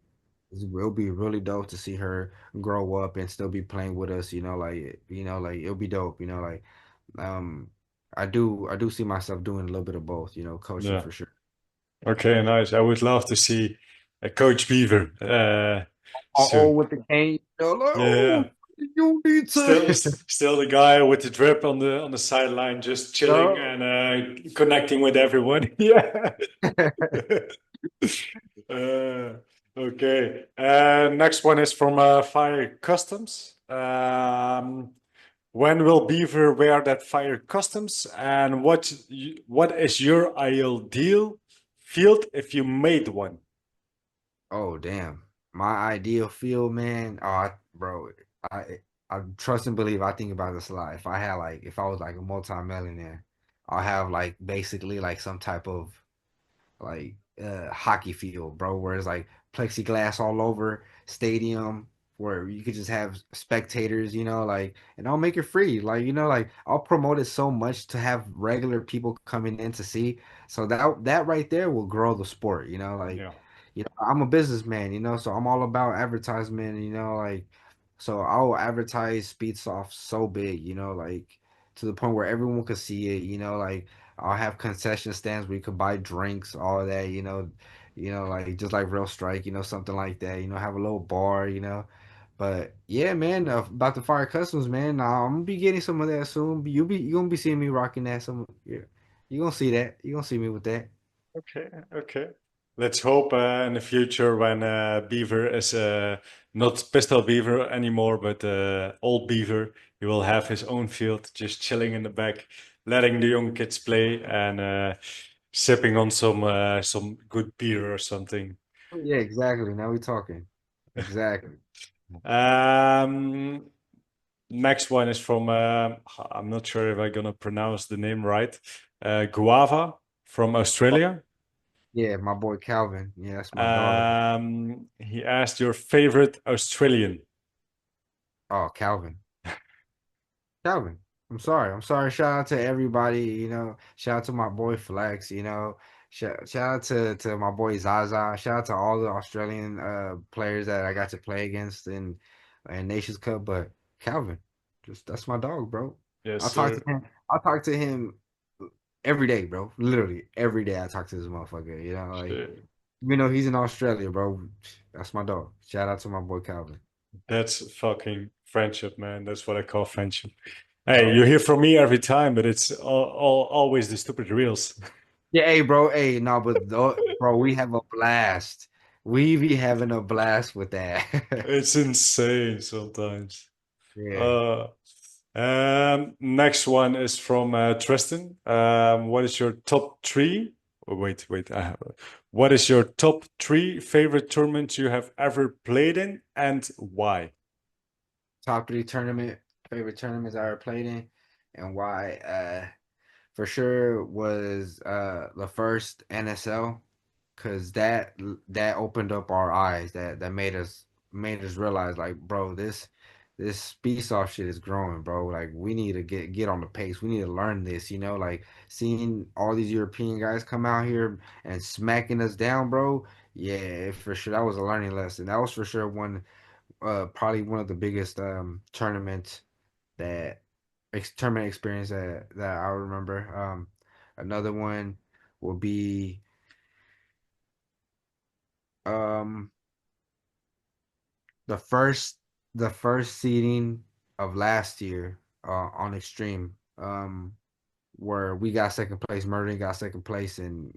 really dope to see her grow up and still be playing with us, like it'll be dope, um I do see myself doing a little bit of both, coaching yeah. for sure. Okay, nice. I would love to see a Coach Beaver Oh, soon. with the cane, like, Yeah, oh, you need still, to. still the guy with the drip on the sideline, just chilling No. and connecting with everyone. Yeah. Uh, okay. Next one is from Fire Customs. When will Beaver wear that Fire Customs, and what is your ideal field if you made one? Oh, damn. My ideal field, man. Bro, I trust and believe. I think about this a lot. If I was like a multi-millionaire, I'll have like basically like some type of like hockey field, bro, where it's like plexiglass all over stadium where you could just have spectators, like, and I'll make it free. Like, like I'll promote it so much to have regular people coming in to see. So that right there will grow the sport, like, Yeah, I'm a businessman, so I'm all about advertisement, like, so I'll advertise Speed Soft so big, like to the point where everyone could see it, like I'll have concession stands where you could buy drinks, all of that, like just like Real Strike, something like that, have a little bar, But yeah, man, about the Fire Customs, man, I'm gonna be getting some of that soon. You gonna be seeing me rocking that some, yeah. You gonna see that. You gonna see me with that. okay, okay. let's hope in the future when Beaver is not Pistol Beaver anymore, but old Beaver, he will have his own field, just chilling in the back, letting the young kids play and sipping on some good beer or something. Yeah, exactly. Now we're talking. Exactly. Um, Next one is from I'm not sure if I'm gonna pronounce the name right. Guava from Australia. Yeah, my boy Calvin. Yeah, that's my dog. He asked your favorite Australian. Oh, Calvin. Calvin. I'm sorry. I'm sorry. Shout out to everybody, shout out to my boy Flex, shout out to my boy Zaza. Shout out to all the Australian players that I got to play against in Nations Cup. But Calvin, just that's my dog, bro. Yes, I'll talk sir. to him. I'll talk to him every day, bro. Literally every day I talk to this motherfucker. Like Shit. even though he's in Australia, bro. That's my dog. Shout out to my boy Calvin. That's fucking friendship, man. That's what I call friendship. Hey, you hear from me every time, but it's always the stupid reels. Yeah, hey, bro. Hey, no, but bro, we have a blast. We be having a blast with that. It's insane sometimes. Yeah. Uh, Next one is from Tristan. What is your top three? Oh, wait. What is your top three favorite tournaments you have ever played in and why? Top three favorite tournaments I ever played in, and why? For sure was the first NSL, because that opened up our eyes. That made us realize, like, bro, this speed off shit is growing, bro. Like, we need to get on the pace. We need to learn this, like seeing all these European guys come out here and smacking us down, bro. Yeah, for sure, that was a learning lesson. That was for sure probably one of the biggest that tournament experience that I remember. Another one will be um the first the first seeding of last year on Extreme, where we got second place, Murdering got second place, and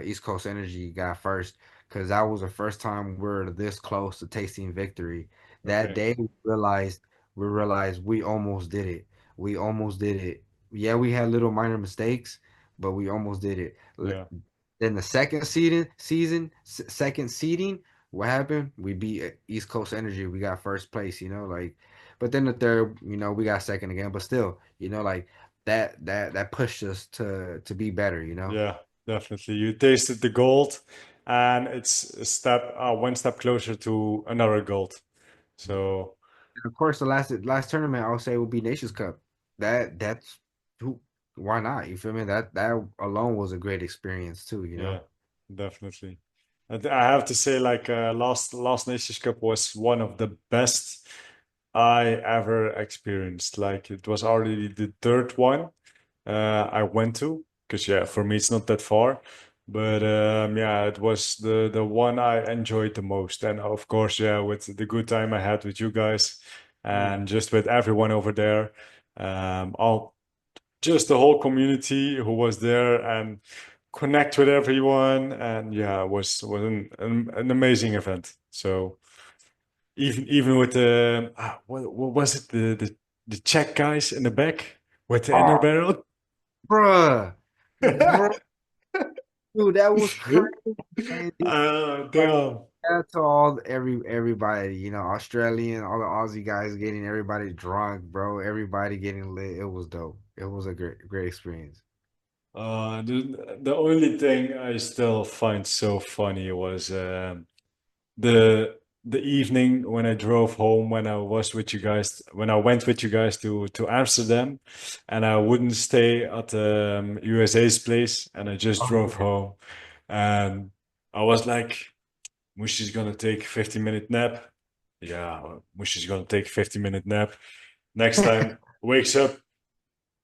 East Coast Energy got first, because that was the first time we're this close to tasting victory. That Okay. day we realized we almost did it. We almost did it. Yeah, we had little minor mistakes, but we almost did it. Yeah. Then the second seeding, what happened? We beat East Coast Energy. We got first place, like, but then the third, we got second again. But still, like that pushed us to be better. Yeah, definitely. You tasted the gold, and it's one step closer to another gold. So, And of course, the last tournament I'll say will be Nations Cup. That's who. Why not? You feel me? That alone was a great experience too. yeah, definitely. I have to say, like, last Nations Cup was one of the best I ever experienced. Like, it was already the third one I went to, because yeah, for me it's not that far. But yeah, it was the one I enjoyed the most. And of course, yeah, with the good time I had with you guys Mm. and just with everyone over there, all just the whole community who was there and connect with everyone. And yeah, it was an amazing event. So even with the what was it, the Czech guys in the back with the inner Oh, barrel. bruh, bro, dude, that was crazy, man. Like, Damn. shout out to everybody, Australian, all the Aussie guys getting everybody drunk, bro. Everybody getting lit. It was dope. It was a great experience. The only thing I still find so funny was the the evening when I drove home when I was with you guys when I went with you guys to Amsterdam, and I wouldn't stay at USA's place, and I just Oh drove yeah. home, and I was like, Mushi's gonna take 15-minute nap. Yeah, Mushi's gonna take 15-minute nap. Next time, wakes up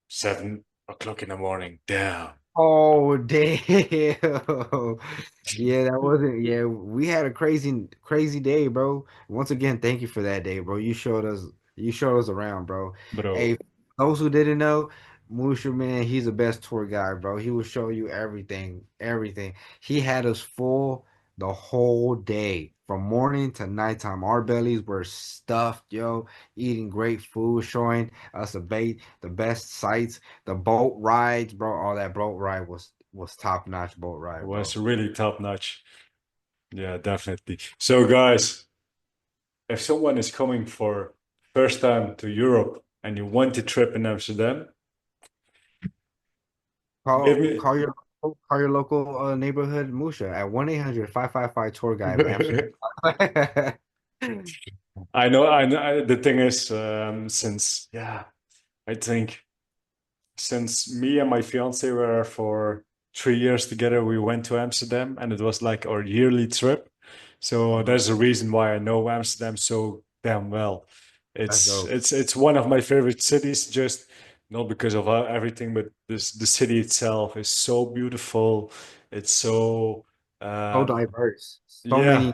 7 o'clock in the morning. Damn, Oh damn. Yeah, that wasn't yeah, we had a crazy day, bro. Once again, thank you for that day, bro. You showed us around, bro. bro. Hey, those who didn't know, Musha, man, he's the best tour guide, bro. He will show you everything, everything. He had us full the whole day, from morning to nighttime. Our bellies were stuffed, yo, eating great food, showing us the best sights, the boat rides, bro. All that boat ride was top notch boat It ride, was bro. really top notch. Yeah, definitely. So, guys, if someone is coming for first time to Europe and you want to trip in Amsterdam, give Call me. call your call your local neighborhood Musha at 1-800-555 tour guide of Amsterdam. The thing is, since yeah, I think since me and my fiance were for 3 years together, we went to Amsterdam, and it was like our yearly trip. So Uh-huh. there's a reason why I know Amsterdam so damn well. That's dope. It's one of my favorite cities, just not because of everything, but the city itself is so beautiful. It's so So um, diverse. yeah,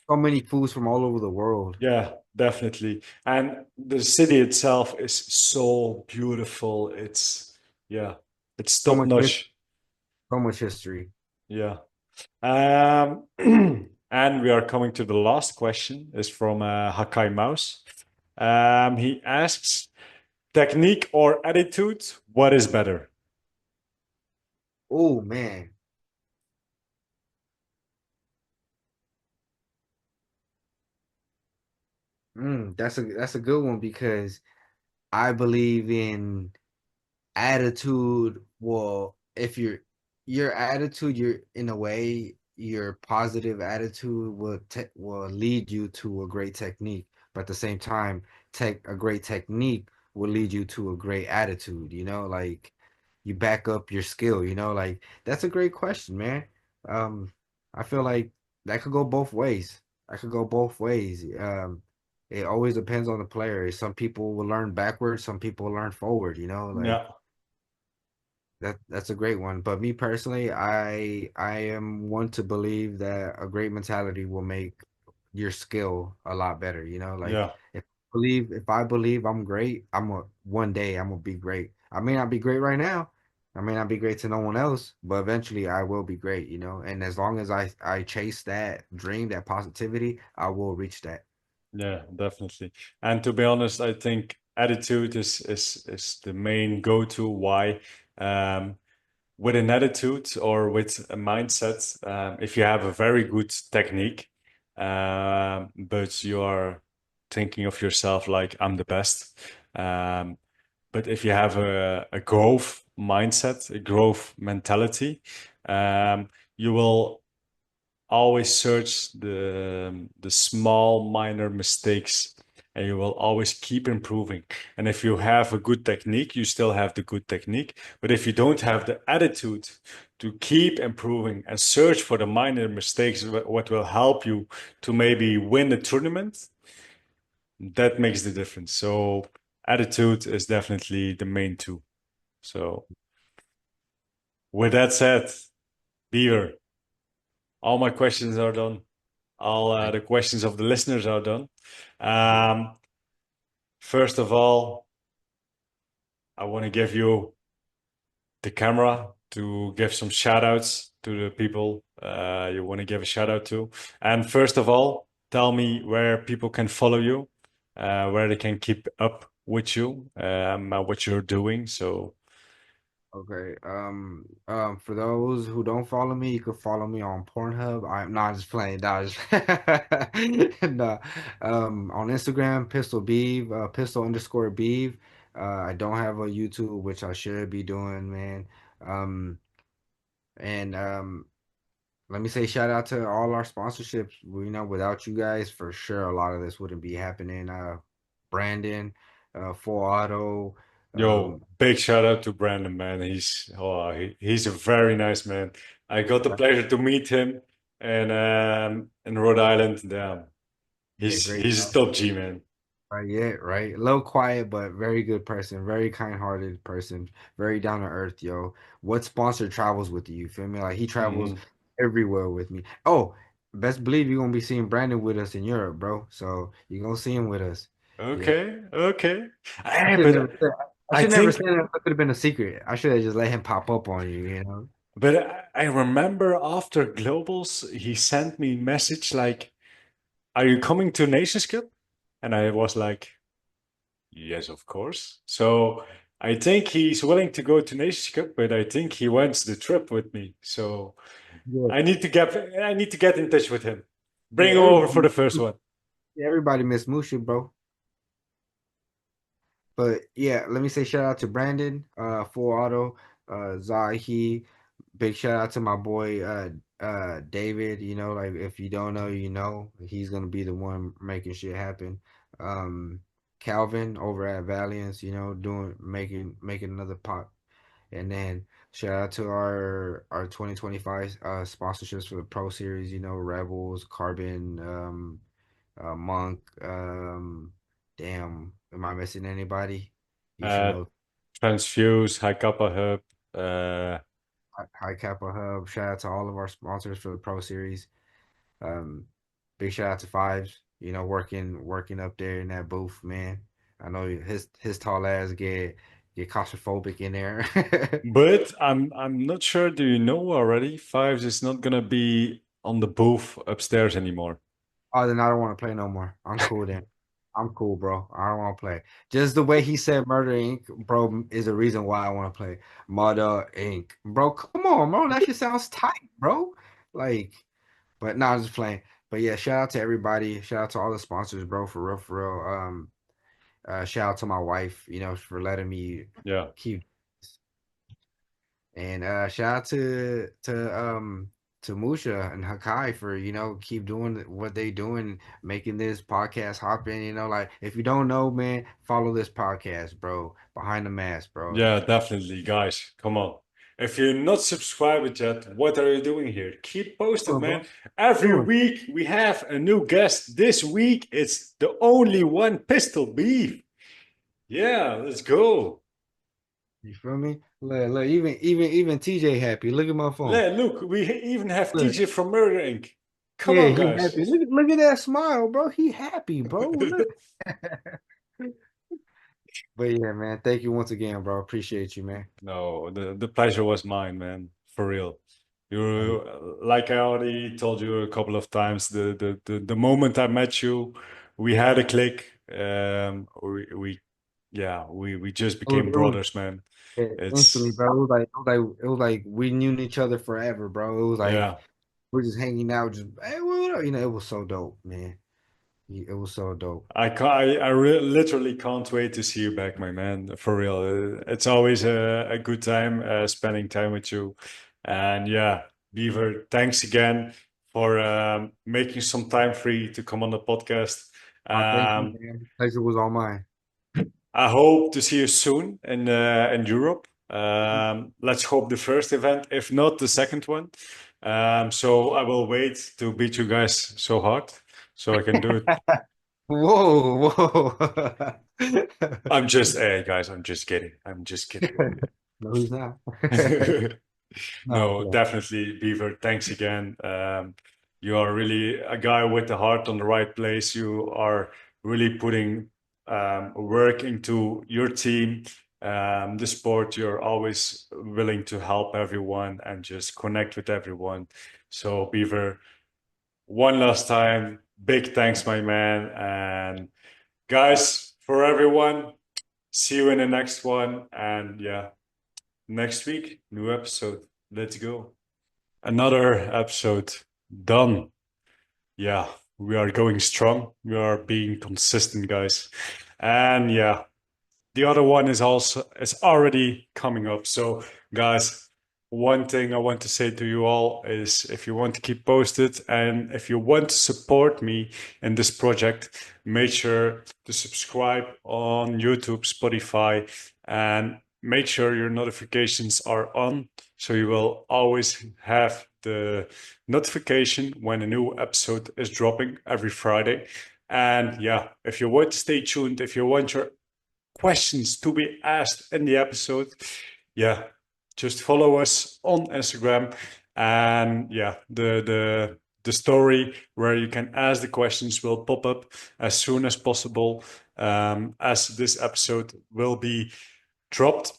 So many foods from all over the world. yeah, definitely. And the city itself is so beautiful. Yeah, it's So top much his notch. so much history. Yeah. And we are coming to the last question. Is from Hakai Mouse. He asks, technique or attitude, what is better? Oh man. That's a good one because I believe in attitude. Well, if your attitude, you're in a way, your positive attitude will lead you to a great technique, but at the same time, a great technique will lead you to a great attitude, like you back up your skill, like that's a great question, man. um I feel like that could go both ways. That could go both ways. It always depends on the player. Some people will learn backwards, some people will learn forward, like Yeah, that's a great one. But me personally, I am one to believe that a great mentality will make your skill a lot better. Like yeah, if I believe I'm great, one day I'm gonna be great. I may not be great right now. I may not be great to no one else, but eventually I will be great. And as long as I chase that dream, that positivity, I will reach that. yeah, definitely. And to be honest, I think attitude is the main go-to. Why? Um, with an attitude or with a mindset, if you have a very good technique, but you are thinking of yourself like I'm the best, but if you have a growth mindset, a growth mentality, you will always search the small minor mistakes, and you will always keep improving. And if you have a good technique, you still have the good technique. But if you don't have the attitude to keep improving and search for the minor mistakes, what will help you to maybe win a tournament, that makes the difference. So attitude is definitely the main two. So with that said, Beaver, all my questions are done. All Thank the questions of the listeners are done. you. Um, First of all, I want to give you the camera to give some shout outs to the people you want to give a shout out to. And first of all, tell me where people can follow you, where they can keep up with you, what you're doing. So, Okay. For those who don't follow me, you can follow me on Pornhub. I'm not just playing. Nah, no. On Instagram, Pistol Beeve, pistol underscore Beeve. I don't have a YouTube, which I should be doing, man. Um, and Let me say shout out to all our sponsorships. Without you guys, for sure, a lot of this wouldn't be happening. Brandon, Full Auto, yo, um. big shout out to Brandon, man. He's a very nice man. I got the pleasure to meet him in Rhode Island. Damn, Yeah, great. he's a top G, man. Right, yeah, right. A little quiet, but very good person, very kind-hearted person, very down to earth, yo. What sponsor travels with you? You feel me? Like he travels Mhm. everywhere with me. Oh, best believe you're gonna be seeing Brandon with us in Europe, bro. So you're gonna see him with us. Yeah. Okay, okay. I Hey, should never but said I I should never think, say that. That could have been a secret. I should have just let him pop up on you, you know? but I remember after Globals, he sent me a message like, "Are you coming to Nations Cup?" And I was like, "Yes, of course." So I think he's willing to go to Nations Cup, but I think he wants the trip with me. So Yeah. I need to get in touch with him. Yeah, Bring him over for the first one. everybody miss Musha, bro. But yeah, let me say shout out to Brandon, Full Auto, Zahi. Big shout out to my boy David. You know, like if you don't know, you know, he's gonna be the one making shit happen. Um Calvin over at Valiance, you know, doing making another pop. And then shout out to our 2025 sponsorships for the Pro Series, you know, Rebels, Carbon, Monk, damn, am I missing anybody? You should Uh, know. Transfuse, High Kappa Hub. Uh, High Kappa Hub. Shout out to all of our sponsors for the Pro Series. Um, big shout out to Fives. You know, working up there in that booth, man. I know his tall ass get claustrophobic in there. but I'm not sure. Do you know already? Fives is not gonna be on the booth upstairs anymore. Oh, then I don't want to play no more. I'm cool then. I'm cool, bro. I don't want to play. Just the way he said Murder Inc., bro, is the reason why I want to play Murder Inc. Bro, come on, bro. That shit sounds tight, bro. Like, but nah, I'm just playing. But yeah, shout out to everybody. Shout out to all the sponsors, bro, for real, for real. Shout out to my wife, you know, for letting me Yeah. keep. And shout out to Musha and Hakai for, you know, keep doing what they doing, making this podcast hopping, you know, like if you don't know, man, follow this podcast, bro. Behind the Mask, bro. Yeah, definitely, guys. Come on. If you're not subscribed yet, what are you doing here? Keep posted, Oh, man. bro. Every Oh, week we have a new guest. This week it's the only one Pistol Beef. Yeah, let's go. you feel me? Look, even TJ happy. Look at my phone. Look, we even have Look. TJ from Murder Inc. Come Yeah, on, he guys. happy. Look at that smile, bro. He happy, bro. Look. But yeah, man. Thank you once again, bro. Appreciate you, man. No, the pleasure was mine, man. For real. You, like I already told you a couple of times, the moment I met you, we had a click. We just became It was brothers, man. yeah, instantly, It's bro. It was like we knew each other forever, bro. It was like yeah. we're just hanging out, just hey, what up? You know, it was so dope, man. It was so dope. I literally can't wait to see you back, my man. For real, it's always a good time spending time with you. And yeah, Beaver, thanks again for making some time free to come on the podcast. Thank you, Um, man. Pleasure was all mine. I hope to see you soon in Europe. Let's hope the first event, if not the second one. So I will wait to beat you guys so hard so I can do it. Whoa, whoa. Hey guys, I'm just kidding. I'm just kidding. No, he's not. No, I'm No, playing. definitely, Beaver. Thanks again. You are really a guy with the heart on the right place. You are really putting work into your team, the sport. You're always willing to help everyone and just connect with everyone. So, Beaver, one last time, big thanks, my man. And guys, for everyone, see you in the next one. And yeah, next week, new episode. Let's go. Another episode done. Yeah, we are going strong. We are being consistent, guys. And yeah, the other one is already coming up. So, guys, one thing I want to say to you all is if you want to keep posted and if you want to support me in this project, make sure to subscribe on YouTube, Spotify, and make sure your notifications are on so you will always have the notification when a new episode is dropping every Friday. And yeah, if you want to stay tuned, if you want your questions to be asked in the episode, yeah, just follow us on Instagram. And yeah, the story where you can ask the questions will pop up as soon as possible, as this episode will be dropped.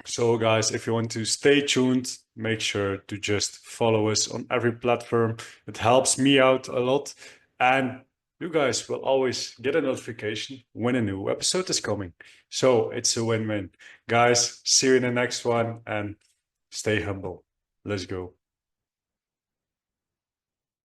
So guys, if you want to stay tuned, make sure to just follow us on every platform. It helps me out a lot. And you guys will always get a notification when a new episode is coming. So it's a win-win. Guys, see you in the next one and stay humble. Let's go.